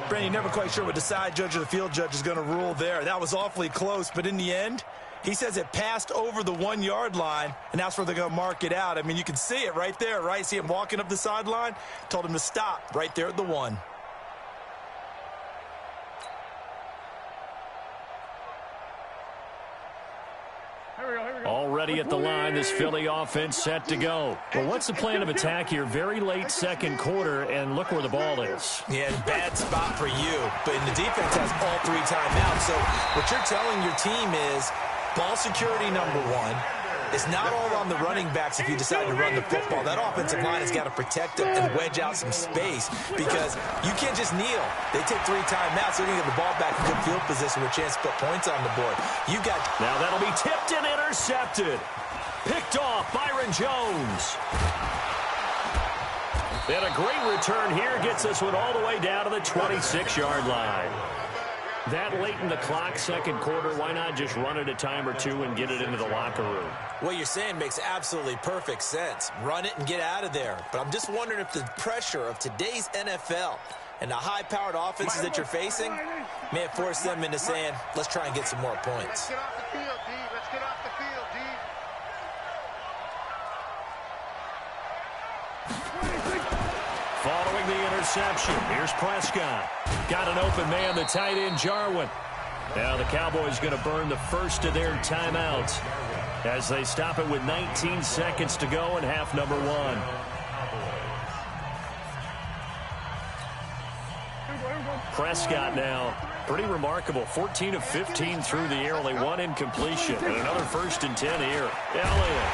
Brandon, you're never quite sure what the side judge or the field judge is going to rule there. That was awfully close, but in the end, he says it passed over the 1-yard line, and that's where they're going to mark it out. I mean, you can see it right there, right? See him walking up the sideline? Told him to stop right there at the 1. Already at the line, this Philly offense set to go. Well, what's the plan of attack here? Very late 2nd quarter, and look where the ball is. Yeah, bad spot for you. But the defense has all 3 timeouts. So what you're telling your team is ball security number 1. It's not all on the running backs if you decide to run the football. That offensive line has got to protect them and wedge out some space because you can't just kneel. They take 3 timeouts. They're going to get the ball back in good field position with a chance to put points on the board. Now that'll be tipped and intercepted. Picked off Byron Jones. And a great return here gets this one all the way down to the 26-yard line. That late in the clock, 2nd quarter, why not just run it a time or 2 and get it into the locker room? What you're saying makes absolutely perfect sense. Run it and get out of there. But I'm just wondering if the pressure of today's NFL and the high-powered offenses that you're facing may have forced them into saying, let's try and get some more points. Let's get off the field, D. Let's get off the field, D. Following the interception, here's Prescott. Got an open man, the tight end, Jarwin. Now the Cowboys going to burn the first of their timeouts as they stop it with 19 seconds to go in half number 1. Prescott now, pretty remarkable. 14 of 15 through the air, only 1 incompletion. And another 1st and 10 here. Elliott.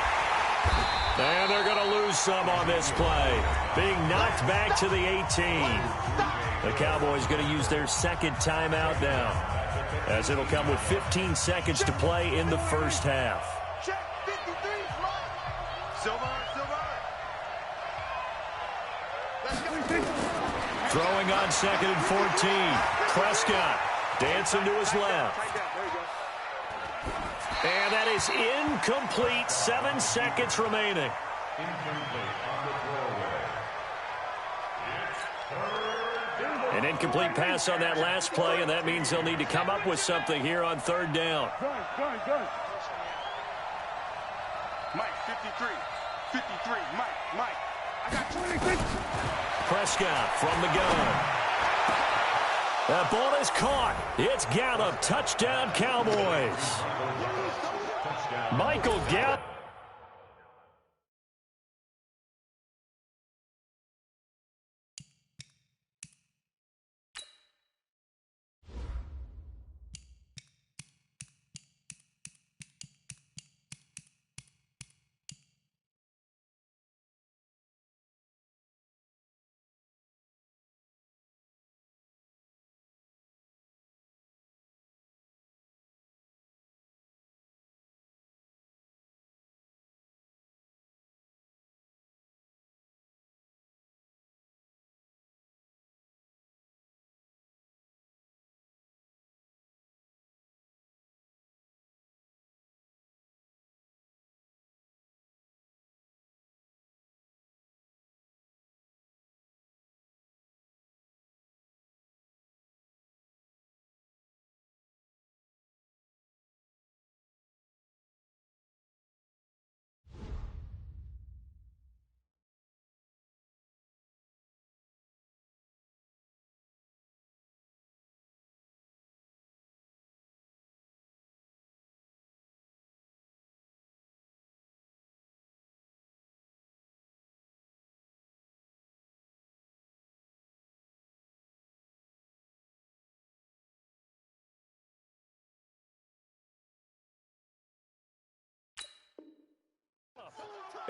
And they're going to lose some on this play. Being knocked back to the 18. The Cowboys going to use their 2nd timeout now, as it'll come with 15 seconds to play in the first half. Check 53, Silver. Let's go. Throwing on 2nd and 14. Prescott dancing to his left. And that is incomplete. 7 seconds remaining. An incomplete pass on that last play, and that means they'll need to come up with something here on 3rd down. Mike, 53. 53. Mike. I got 26. Prescott from the gun. That ball is caught. It's Gallup. Touchdown, Cowboys. Michael Gallup.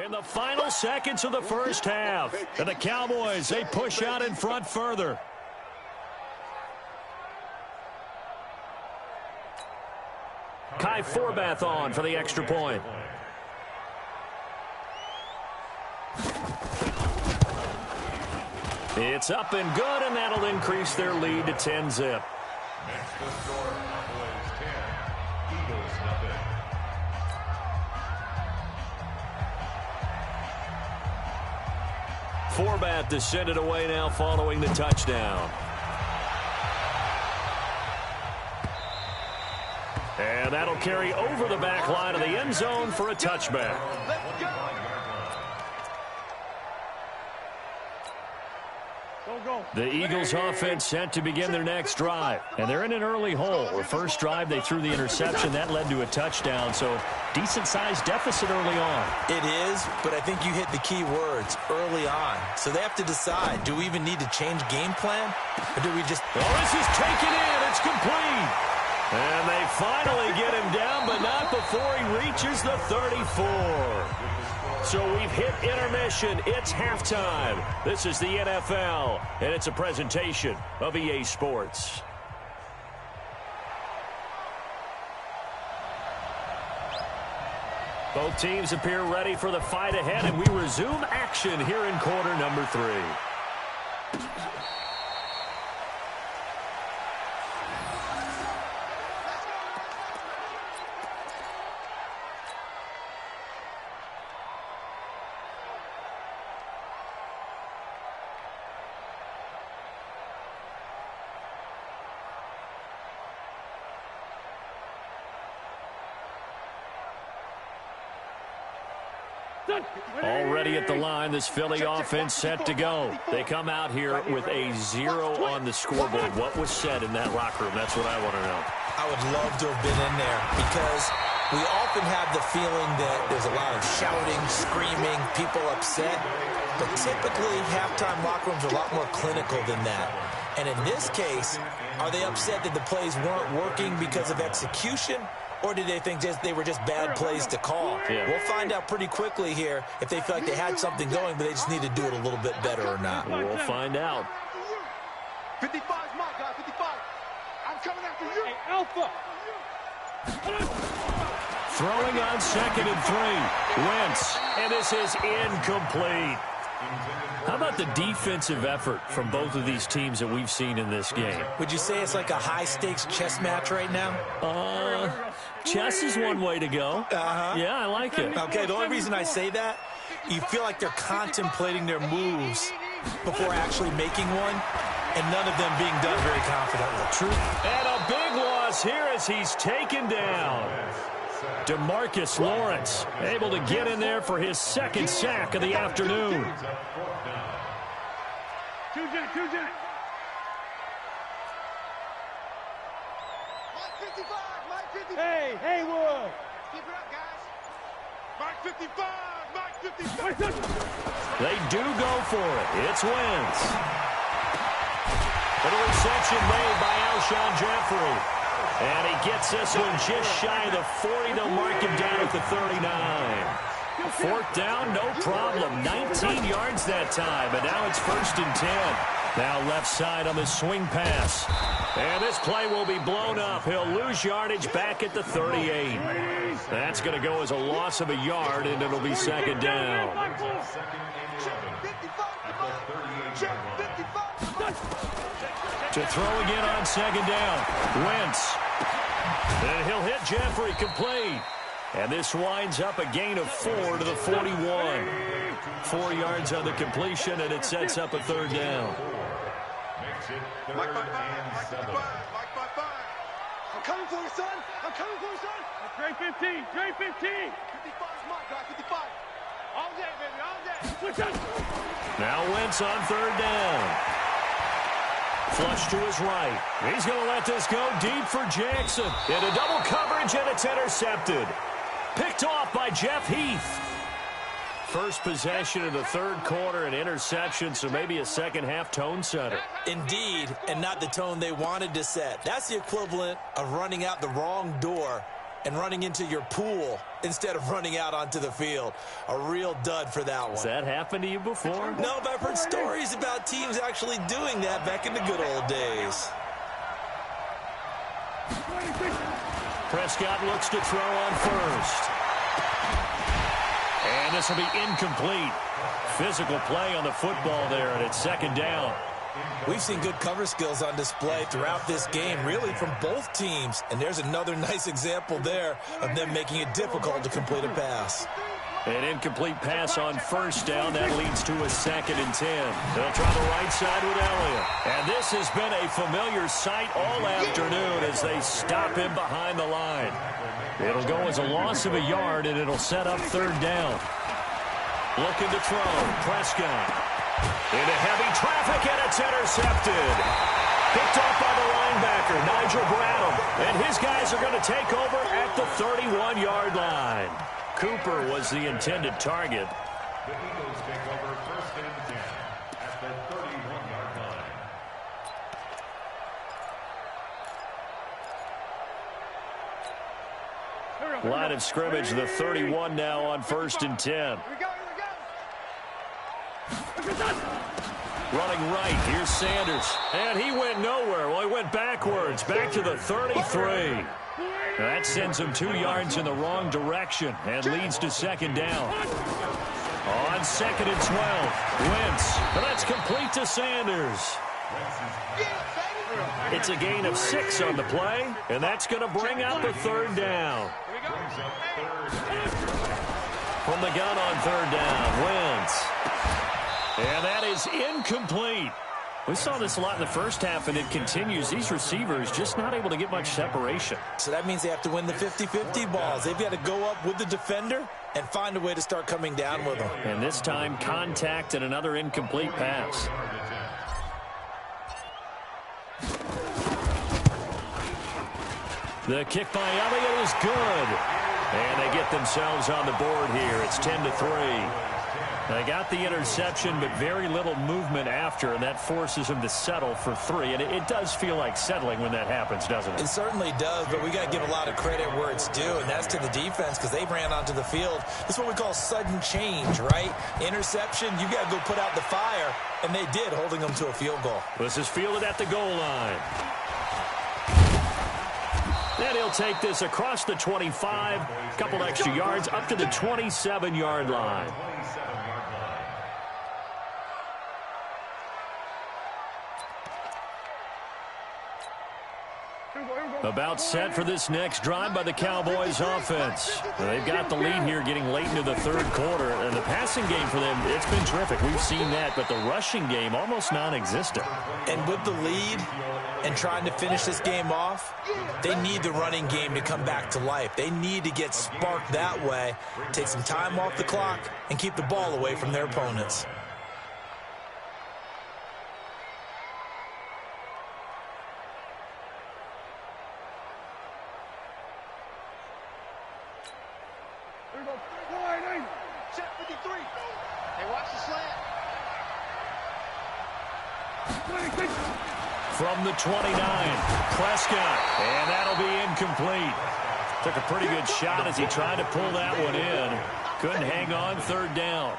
In the final seconds of the first half, and the Cowboys, they push out in front further. Kai Forbath on for the extra point. It's up and good, and that'll increase their lead to 10-zip. Next to score, Cowboys 10, Eagles nothing. Forbath to send it away now following the touchdown. And that'll carry over the back line of the end zone for a touchback. The Eagles offense set to begin their next drive. And they're in an early hole. The first drive, they threw the interception. That led to a touchdown. So decent-sized deficit early on. It is, but I think you hit the key words, early on. So they have to decide, do we even need to change game plan? Or do we just... Oh, this is taken in. It's complete. And they finally get him down, but not before he reaches the 34. So we've hit intermission. It's halftime. This is the NFL, and it's a presentation of EA Sports. Both teams appear ready for the fight ahead, and we resume action here in quarter number 3. Already at the line, this Philly offense set to go. They come out here with a 0 on the scoreboard. What was said in that locker room? That's what I want to know. I would love to have been in there because we often have the feeling that there's a lot of shouting, screaming, people upset. But typically, halftime locker rooms are a lot more clinical than that. And in this case, are they upset that the plays weren't working because of execution? Or did they think they were just bad plays to call? Yeah. We'll find out pretty quickly here if they feel like they had something going, but they just need to do it a little bit better or not. We'll find out. 55 is my guy, 55. I'm coming after you. Hey, Alpha. Throwing on 2nd and 3. Wentz, and this is incomplete. How about the defensive effort from both of these teams that we've seen in this game? Would you say it's like a high-stakes chess match right now? Chess is one way to go. Yeah, I like it. Okay, the only reason I say that, you feel like they're contemplating their moves before actually making one, and none of them being done very confidently. True. And a big loss here as he's taken down. DeMarcus Lawrence able to get in there for his 2nd sack of the afternoon. Hey, Haywood. Keep it up, guys. Mike 55, Mike 55. They do go for it. It's Wentz. And a reception made by Alshon Jeffrey. And he gets this one just shy of the 40. They'll mark him down at the 39. 4th down, no problem. 19 yards that time, and now it's 1st and 10. Now left side on the swing pass. And this play will be blown up. He'll lose yardage back at the 38. That's going to go as a loss of a yard, and it'll be 2nd down. To throw again on 2nd down. Wentz. And he'll hit Jeffrey complete. And this winds up a gain of 4 to the 41. 4 yards on the completion, and it sets up a 3rd down. Makes it 3rd and 7. I'm coming for you, son. I'm coming for you, son. Dre 15. Dre 15. 55 is my guy. 55. All day, baby. All day. Now Wentz on 3rd down. Flush to his right. He's going to let this go deep for Jackson. Into double coverage, and it's intercepted. Picked off by Jeff Heath. First possession of the 3rd quarter, an interception, so maybe a second-half tone setter. Indeed, and not the tone they wanted to set. That's the equivalent of running out the wrong door and running into your pool instead of running out onto the field. A real dud for that one. Has that happened to you before? No, but I've heard stories about teams actually doing that back in the good old days. Prescott looks to throw on first. And this will be incomplete. Physical play on the football there, and it's second down. We've seen good cover skills on display throughout this game, really from both teams. And there's another nice example there of them making it difficult to complete a pass. An incomplete pass on first down. That leads to a 2nd and 10. They'll try the right side with Elliott. And this has been a familiar sight all afternoon as they stop him behind the line. It'll go as a loss of a yard, and it'll set up 3rd down. Looking to throw. Prescott. Into heavy traffic, and it's intercepted. Picked off by the linebacker, Nigel Bradham. And his guys are going to take over at the 31-yard line. Cooper was the intended target. The Eagles take over 1st and 10 at the 31-yard line. Line of scrimmage, the 31 now on 1st and 10. Running right, here's Sanders. And he went nowhere. Well, he went backwards, back to the 33. That sends him 2 yards in the wrong direction and leads to 2nd down. On 2nd and 12, Wentz. And that's complete to Sanders. It's a gain of 6 on the play, and that's going to bring out the 3rd down. From the gun on 3rd down, Wentz. And that is incomplete. We saw this a lot in the first half, and it continues. These receivers just not able to get much separation. So that means they have to win the 50-50 balls. They've got to go up with the defender and find a way to start coming down with them. And this time, contact and another incomplete pass. The kick by Elliott is good. And they get themselves on the board here. It's 10-3. They got the interception, but very little movement after, and that forces him to settle for 3. And it does feel like settling when that happens, doesn't it? It certainly does, but we got to give a lot of credit where it's due, and that's to the defense because they ran onto the field. This is what we call sudden change, right? Interception, you got to go put out the fire, and they did, holding them to a field goal. This is fielded at the goal line. And he'll take this across the 25, a couple extra yards, up to the 27-yard line. About set for this next drive by the Cowboys offense. They've got the lead here getting late into the 3rd quarter. And the passing game for them, it's been terrific. We've seen that, but the rushing game almost non-existent. And with the lead and trying to finish this game off, they need the running game to come back to life. They need to get sparked that way, take some time off the clock, and keep the ball away from their opponents. From the 29, Prescott, and that'll be incomplete. Took a pretty good shot as he tried to pull that one in. Couldn't hang on, 3rd down.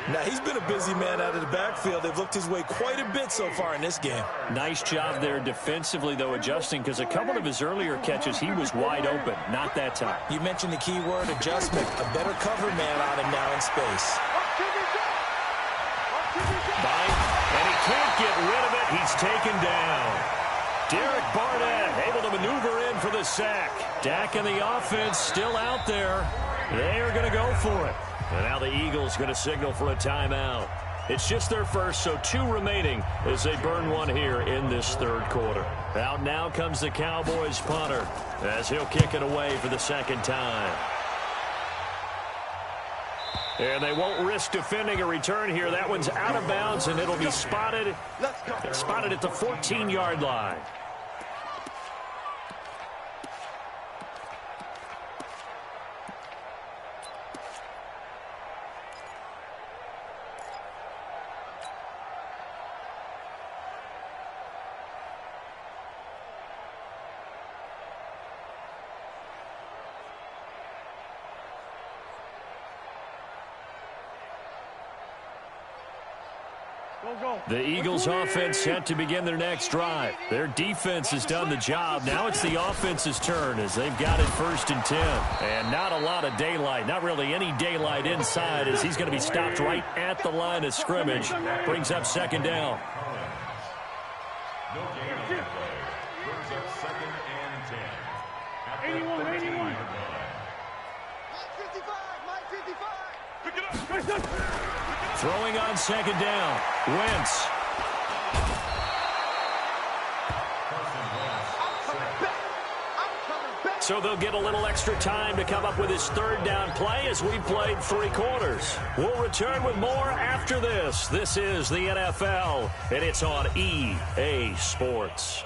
Now, he's been a busy man out of the backfield. They've looked his way quite a bit so far in this game. Nice job there defensively, though, adjusting, because a couple of his earlier catches, he was wide open. Not that time. You mentioned the key word, adjustment. A better cover man on him now in space. And he can't get rid of it. He's taken down. Derek Barnett able to maneuver in for the sack. Dak and the offense still out there. They are going to go for it. And now the Eagles going to signal for a timeout. It's just their first, so 2 remaining as they burn one here in this 3rd quarter. Out now comes the Cowboys punter as he'll kick it away for the 2nd time. And they won't risk defending a return here. That one's out of bounds, and it'll be spotted at the 14-yard line. The Eagles offense set to begin their next drive. Their defense has done the job. Now it's the offense's turn as they've got it 1st and 10. And not a lot of daylight, not really any daylight inside as he's going to be stopped right at the line of scrimmage. Brings up 2nd down. No gain on the play. Brings up 2nd and 10. At the 13-yard line. Throwing on 2nd down. Wentz. So they'll get a little extra time to come up with his 3rd down play as we played 3 quarters. We'll return with more after this. This is the NFL, and it's on EA Sports.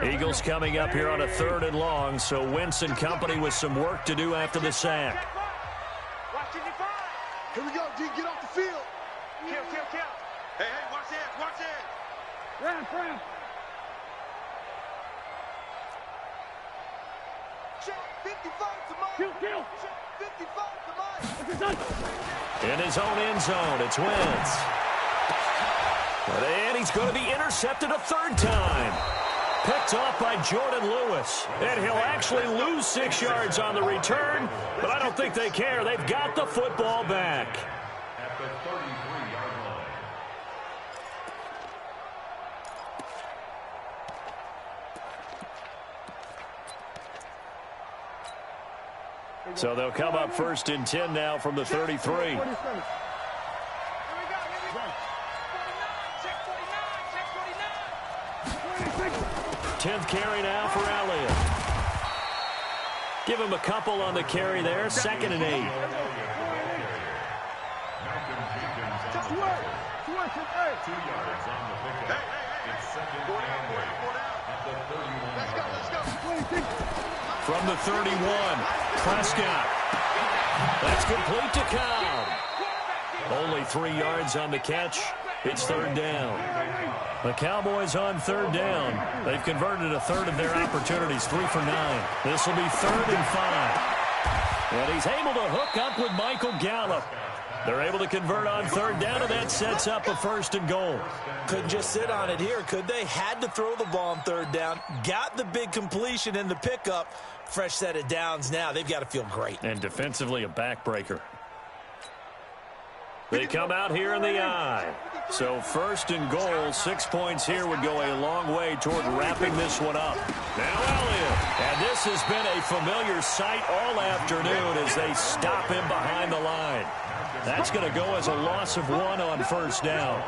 Eagles coming up here on a 3rd and long, so Wentz and company with some work to do after the sack. Here we go, D. Get off the field. Kill. Hey, watch this. Ramp. Check 55 to Mike. Kill. Check 55 to Mike. In his own end zone, it's Wentz. And he's going to be intercepted a 3rd time. Picked off by Jordan Lewis. And he'll actually lose 6 yards on the return, but I don't think they care. They've got the football back. At the 33-yard line. So they'll come up 1st and 10 now from the 33. 10th carry now for Elliott. Give him a couple on the carry there. 2nd and 8. 2 yards on the pickup. It's 2nd and 8 at the 31-yard line. From the 31, Prescott. That's complete to Cobb. Only 3 yards on the catch. It's 3rd down. The Cowboys on 3rd down. They've converted a 1/3 of their opportunities, 3 for 9. This will be 3rd and 5. And he's able to hook up with Michael Gallup. They're able to convert on 3rd down, and that sets up a 1st and goal. Couldn't just sit on it here, could they? Had to throw the ball on 3rd down. Got the big completion in the pickup. Fresh set of downs now. They've got to feel great. And defensively, a backbreaker. They come out here in the eye. So 1st and goal, 6 points here would go a long way toward wrapping this one up. Now Elliott. And this has been a familiar sight all afternoon as they stop him behind the line. That's going to go as a loss of 1 on 1st down.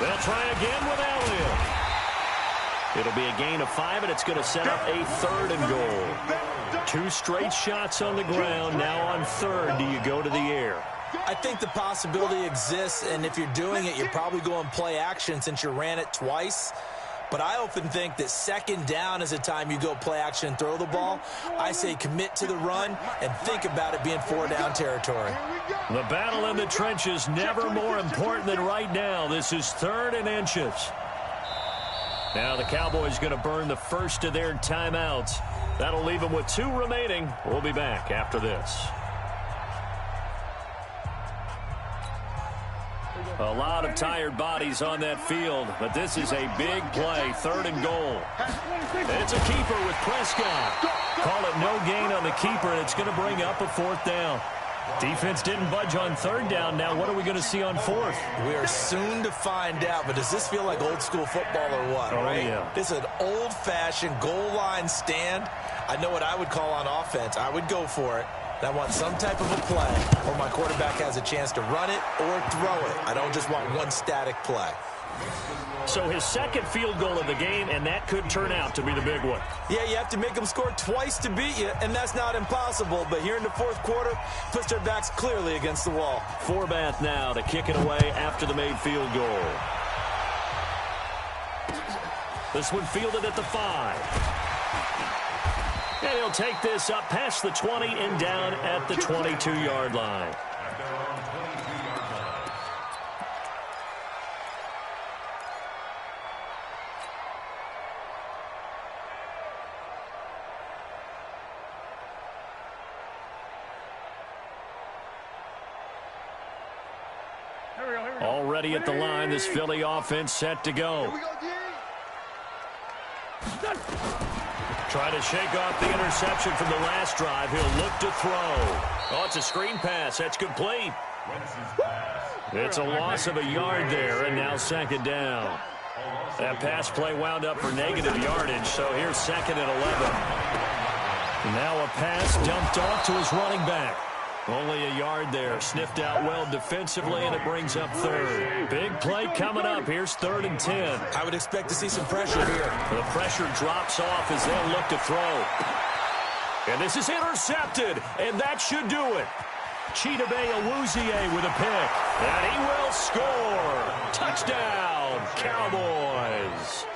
They'll try again with Elliott. It'll be a gain of 5, and it's going to set up a 3rd and goal. 2 straight shots on the ground. Now on 3rd, do you go to the air? I think the possibility exists, and if you're doing it, you're probably going play action since you ran it twice. But I often think that 2nd down is a time you go play action and throw the ball. I say commit to the run and think about it being 4-down territory. The battle in the trenches never more important than right now. This is 3rd and inches. Now the Cowboys going to burn the first of their timeouts. That'll leave them with 2 remaining. We'll be back after this. A lot of tired bodies on that field, but this is a big play, 3rd and goal. It's a keeper with Prescott. Call it no gain on the keeper, and it's going to bring up a 4th down. Defense didn't budge on 3rd down. Now what are we going to see on 4th? We are soon to find out, but does this feel like old school football or what? Oh, right? Yeah. This is an old-fashioned goal line stand. I know what I would call on offense. I would go for it. I want some type of a play where my quarterback has a chance to run it or throw it. I don't just want one static play. So his 2nd field goal of the game, and that could turn out to be the big one. Yeah, you have to make them score twice to beat you, and that's not impossible. But here in the 4th quarter, puts their backs clearly against the wall. Forbath now to kick it away after the made field goal. This one fielded at the 5. And he'll take this up past the 20 and down at the 22-yard line. Already at the line, this Philly offense set to go. Trying to shake off the interception from the last drive. He'll look to throw. Oh, it's a screen pass. That's complete. It's a loss of a yard there, and now second down. That pass play wound up for negative yardage, so here's second and 11. Now a pass dumped off to his running back. Only a yard there. Sniffed out well defensively, and it brings up third. Big play coming up. Here's 3rd and 10. I would expect to see some pressure here. The pressure drops off as they'll look to throw. And this is intercepted, and that should do it. Chidobe Awuzie with a pick. And he will score. Touchdown, Cowboys.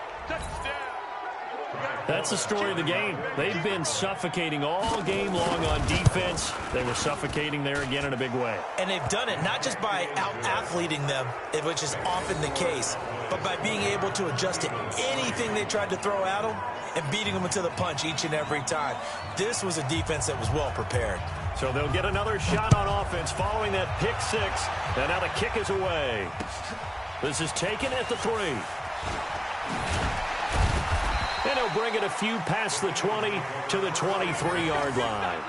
That's the story of the game. They've been suffocating all game long on defense. They were suffocating there again in a big way. And they've done it not just by out-athleting them, which is often the case, but by being able to adjust to anything they tried to throw at them and beating them into the punch each and every time. This was a defense that was well prepared. So they'll get another shot on offense following that pick six. And now the kick is away. This is taken at the 3. And he'll bring it a few past the 20 to the 23-yard line.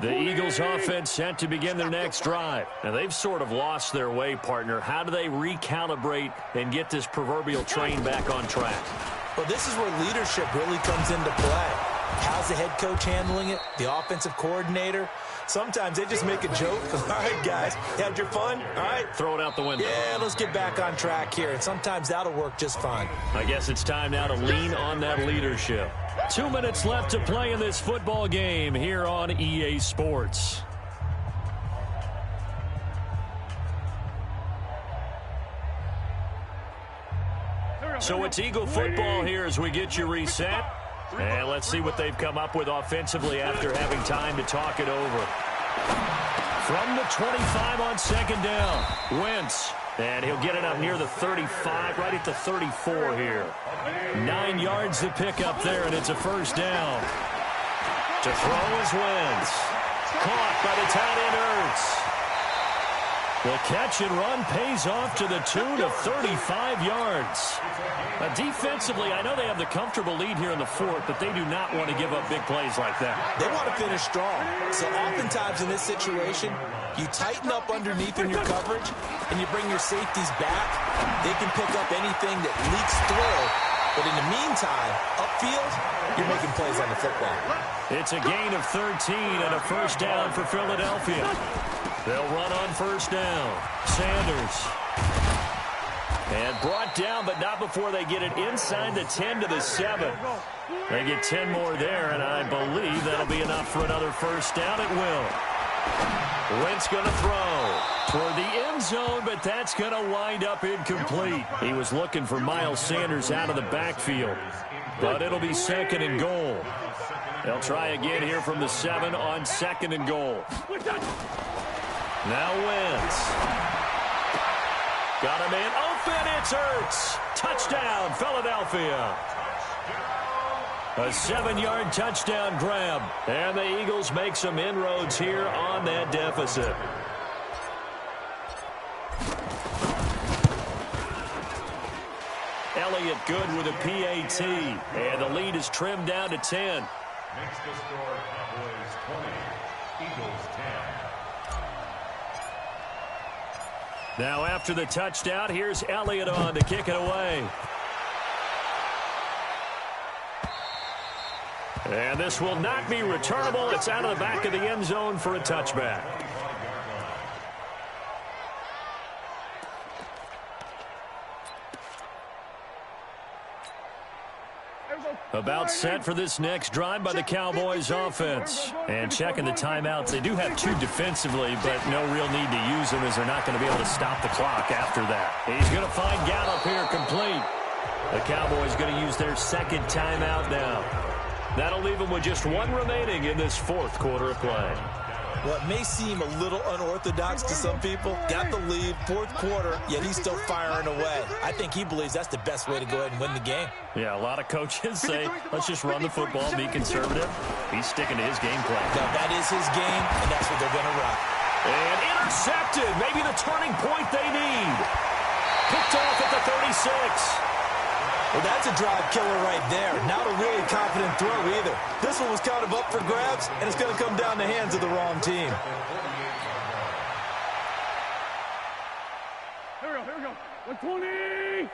The Eagles offense set to begin their next drive. Now, they've sort of lost their way, partner. How do they recalibrate and get this proverbial train back on track? Well, this is where leadership really comes into play. How's the head coach handling it? The offensive coordinator? Sometimes they just make a joke. All right, guys, you had your fun? All right. Throw it out the window. Yeah, let's get back on track here. And sometimes that'll work just fine. I guess it's time now to lean on that leadership. 2 minutes left to play in this football game here on EA Sports. So it's Eagle football here as we get you reset. And let's see what they've come up with offensively after having time to talk it over. From the 25 on second down, Wentz. And he'll get it up near the 35, right at the 34 here. 9 yards to pick up there, and it's a first down. To throw is Wentz. Caught by the tight end Ertz. The catch and run pays off to the tune of 35 yards. Now, defensively, I know they have the comfortable lead here in the 4th, but they do not want to give up big plays like that. They want to finish strong. So oftentimes in this situation, you tighten up underneath in your coverage, and you bring your safeties back. They can pick up anything that leaks through. But in the meantime, upfield, you're making plays on the football. It's a gain of 13 and a first down for Philadelphia. They'll run on first down. Sanders. And brought down, but not before they get it inside the 10 to the 7. They get 10 more there, and I believe that'll be enough for another first down. It will. Wentz going to throw toward the end zone, but that's going to wind up incomplete. He was looking for Miles Sanders out of the backfield, but it'll be second and goal. They'll try again here from the 7 on second and goal. Now Wentz. Got a man open. It's Ertz. Touchdown, Philadelphia. A 7-yard touchdown grab. And the Eagles make some inroads here on that deficit. Elliott good with a PAT. And the lead is trimmed down to 10. Makes the score Cowboys 20, Eagles 10. Now after the touchdown, here's Elliott on to kick it away. And this will not be returnable. It's out of the back of the end zone for a touchback. About set for this next drive by the Cowboys offense. And checking the timeouts. They do have 2 defensively, but no real need to use them as they're not going to be able to stop the clock after that. He's going to find Gallup here complete. The Cowboys going to use their second timeout now. That'll leave them with just 1 remaining in this 4th quarter of play. Well, it may seem a little unorthodox to some people. Got the lead, fourth quarter, yet he's still firing away. I think he believes that's the best way to go ahead and win the game. Yeah, a lot of coaches say, let's just run the football, be conservative. He's sticking to his game plan. Now, that is his game, and that's what they're going to run. And intercepted. Maybe the turning point they need. Picked off at the 36. Well, that's a drive killer right there. Not a really confident throw either. This one was kind of up for grabs, and it's going to come down the hands of the wrong team. Here we go. 120.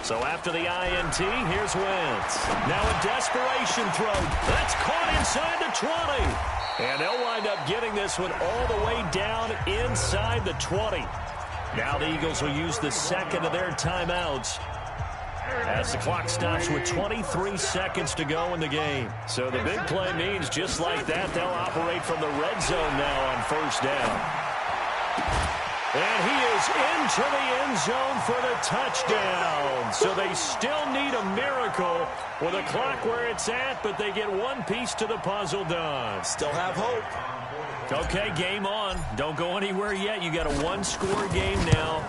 So after the INT, here's Wentz. Now a desperation throw. That's caught inside the 20. And they'll wind up getting this one all the way down inside the 20. Now the Eagles will use the second of their timeouts as the clock stops with 23 seconds to go in the game. So the big play means just like that, they'll operate from the red zone now on first down. And he is into the end zone for the touchdown. So they still need a miracle with a clock where it's at, but they get one piece to the puzzle done. Still have hope. Okay, game on. Don't go anywhere yet. You got a one-score game now.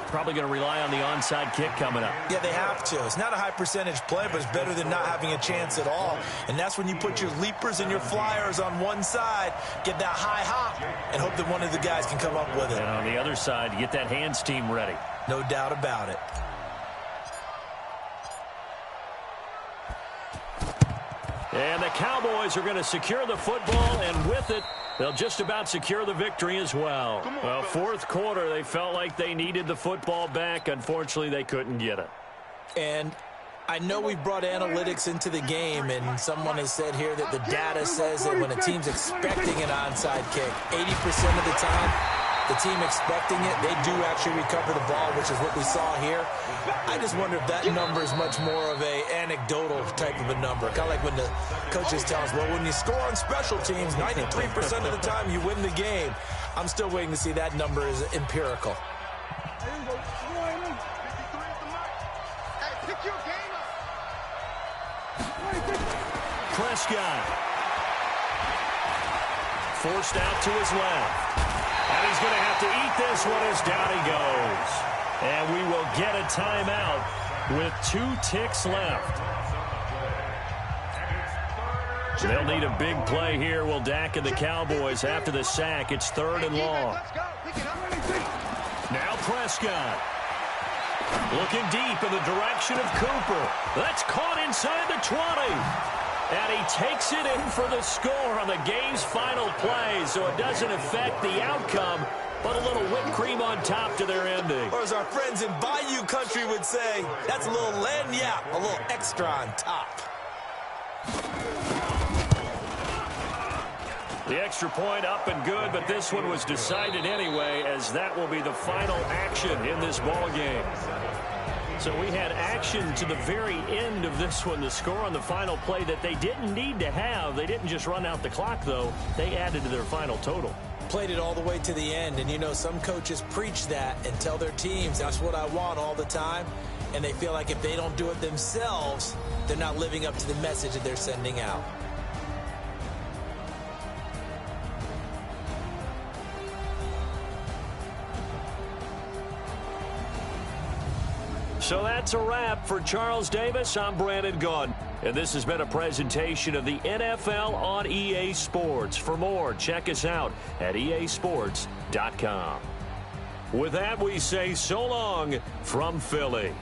Probably going to rely on the onside kick coming up. Yeah, they have to. It's not a high-percentage play, but it's better than not having a chance at all. And that's when you put your leapers and your flyers on one side, get that high hop, and hope that one of the guys can come up with it. And on the other side, get that hands team ready. No doubt about it. And the Cowboys are going to secure the football, and with it, they'll just about secure the victory as well. Well, fourth quarter, they felt like they needed the football back. Unfortunately, they couldn't get it. And I know we brought analytics into the game, and someone has said here that the data says that when a team's expecting an onside kick, 80% of the time, the team expecting it, they do actually recover the ball, which is what we saw here. I just wonder if that number is much more of a anecdotal type of a number. Kind of like when the coaches tell us, well, when you score on special teams, 93% of the time you win the game. I'm still waiting to see that number is empirical. Prescott. Forced out to his left. And he's going to have to eat this one as down he goes. And we will get a timeout with 2 ticks left. They'll need a big play here. Will Dak and the Cowboys after the sack. It's 3rd and long. Now Prescott. Looking deep in the direction of Cooper. That's caught inside the 20. And he takes it in for the score on the game's final play, so it doesn't affect the outcome, but a little whipped cream on top to their ending. Or as our friends in Bayou Country would say, that's a little lagniappe, a little extra on top. The extra point up and good, but this one was decided anyway, as that will be the final action in this ball game. So we had action to the very end of this one, the score on the final play that they didn't need to have. They didn't just run out the clock, though. They added to their final total. Played it all the way to the end, and you know, some coaches preach that and tell their teams, that's what I want all the time, and they feel like if they don't do it themselves, they're not living up to the message that they're sending out. So that's a wrap for Charles Davis. I'm Brandon Gaudin, and this has been a presentation of the NFL on EA Sports. For more, check us out at easports.com. With that, we say so long from Philly.